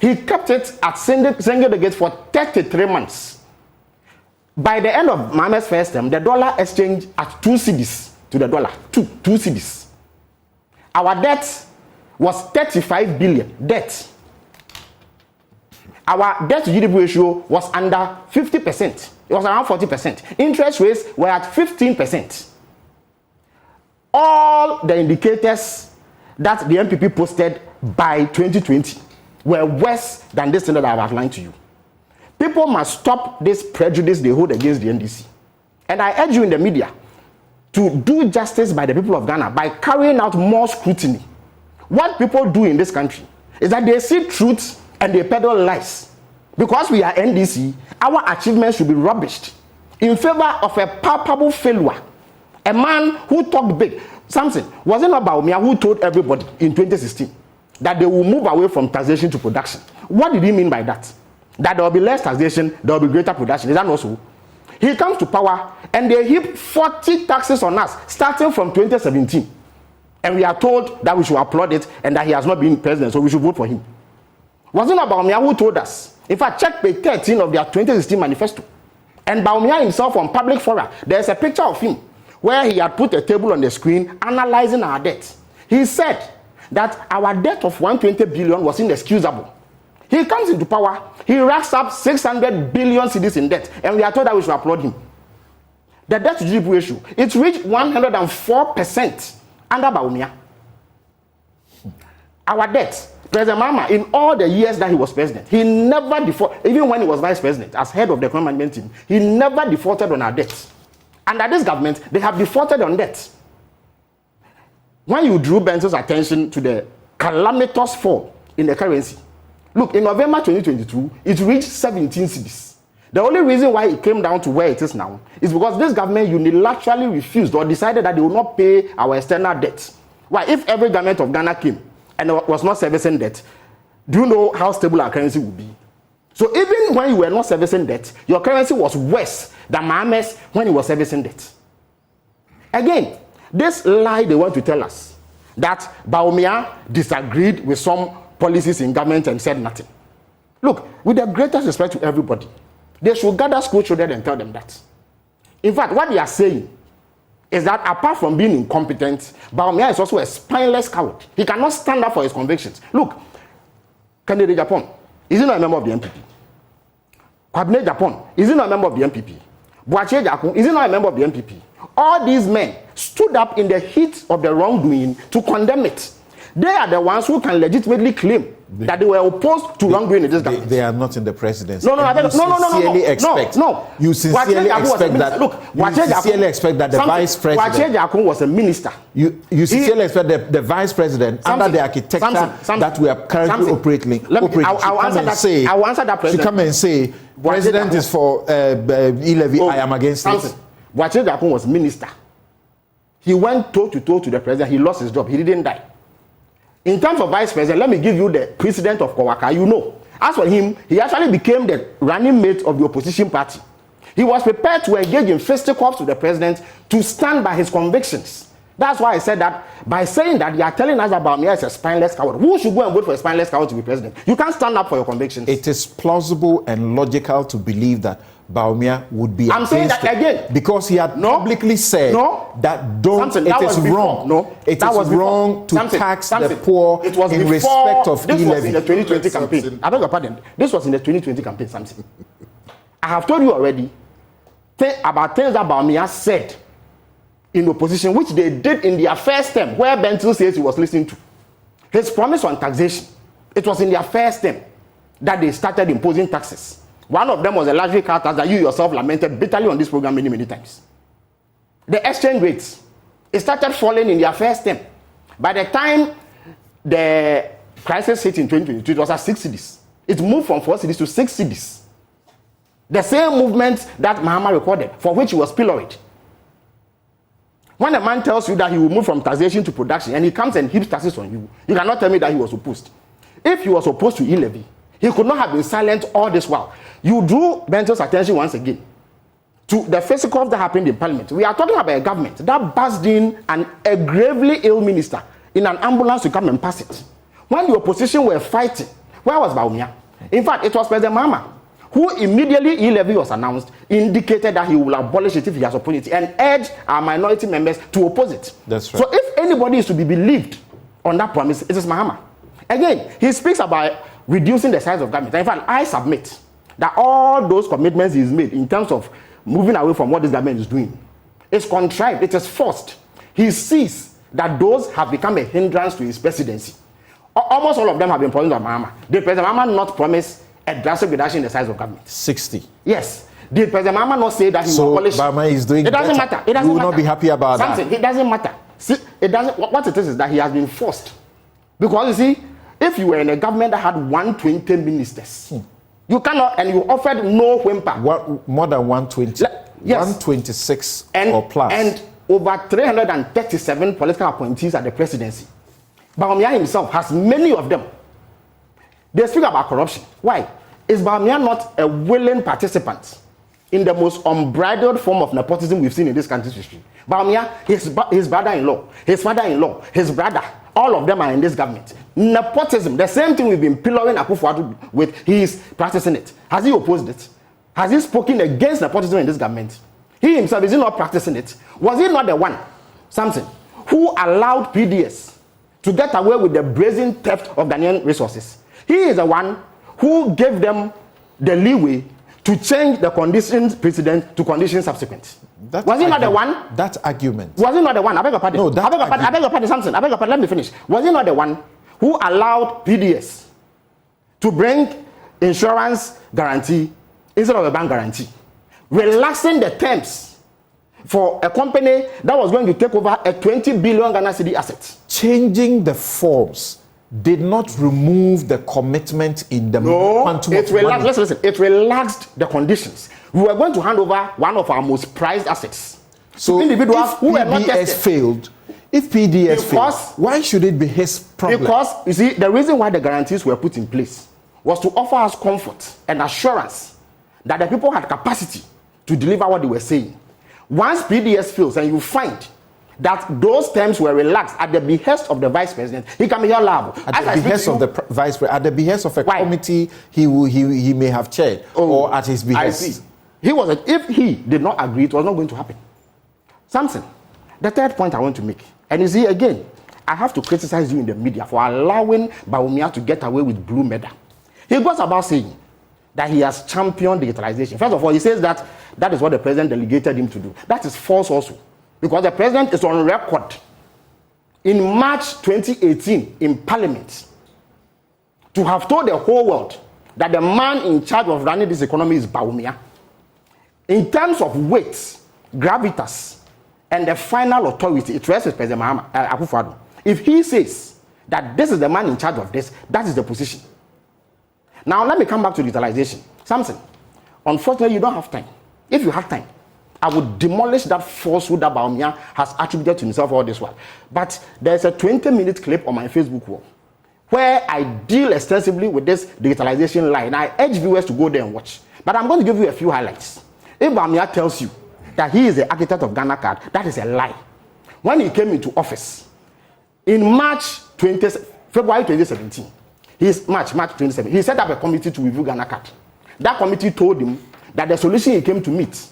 he kept it at single digit for 33 months. By the end of Mahama's first term, the dollar exchanged at 2 cedis to the dollar. Two cedis. Our debt was 35 billion. Debt. Our debt to GDP ratio was under 50%. It was around 40%. Interest rates were at 15%. All the indicators that the MPP posted by 2020 were worse than this thing that I have outlined to you. People must stop this prejudice they hold against the NDC. And I urge you in the media to do justice by the people of Ghana by carrying out more scrutiny. What people do in this country is that they see truth and they peddle lies. Because we are NDC, our achievements should be rubbished in favor of a palpable failure. A man who talked big. Samson, was it not Bawumia who told everybody in 2016 that they will move away from taxation to production? What did he mean by that? That there will be less taxation, there will be greater production. Is that not so? He comes to power and they heap 40 taxes on us starting from 2017. And we are told that we should applaud it and that he has not been president, so we should vote for him. Was it not Bawumia who told us? In fact, check page 13 of their 2016 manifesto. And Bawumia himself on public fora, there's a picture of him where he had put a table on the screen analyzing our debt. He said that our debt of 120 billion was inexcusable. He comes into power, he racks up 600 billion cedis in debt, and we are told that we should applaud him. The debt to GDP ratio, it reached 104% under Bawumia. Our debt, President Mahama, in all the years that he was president, he never defaulted, even when he was vice president, as head of the economic management team, he never defaulted on our debt. Under this government, they have defaulted on debt. When you drew Bentil's attention to the calamitous fall in the currency, look, in November 2022, it reached 17 cedis. The only reason why it came down to where it is now is because this government unilaterally refused or decided that they will not pay our external debt. Why? If every government of Ghana came and was not servicing debt, do you know how stable our currency would be? So even when you were not servicing debt, your currency was worse than Mahama's when he was servicing debt. Again, this lie they want to tell us, that Bawumia disagreed with some policies in government and said nothing. Look, with the greatest respect to everybody, they should gather school children and tell them that. In fact, what they are saying is that apart from being incompetent, Bawumia is also a spineless coward. He cannot stand up for his convictions. Look, candidate Japan, is he not a member of the MPP? Cabinet Japan, is he not a member of the MPP? Boache Jakun, is he not a member of the MPP? All these men stood up in the heat of the wrongdoing to condemn it. They are the ones who can legitimately claim that they were opposed to wrongdoing in this government. They are not in the presidency. No. You sincerely expect that the vice president. Boache Jakun was a minister. You sincerely expect the vice president under the architecture that we are currently operating. I will answer that. She come and say, president is for e-levy, I am against it. Jakun was minister. He went toe-to-toe to the president. He lost his job. He didn't die. In terms of vice president, let me give you the president of Kowaka. You know, as for him, he actually became the running mate of the opposition party. He was prepared to engage in fisticuffs with the president to stand by his convictions. That's why I said that by saying that you are telling us about me as a spineless coward. Who should go and vote for a spineless coward to be president? You can't stand up for your convictions. It is plausible and logical to believe that Bawumia would be. I'm saying that again because he had publicly said that don't. Samson, it is wrong. No, it is wrong to tax the poor it was in respect of this was e-levy. in the 2020 campaign. I beg your pardon. This was in the 2020 campaign, Samson. I have told you already about things that Bawumia said in opposition, which they did in their first term, where Bentil says he was listening to. His promise on taxation, it was in their first term that they started imposing taxes. One of them was a luxury car tax that you yourself lamented bitterly on this program many, many times. The exchange rates, it started falling in their first term. By the time the crisis hit in 2022, it was at 6 cedis. It moved from 4 cedis to 6 cedis. The same movement that Mahama recorded, for which he was pilloried. When a man tells you that he will move from taxation to production and he comes and heaps taxes on you, you cannot tell me that he was opposed. If he was opposed to e-levy, he could not have been silent all this while. You drew Bentil's attention once again to the fisticuffs that happened in Parliament. We are talking about a government that buzzed in a gravely ill minister in an ambulance to come and pass it. When the opposition were fighting, where was Bawumia? In fact, it was President Mahama who immediately e-levy was announced, indicated that he will abolish it if he has opportunity and urged our minority members to oppose it. That's right. So if anybody is to be believed on that promise, it is Mahama. Again, he speaks about reducing the size of government. In fact, I submit that all those commitments he's made in terms of moving away from what this government is doing is contrived, it is forced. He sees that those have become a hindrance to his presidency. Almost all of them have been promised by Mahama. Did President Mahama not promise a drastic reduction in the size of government? 60. Yes. Did President Mahama not say that he will abolish? Bawumia is doing it doesn't better. matter. It doesn't you will matter. not be happy about Samson, that. It doesn't matter. See, it doesn't. What it is that he has been forced. Because you see, if you were in a government that had 120 ministers, you cannot, and you offered no whimper. What, more than 120? Yes. 126 and, or plus. And over 337 political appointees at the presidency. Bawumia himself has many of them. They speak about corruption. Why? Is Bawumia not a willing participant in the most unbridled form of nepotism we've seen in this country's history? Bawumia, his brother-in-law, his father-in-law, his brother, all of them are in this government. Nepotism, the same thing we've been pillaring Akufo-Addo with, he is practicing it. Has he opposed it? Has he spoken against nepotism in this government? He himself, is he not practicing it? Was he not the one, Samson, who allowed PDS to get away with the brazen theft of Ghanaian resources? He is the one who gave them the leeway to change the conditions precedent to conditions subsequent. Was he not the one? That argument. Was he not the one? I beg your pardon. No, I beg your pardon, Samson. I beg your pardon. Let me finish. Was he not the one who allowed PDS to bring insurance guarantee instead of a bank guarantee, relaxing the terms for a company that was going to take over a 20 billion Ghana cedi asset? Changing the forms did not remove the commitment in the quantum of money. Listen, it relaxed the conditions. We were going to hand over one of our most prized assets. So individuals if who were not tested. failed, if PDS failed, why should it be his problem? Because, you see, the reason why the guarantees were put in place was to offer us comfort and assurance that the people had capacity to deliver what they were saying. Once PDS fails and you find that those terms were relaxed at the behest of the vice president, he can be held liable. At the behest of the vice president, at the behest of a committee he may have chaired, or at his behest. I see. If he did not agree, it was not going to happen. Samson, the third point I want to make, and you see again, I have to criticize you in the media for allowing Bawumia to get away with blue medal. He goes about saying that he has championed digitalization. First of all, he says that that is what the president delegated him to do. That is false also. Because the president is on record in March 2018 in Parliament to have told the whole world that the man in charge of running this economy is Bawumia. In terms of weight, gravitas, and the final authority, it rests with President Akufo-Addo. If he says that this is the man in charge of this, that is the position. Now let me come back to digitalization. Samson, unfortunately you don't have time. If you have time, I would demolish that falsehood that Bawumia has attributed to himself all this while. But there's a 20-minute clip on my Facebook wall where I deal extensively with this digitalization lie, and I urge viewers to go there and watch. But I'm going to give you a few highlights. If Bawumia tells you that he is the architect of Ghana card, that is a lie. When he came into office in February 2017, March 2017, he set up a committee to review Ghana card. That committee told him that the solution he came to meet,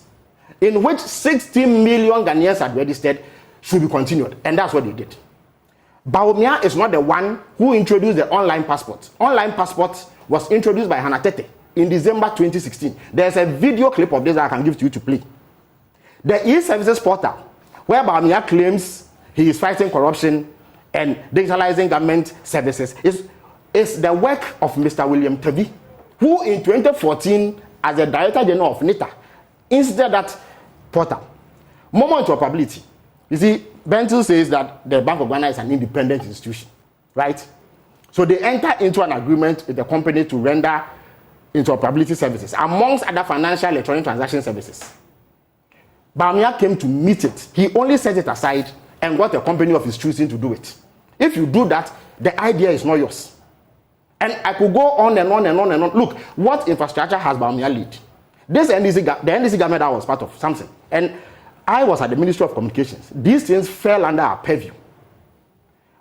in which 60 million Ghanaians had registered, should be continued, and that's what they did. Bawumia is not the one who introduced the online passport. Online passport was introduced by Hannah Tete in December 2016. There's a video clip of this that I can give to you to play. The e-services portal, where Bawumia claims he is fighting corruption and digitalizing government services, is the work of Mr. William Tevi, who in 2014, as the Director General of NITA, instituted that portal. More interoperability. You see, Bentil says that the Bank of Ghana is an independent institution, right? So they enter into an agreement with the company to render interoperability services, amongst other financial electronic transaction services. Bawumia came to meet it. He only set it aside and got a company of his choosing to do it. If you do that, the idea is not yours. And I could go on and on and on and on. Look, what infrastructure has Bawumia lead? The NDC government that was part of Samson, and I was at the Ministry of Communications. These things fell under our purview.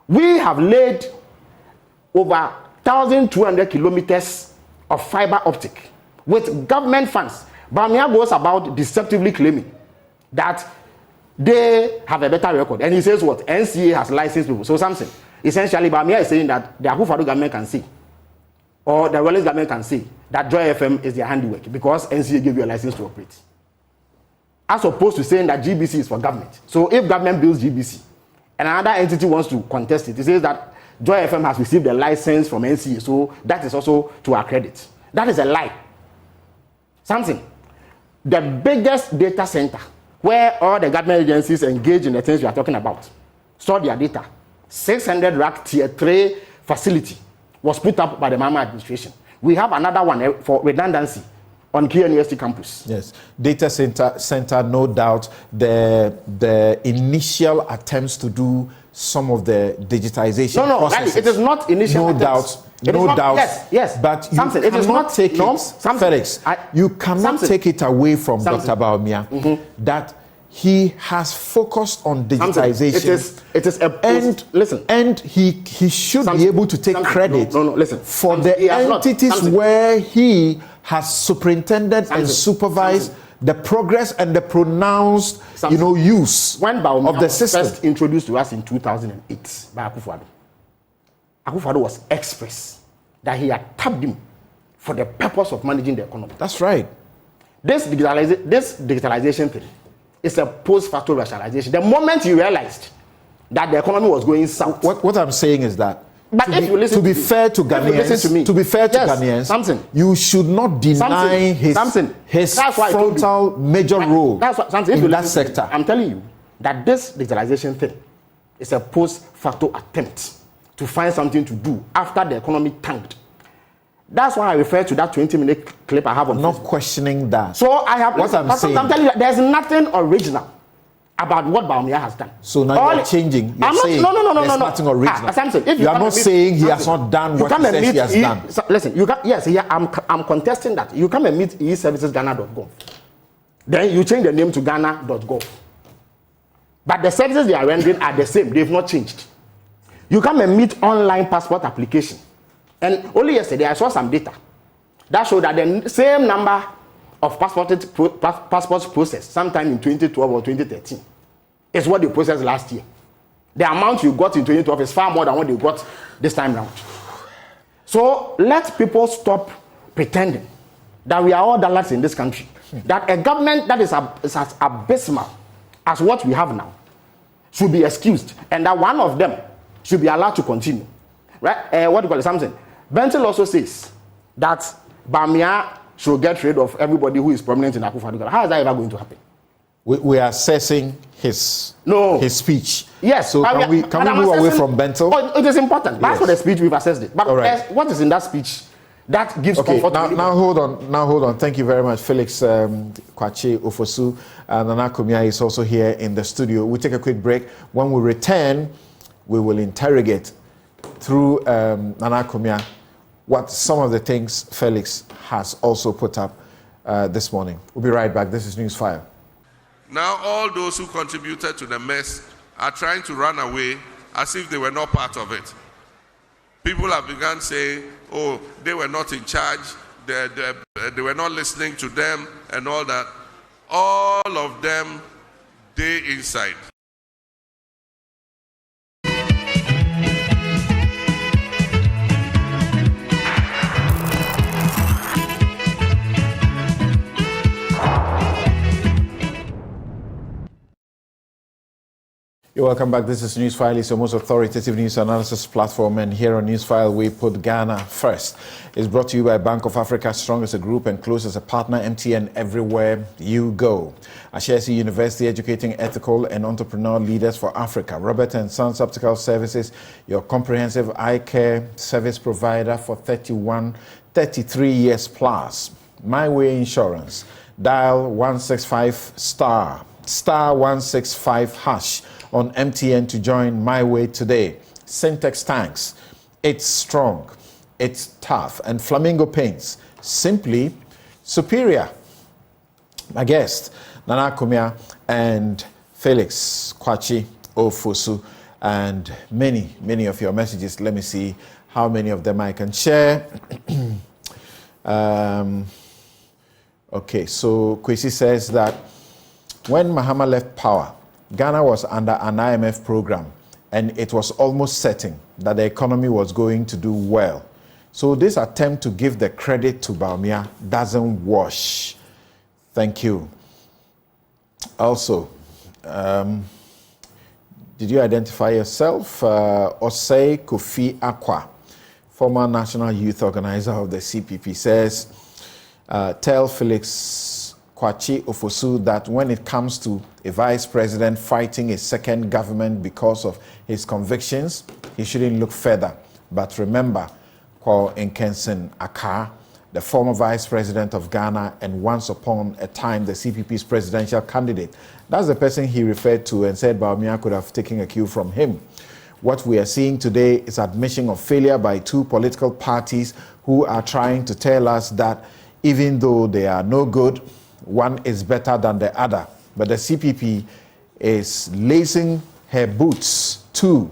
We have laid over 1,200 kilometers of fiber optic with government funds. Bawumia goes about deceptively claiming that they have a better record. And he says what? NCA has licensed people. So Samson, essentially, Bawumia is saying that the Akufo-Addo government can say, or the Wallace government can say, that Joy FM is their handiwork because NCA gave you a license to operate. As opposed to saying that GBC is for government. So if government builds GBC and another entity wants to contest it, it says that Joy FM has received a license from NCA, so that is also to our credit. That is a lie. Samson, the biggest data center where all the government agencies engage in the things we are talking about, store their data, 600 rack tier 3 facility was put up by the Mama administration. We have another one for redundancy on KNUST campus. Yes, data center, no doubt. The initial attempts to do some of the digitization processes. It is not initial. No doubt. Yes. But you Samson, cannot take it, Felix. You cannot take it away from Dr. Bawumia that he has focused on digitization. It is a post, and he should be able to take credit for the entities where he has superintended and supervised the progress and the pronounced use when Bawumia of the system. First introduced to us in 2008 by Akufo-Addo. Akufo-Addo was express that he had tapped him for the purpose of managing the economy. That's right. This digitalization thing is a post-facto rationalization. The moment you realized that the economy was going south. What I'm saying is that but to be fair to Ghanaians, Samson, you should not deny his frontal major role in that sector. I'm telling you that this digitalization thing is a post-facto attempt to find something to do after the economy tanked. That's why I refer to that 20-minute clip I have on not Facebook. Questioning that. So I have what I'm saying. I'm telling you, there's nothing original about what Bawumia has done. So now you're changing. You're saying there's nothing original. Samson, if you are not saying he has not done what he says he has done. Listen, I'm contesting that. You come and meet eServicesGhana.gov. Then you change the name to Ghana.gov. But the services they are rendering are the same. They've not changed. You come and meet online passport application. And only yesterday I saw some data that showed that the same number of passports processed sometime in 2012 or 2013 is what they processed last year. The amount you got in 2012 is far more than what you got this time round. So let people stop pretending that we are all dullards in this country. That a government that is as abysmal as what we have now should be excused, and that one of them should be allowed to continue. Right? What do you call it, Samson? Bentil also says that Bawumia should get rid of everybody who is prominent in Akufo-Addo. How is that ever going to happen? We are assessing his speech. Yes. So can we move away from Bentil? Oh, it is important. That's for the speech we've assessed it. But what is in that speech That gives Okay, comfort. now hold on. Thank you very much, Felix Kwachi Ofosu. Nana Kumia is also here in the studio. We'll take a quick break. When we return, we will interrogate through Nana Kumia what some of the things Felix has also put up this morning. We'll be right back. This is Newsfile. Now all those who contributed to the mess are trying to run away as if they were not part of it. People have begun saying, oh, they were not in charge, they were not listening to them and all that. All of them, they inside. You're welcome back. This is Newsfile. It's your most authoritative news analysis platform. And here on Newsfile, we put Ghana first. It's brought to you by Bank of Africa, strong as a group and close as a partner, MTN everywhere you go. Ashesi University, educating ethical and entrepreneurial leaders for Africa. Robert & Sons Optical Services, your comprehensive eye care service provider for 33 years plus. My Way Insurance. Dial 165 star 165 hash on MTN to join My Way today. Syntex Tanks, it's strong, it's tough, and Flamingo Paints, simply superior. My guest, Nana Kumia and Felix Kwachi Ofosu, and many of your messages. Let me see how many of them I can share. Okay, so Kwesi says that when Mahama left power, Ghana was under an IMF program, and it was almost certain that the economy was going to do well. So this attempt to give the credit to Bawumia doesn't wash. Thank you. Also, did you identify yourself? Osei Kofi Akwa, former national youth organizer of the CPP, says, tell Felix Kwachi Ofosu that when it comes to a vice president fighting a second government because of his convictions, he shouldn't look further. But remember, Kwao Nkensen Akar, the former vice president of Ghana and once upon a time the CPP's presidential candidate. That's the person he referred to and said Bawumia could have taken a cue from him. What we are seeing today is admission of failure by two political parties who are trying to tell us that even though they are no good, one is better than the other. But the CPP is lacing her boots too.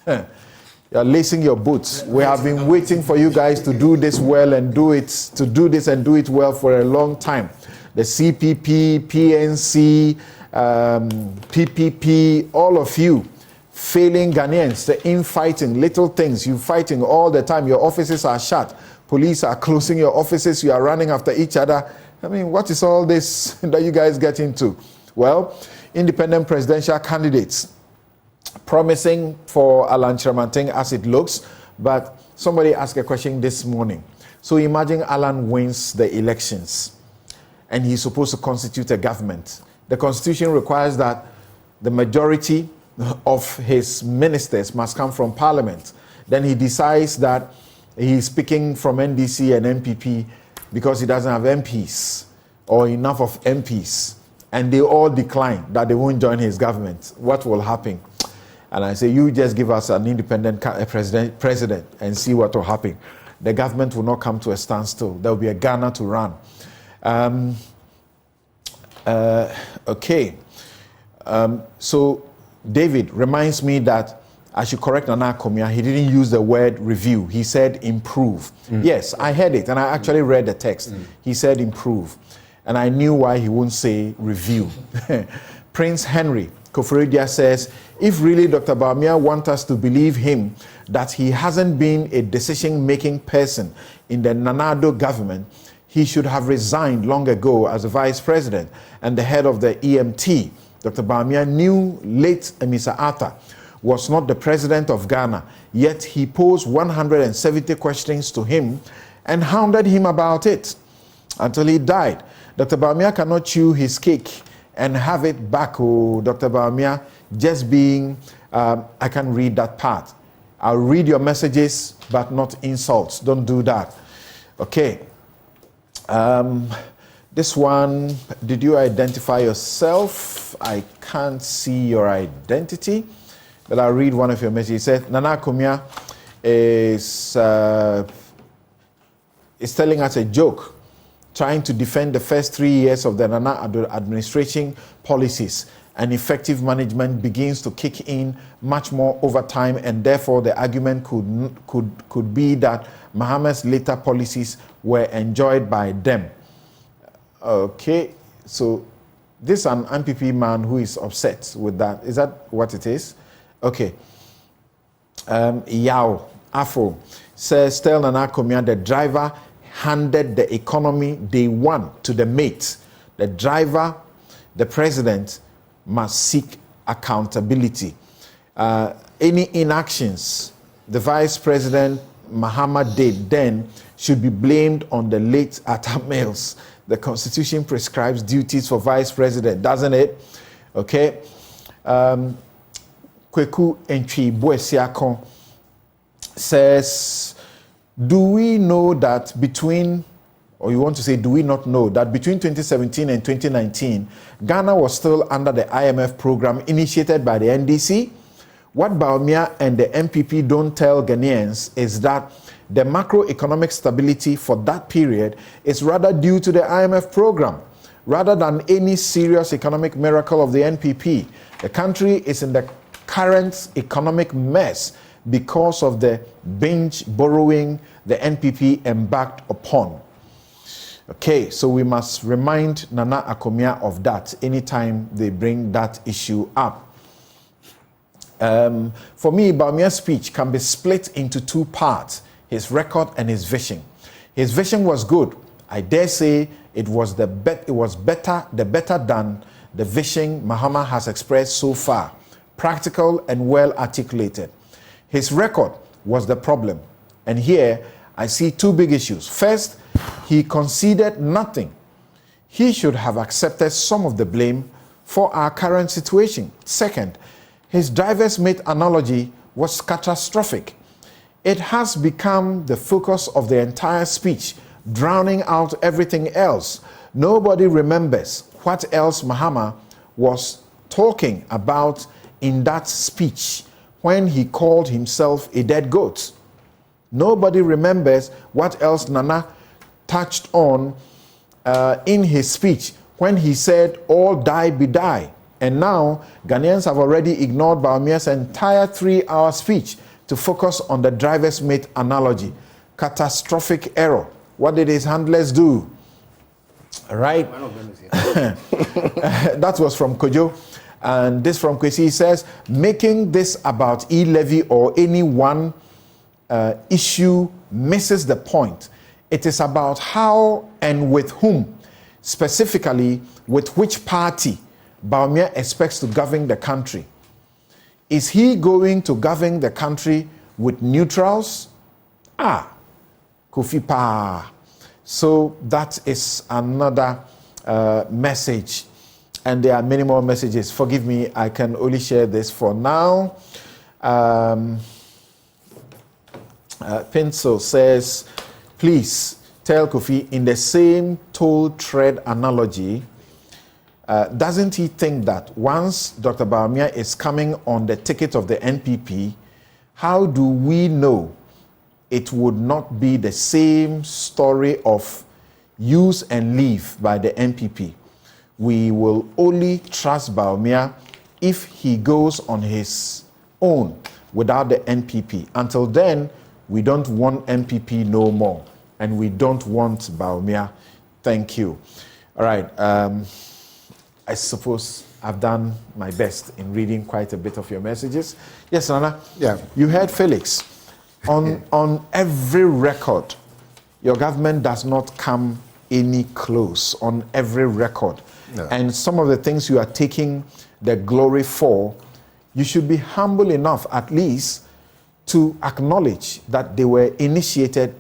You're lacing your boots. We have been waiting for you guys to do this well and do it well for a long time. The CPP, PNC, PPP, all of you, failing Ghanaians, the infighting, little things, you fighting all the time. Your offices are shut. Police are closing your offices. You are running after each other. I mean, what is all this that you guys get into? Well, independent presidential candidates promising for Alan Chirmanting as it looks, but somebody asked a question this morning. So imagine Alan wins the elections and he's supposed to constitute a government. The constitution requires that the majority of his ministers must come from parliament. Then he decides that he's picking from NDC and MPP because he doesn't have MPs or enough of MPs, and they all decline that they won't join his government. What will happen? And I say, you just give us an independent president and see what will happen. The government will not come to a standstill. There will be a Ghana to run. Okay. So David reminds me that I should correct Nana Kumia. He didn't use the word review. He said improve. Yes, I heard it, and I actually read the text. He said improve. And I knew why he wouldn't say review. Prince Henry Kofi says, if really Dr. Bawumia wants us to believe him that he hasn't been a decision-making person in the Nanado government, he should have resigned long ago as a vice president and the head of the EMT. Dr. Bawumia knew late Emisa Arthur was not the president of Ghana, yet he posed 170 questions to him and hounded him about it until he died. Dr. Bawumia cannot chew his cake and have it back. Oh, Dr. Bawumia, just being, I can read that part. I'll read your messages, but not insults. Don't do that. Okay. This one, did you identify yourself? I can't see your identity, but I'll read one of your messages. It says, Nana Kumia is telling us a joke, trying to defend the first 3 years of the Nana administration policies, and effective management begins to kick in much more over time, and therefore the argument could be that Mahama's later policies were enjoyed by them. Okay, so this is an MPP man who is upset with that. Is that what it is? Okay. Yao Afro says, tell Nana Komia the driver handed the economy day one to the mate. The driver, the president, must seek accountability. Any inactions the vice president Mahama did then should be blamed on the late Atta Mills. The Constitution prescribes duties for vice president, doesn't it? Okay. Kweku Entwi Boesiakon says, do we know that between, or you want to say, do we not know that between 2017 and 2019, Ghana was still under the IMF program initiated by the NDC? What Bawumia and the MPP don't tell Ghanaians is that the macroeconomic stability for that period is rather due to the IMF program, rather than any serious economic miracle of the NPP. The country is in the current economic mess because of the binge borrowing the NPP embarked upon. Okay, so we must remind Nana Akomia of that anytime they bring that issue up. For me, Bawumia's speech can be split into two parts, his record and his vision. His vision was good. I dare say it was better than the vision Mahama has expressed so far, practical and well articulated. His record was the problem. And here I see two big issues. First, he conceded nothing. He should have accepted some of the blame for our current situation. Second, his driver's mate analogy was catastrophic. It has become the focus of the entire speech, drowning out everything else. Nobody remembers what else Mahama was talking about in that speech when he called himself a dead goat. Nobody remembers what else Nana touched on in his speech when he said, all die be die. And now, Ghanaians have already ignored Bawumia's entire 3-hour speech to focus on the driver's mate analogy. Catastrophic error. What did his handlers do? All right. That was from Kojo. And this from Kwesi says, making this about e-levy or any one issue misses the point. It is about how and with whom, specifically with which party Bawumia expects to govern the country. Is he going to govern the country with neutrals? Kofi pa. So that is another message. And there are many more messages. Forgive me, I can only share this for now. Pencil says, please tell Kofi in the same toll tread analogy, doesn't he think that once Dr. Bawumia is coming on the ticket of the NPP, how do we know it would not be the same story of use and leave by the NPP? We will only trust Bawumia if he goes on his own without the NPP. Until then, we don't want NPP no more, and we don't want Bawumia. Thank you. All right. I suppose I've done my best in reading quite a bit of your messages. Yes, Nana? Yeah. You heard Felix. On every record, your government does not come any close on every record. No. And some of the things you are taking the glory for, you should be humble enough at least to acknowledge that they were initiated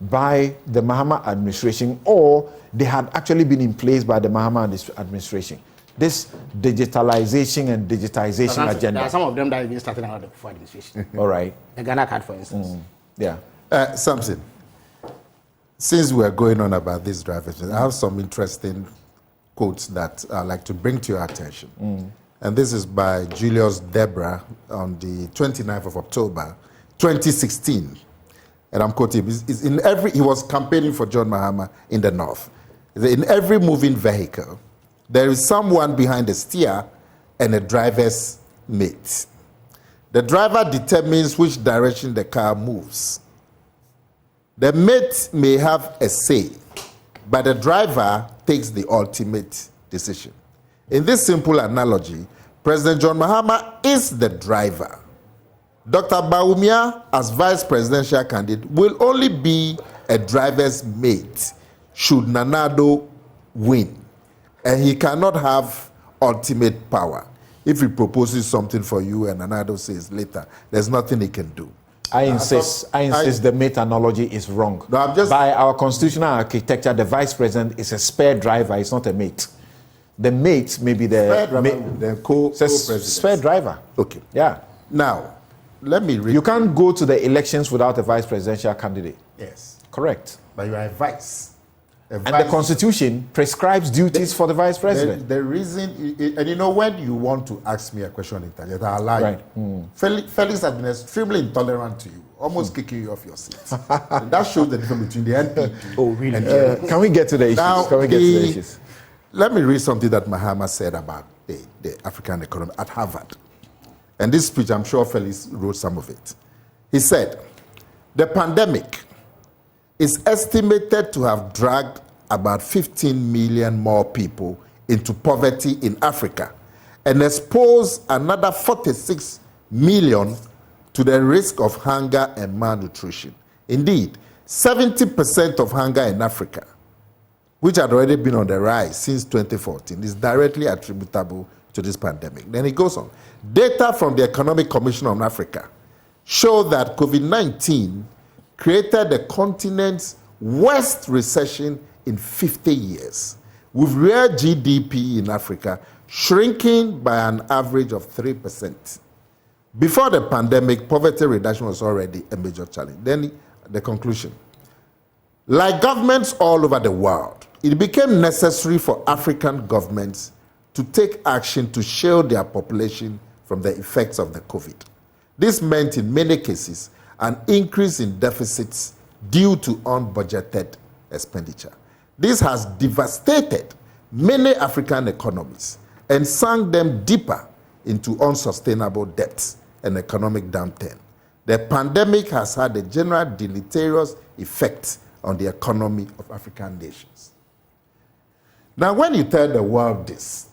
by the Mahama administration, or they had actually been in place by the Mahama administration. This digitalization and digitization agenda. There are some of them that have been started under the Kofi administration. All right. The Ghana card, for instance. Yeah. Samson, Since we're going on about these drivers, I have some interesting quotes that I'd like to bring to your attention. And this is by Julius Debra on the 29th of October, 2016. And I'm quoting, he was campaigning for John Mahama in the North. In every moving vehicle, there is someone behind the steer and a driver's mate. The driver determines which direction the car moves. The mate may have a say, but the driver takes the ultimate decision. In this simple analogy, President John Mahama is the driver. Dr. Bawumia, as vice presidential candidate, will only be a driver's mate should Nanado win. And he cannot have ultimate power. If he proposes something for you and Nanado says later, there's nothing he can do. I insist the mate analogy is wrong. No, by our constitutional architecture, the vice president is a spare driver, it's not a mate. The mate may be the co-president. Spare driver. Okay. Yeah. Now, let me read. You can't go to the elections without a vice presidential candidate. Yes. Correct. But you are a vice. And the Constitution prescribes duties for the vice president. The reason, and you know, when you want to ask me a question in Italian, I allow you. Felix has been extremely intolerant to you, almost kicking you off your seat. And that shows the difference between the NPP and the Can we get to the issues? Now, Can we get to the issues? Let me read something that Mahama said about the African economy at Harvard. And this speech, I'm sure Felix wrote some of it. He said, the pandemic is estimated to have dragged about 15 million more people into poverty in Africa and exposed another 46 million to the risk of hunger and malnutrition. Indeed, 70% of hunger in Africa, which had already been on the rise since 2014, is directly attributable to this pandemic. Then he goes on. Data from the Economic Commission on Africa show that COVID-19 created the continent's worst recession in 50 years, with real GDP in Africa shrinking by an average of 3%. Before the pandemic, poverty reduction was already a major challenge. Then the conclusion. Like governments all over the world, it became necessary for African governments to take action to shield their population from the effects of the COVID. This meant, in many cases, an increase in deficits due to unbudgeted expenditure. This has devastated many African economies and sunk them deeper into unsustainable debts and economic downturn. The pandemic has had a general deleterious effect on the economy of African nations. Now, when you tell the world this,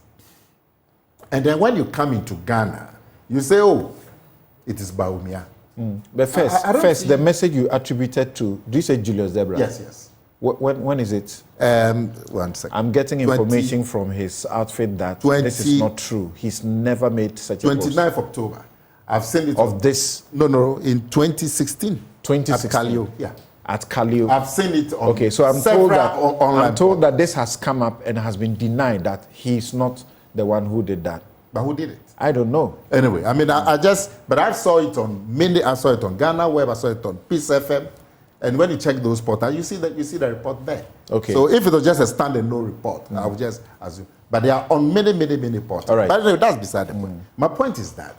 and then when you come into Ghana, you say, oh, it is Bawumia. But first, the message you attributed to, do you say Julius Debra? Yes, yes. When is it? 1 second. I'm getting information from his outfit that this is not true. He's never made such a post. 29th October. I've seen it. Of this? No, in 2016. 2016. At Kalio, yeah. At Kalio. I've seen it on okay, so I'm told that this has come up and has been denied that he's not the one who did that. But who did it? I don't know. Anyway, I mean, I saw it I saw it on Ghana Web, I saw it on Peace FM, and when you check those portals, you see the report there. Okay. So if it was just a stand-alone report, I would just assume. But they are on many portals. All right. But anyway, that's beside the point. My point is that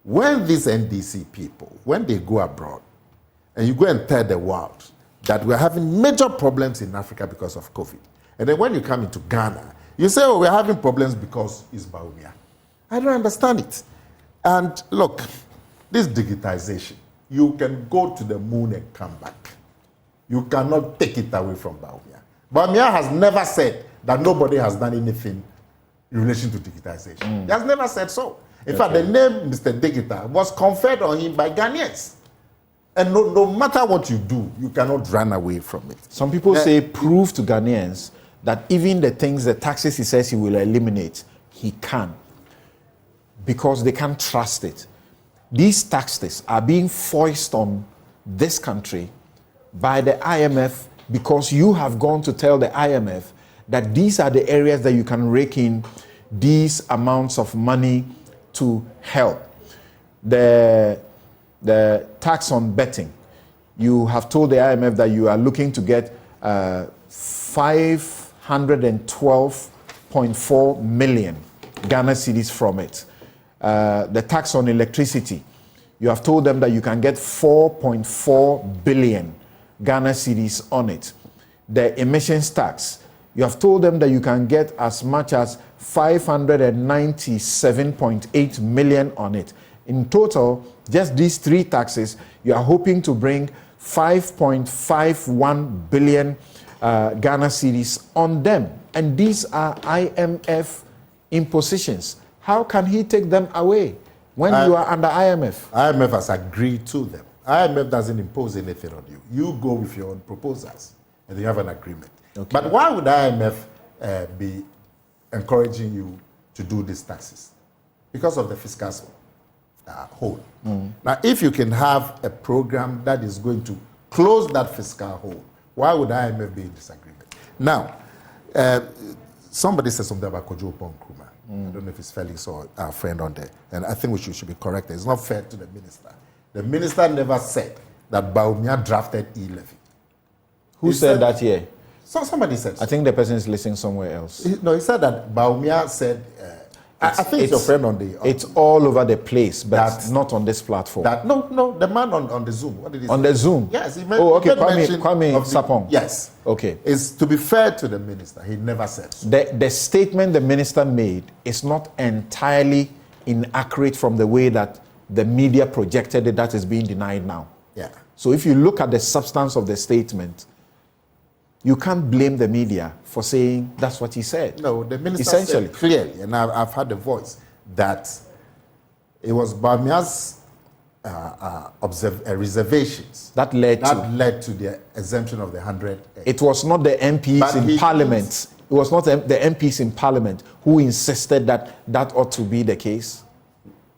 when these NDC people, when they go abroad, and you go and tell the world that we're having major problems in Africa because of COVID, and then when you come into Ghana, you say, oh, we're having problems because it's Bawumia. I don't understand it. And look, this digitization, you can go to the moon and come back. You cannot take it away from Bawumia. Bawumia has never said that nobody has done anything in relation to digitization. He has never said so. In fact, the name Mr. Digita was conferred on him by Ghanaians. And no matter what you do, you cannot run away from it. Some people say prove to Ghanaians that even the taxes he says he will eliminate, he can. Because they can't trust it. These taxes are being foisted on this country by the IMF because you have gone to tell the IMF that these are the areas that you can rake in these amounts of money to help. The tax on betting, You have told the IMF that you are looking to get 512.4 million Ghana cedis from it. The tax on electricity, you have told them that you can get 4.4 billion Ghana cedis on it. The emissions tax, you have told them that you can get as much as 597.8 million on it. In total, just these three taxes, you are hoping to bring 5.51 billion Ghana cedis on them. And these are IMF impositions. How can he take them away when you are under IMF? IMF has agreed to them. IMF doesn't impose anything on you. You go with your own proposals, and you have an agreement. Okay. But why would IMF be encouraging you to do these taxes? Because of the fiscal hole. Now, if you can have a program that is going to close that fiscal hole, why would IMF be in disagreement? Now, somebody said something about Kojo Nkrumah. I don't know if it's Felix or our friend on there. And I think we should be corrected. It's not fair to the minister. The minister never said that Bawumia drafted e-levy. Who said that here? Somebody said so. I think the person is listening somewhere else. He said that Bawumia said... I think it's your friend on the... It's all over the place, but not on this platform. No, the man on the Zoom. What did he say? On the Zoom? Yes. He Kwame Sapong. Yes. Okay. It's to be fair to the minister. He never said so. The statement the minister made is not entirely inaccurate from the way that the media projected it, that is being denied now. Yeah. So if you look at the substance of the statement, you can't blame the media for saying that's what he said. No, the minister said clearly, and I've had the voice, that it was Bawumia's reservations that led to the exemption of the 100. It was not the MPs in Parliament. It was not the MPs in Parliament who insisted that that ought to be the case.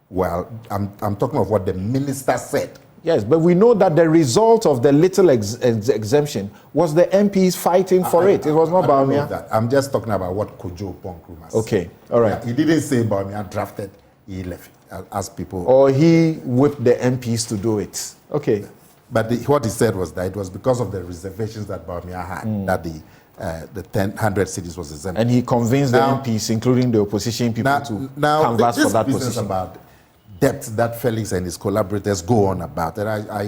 Well, I'm talking of what the minister said. Yes, but we know that the result of the little exemption was the MPs fighting for it. It was not Bawumia. I'm just talking about what Kojo Nkrumah said. Okay, all right. Yeah, he didn't say Bawumia drafted e-levy, as people... Or he whipped the MPs to do it. Okay. But what he said was that it was because of the reservations that Bawumia had that the 100 cities was exempt. And he convinced the MPs, including the opposition people, to canvass for that position. About debt that Felix and his collaborators go on about. And I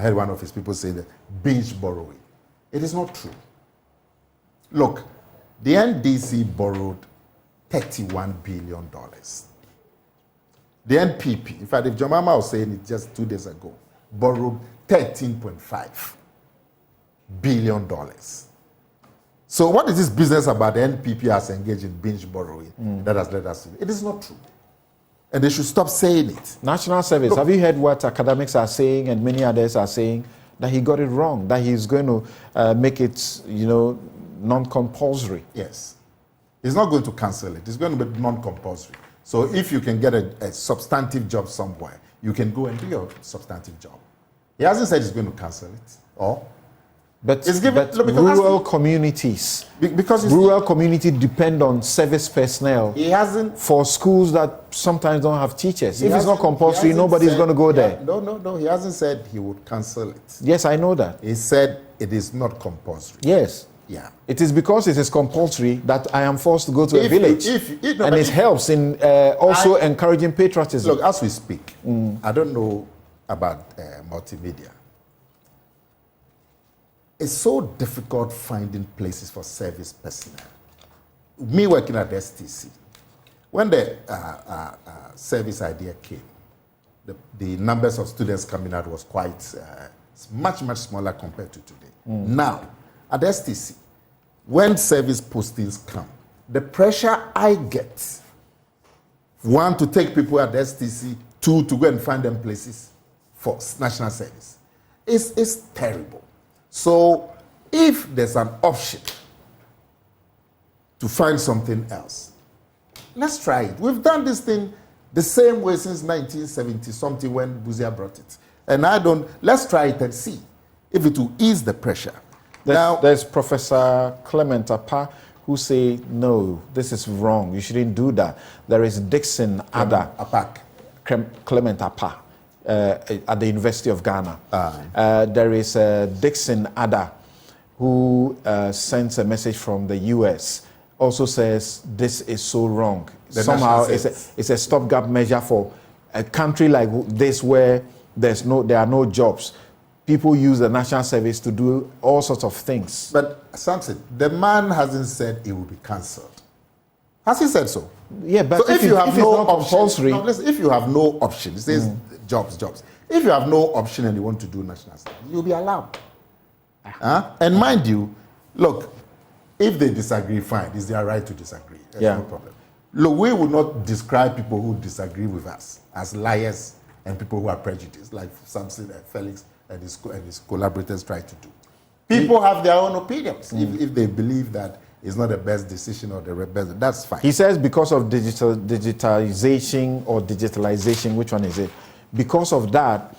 heard one of his people say that binge borrowing. It is not true. Look, the NDC borrowed $31 billion. The NPP, in fact, if Jomama was saying it just 2 days ago, borrowed $13.5 billion. So what is this business about the NPP has engaged in binge borrowing that has led us to? It is not true. And they should stop saying it. National Service, look, have you heard what academics are saying and many others are saying? That he got it wrong, that he's going to make it, non-compulsory. Yes. He's not going to cancel it. It's going to be non-compulsory. So if you can get a substantive job somewhere, you can go and do your substantive job. He hasn't said he's going to cancel it. But rural communities, rural communities depend on service personnel. He hasn't for schools that sometimes don't have teachers. If it's not compulsory, nobody's going to go there. No. He hasn't said he would cancel it. Yes, I know that. He said it is not compulsory. Yes. Yeah. It is because it is compulsory that I am forced to go to a village. And it helps in also encouraging patriotism. Look, as we speak, I don't know about multimedia. It's so difficult finding places for service personnel. Me working at the STC, when the service idea came, the numbers of students coming out was quite much smaller compared to today. Now, at the STC, when service postings come, the pressure I get, one, to take people at the STC, two, to go and find them places for national service, is terrible. So if there's an option to find something else, let's try it. We've done this thing the same way since 1970 something when Buzia brought it. And let's try it and see if it will ease the pressure. There's Professor Clement Apa who say, no, this is wrong. You shouldn't do that. There is Dixon Ada. Apak. Clement Apa. at the University of Ghana. There is Dixon Ada, who sends a message from the US, also says this is so wrong. Somehow it's a stopgap measure for a country like this where there are no jobs. People use the national service to do all sorts of things. But Samson, the man hasn't said it will be cancelled. Has he said so? Yeah, but so if you have no option, listen, if you have no option, it says jobs. If you have no option and you want to do national service, you'll be allowed. And mind you, look, if they disagree, fine. It's their right to disagree. There's no problem. Look, we will not describe people who disagree with us as liars and people who are prejudiced, like Samson and Felix and his collaborators try to do. People have their own opinions. If they believe that it's not the best decision or the best, that's fine. He says because of digitalization or digitalization, which one is it? Because of that,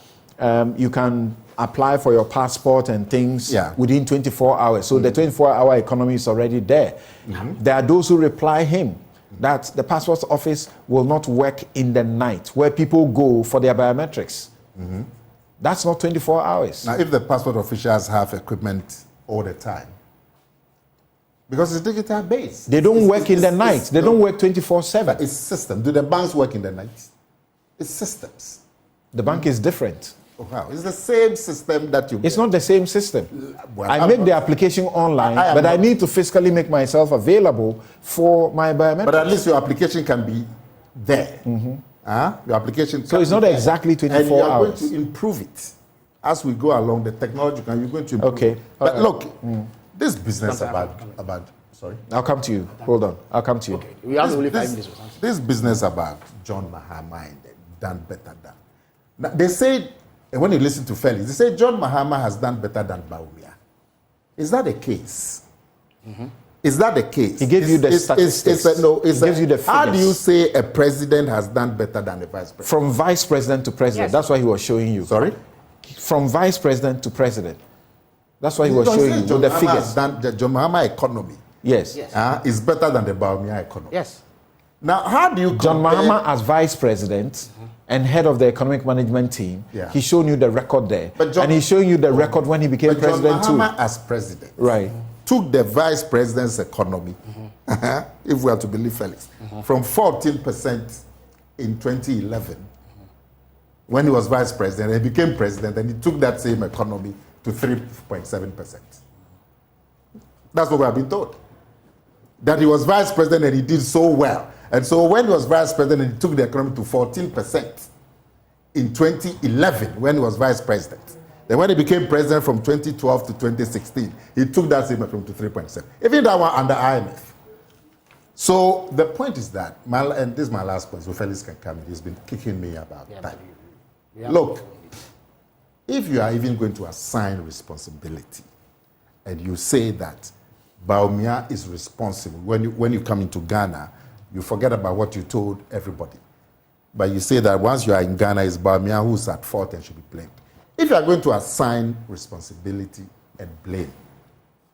you can apply for your passport and things within 24 hours. So the 24-hour economy is already there. There are those who reply him that the passport office will not work in the night where people go for their biometrics. That's not 24 hours. Now, if the passport officials have equipment all the time, because it's digital based. They don't work in the night. They don't work 24/7. It's system. Do the banks work in the night? It's systems. The bank is different. Oh, wow. It's the same system that you... It's not the same system. Well, I make the application online, but I need to physically make myself available for my biometrics. But at least your application can be there. Your application. So it's not exactly 24 and you are hours. going to improve it as we go along. The technology, you're going to improve. Okay. But look, this business about. Sorry. I'll come to you. Hold on. I'll come to you. Okay. We have only 5 minutes. This business about John Mahama and done better than. Now, they say, and when you listen to Felix, they say John Mahama has done better than Bawumia. Is that the case? Is that the case? He gave you the statistics. He gives you the figures. How do you say a president has done better than a vice president? From vice president to president. That's what he was showing you. Sorry? From vice president to president. That's what he was showing you with the figures. The John Mahama economy Yes. is better than the Bawumia economy. Yes. Now, how do you John Mahama as vice president and head of the economic management team, he's showing you the record there. And he's showing you the record when he became president John Mahama too. as president took the vice president's economy, if we are to believe Felix, from 14% in 2011, when he was vice president, and he became president, and he took that same economy to 3.7%. That's what we have been told. That he was vice president and he did so well. And so when he was vice president, he took the economy to 14% in 2011 when he was vice president. Then when he became president from 2012 to 2016, he took that same economy to 3.7. Even that one under IMF. So the point is that, and this is my last point, so Felix can come in, he's been kicking me about time. Look, if you are even going to assign responsibility and you say that Bawumia is responsible, when you come into Ghana, you forget about what you told everybody. But you say that once you are in Ghana, it's Bawumia who's at fault and should be blamed. If you are going to assign responsibility and blame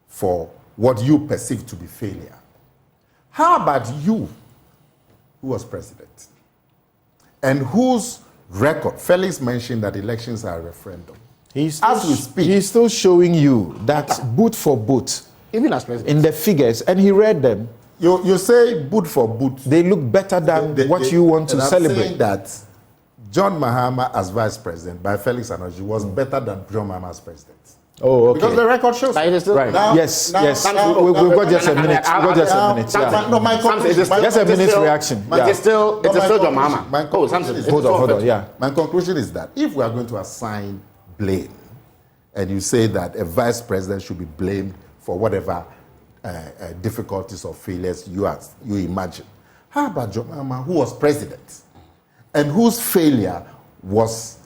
for what you perceive to be failure, how about you, who was president, and whose record? Felix mentioned that elections are a referendum. As we speak, he's still showing you that boot for boot, even as president, in the figures, and he read them. You say boot for boot. They look better than what you want to celebrate. I'm saying that John Mahama as vice president by Felix Anoji was better than John Mahama as president. Oh, okay. Because the record shows. Right. Yes. We've got just a minute. We've got just a minute. No, my conclusion. Just a minute's reaction. It's still John Mahama. Samson. Hold on. Yeah. My conclusion is that if we are going to assign blame, and you say that a vice president should be blamed for whatever difficulties or failures you imagine, how about John Mahama, who was president, and whose failure was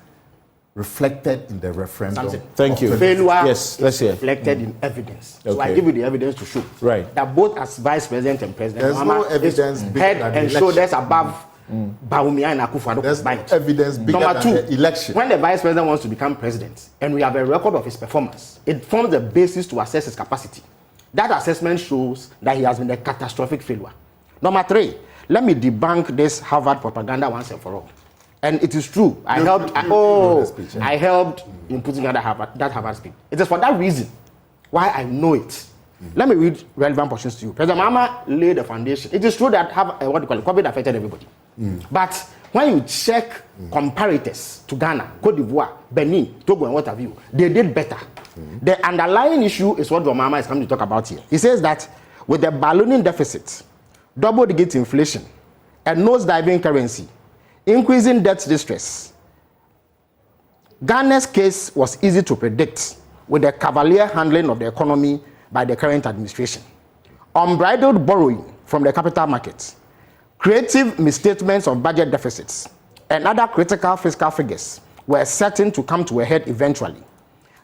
reflected in the referendum? Thank you. Failure yes, let's hear. Reflected in evidence. So I give you the evidence to show that both as vice president and president, there's no evidence head and shoulders above Bawumia and Akufo-Addo. There's no evidence bigger Number than two, the election. when the vice president wants to become president and we have a record of his performance, it forms the basis to assess his capacity. That assessment shows that he has been a catastrophic failure. Number three, let me debunk this Harvard propaganda once and for all. And it is true. I helped in putting out that Harvard speech. It is for that reason why I know it. Let me read relevant portions to you. President Mahama laid the foundation. It is true that COVID affected everybody. But when you check comparators to Ghana, Cote d'Ivoire, Benin, Togo, and what have you, they did better. The underlying issue is what Mahama is coming to talk about here. He says that with the ballooning deficit, double-digit inflation, a nose-diving currency, increasing debt distress, Ghana's case was easy to predict with the cavalier handling of the economy by the current administration. Unbridled borrowing from the capital markets, creative misstatements of budget deficits, and other critical fiscal figures were certain to come to a head eventually.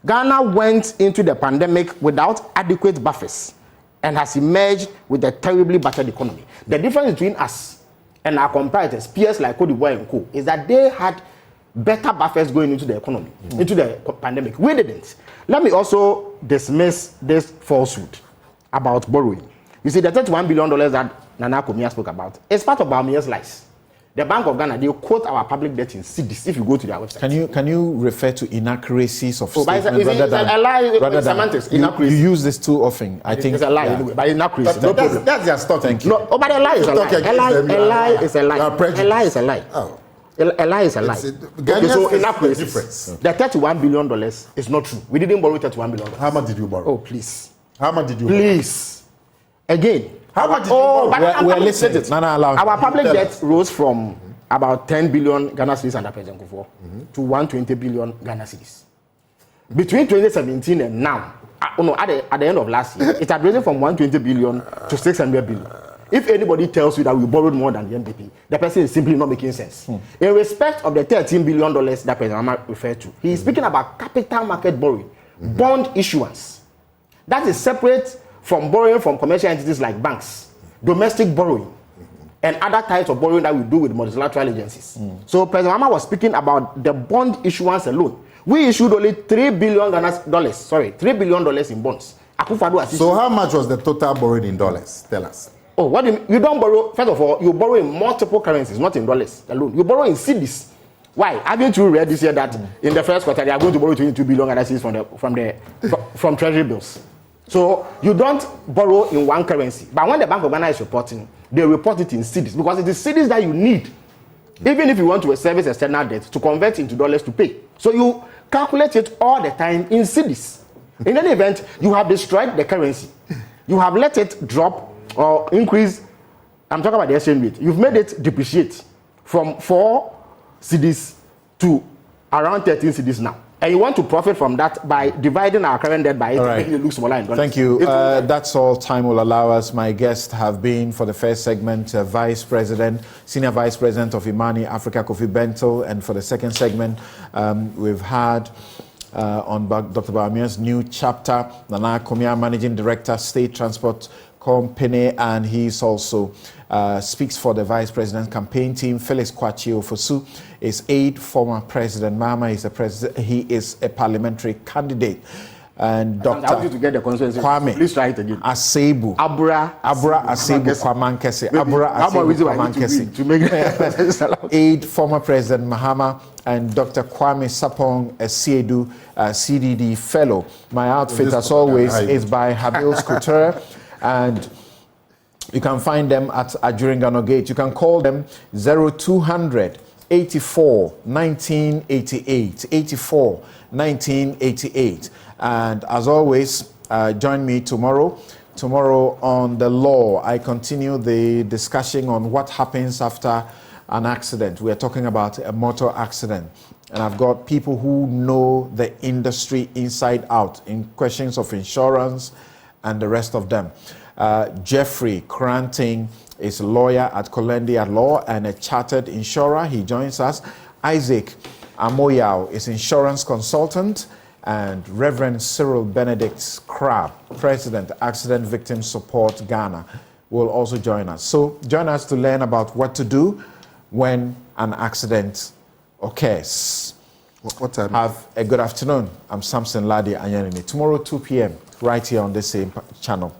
Ghana went into the pandemic without adequate buffers and has emerged with a terribly battered economy. The difference between us and our competitors, peers like Cote d'Ivoire and Co., is that they had better buffers going into the economy, into the pandemic. We didn't. Let me also dismiss this falsehood about borrowing. You see, the $31 billion that Nana Komia spoke about is part of Bawumia's lies. The Bank of Ghana, they quote our public debt in cedis if you go to their website. Can you refer to inaccuracies of statements rather than you use this too often? I think it's a lie anyway, but inaccuracy. That's their stock. Thank you. No, but a lie is a lie. A lie is a lie. A lie is a lie. Oh. A lie is a lie. Okay, so inaccuracies. The $31 billion is not true. We didn't borrow $31 billion. How much did you borrow? Oh, please. How much did you borrow? Please. Again. How much did you borrow? We're listening. Our public debt rose from about 10 billion Ghana cedis under President Kofi to 120 billion Ghana cedis. Between 2017 and now, at the end of last year, it had risen from 120 billion to 600 billion. If anybody tells you that we borrowed more than the NDP, the person is simply not making sense. In respect of the $13 billion that President Mahama referred to, he is speaking about capital market borrowing, bond issuance. That is separate from borrowing from commercial entities like banks, domestic borrowing, and other types of borrowing that we do with multilateral agencies. So President Mahama was speaking about the bond issuance alone. We issued only $3 billion in bonds. So how much was the total borrowed in dollars? Tell us. Oh, what do you mean? You don't borrow, first of all, you borrow in multiple currencies, not in dollars alone. You borrow in cedis. Why? Haven't you read this year that in the first quarter they are going to borrow 22 billion Ghana cedis from treasury bills? So you don't borrow in one currency. But when the Bank of Ghana is reporting, they report it in cedis because it is cedis that you need, even if you want to service external debt, to convert into dollars to pay. So you calculate it all the time in cedis. In any event, you have destroyed the currency. You have let it drop or increase. I'm talking about the exchange rate. You've made it depreciate from 4 cedis to around 13 cedis now. And you want to profit from that by dividing our current debt by 8, making it look smaller in dollars. Thank you. That's all time will allow us. My guests have been, for the first segment, Senior Vice President of Imani Africa, Kofi Bentil, and for the second segment, we've had on Dr. Bawumia's new chapter, Nana Komia, Managing Director, State Transport Company, and he's also speaks for the Vice President's campaign team. Felix Kwachi Ofosu is aide, former President Mahama is a president. He is a parliamentary candidate. And Dr. I want you to get the consensus. Kwame, please try it again. Asebu. Abra Asebu Kwamankese. Abra Asebu Kwamankese. To make it aide, former President Mahama, and Dr. Kwame Sapong Siedu, CDD fellow. My outfit, as always, is by Habil's Couture. And you can find them at Ajuringano Gate. You can call them 0200 84 1988. 84 1988. And as always, join me tomorrow. Tomorrow on the law, I continue the discussion on what happens after an accident. We are talking about a motor accident. And I've got people who know the industry inside out in questions of insurance and the rest of them. Jeffrey Cranting is a lawyer at Colendia Law and a chartered insurer. He joins us. Isaac Amoyao is insurance consultant. And Reverend Cyril Benedict Crab, President, Accident Victim Support Ghana, will also join us. So join us to learn about what to do when an accident occurs. What time? Have a good afternoon. I'm Samson, Lardy, Anyenini. Tomorrow, 2 p.m., right here on this same channel.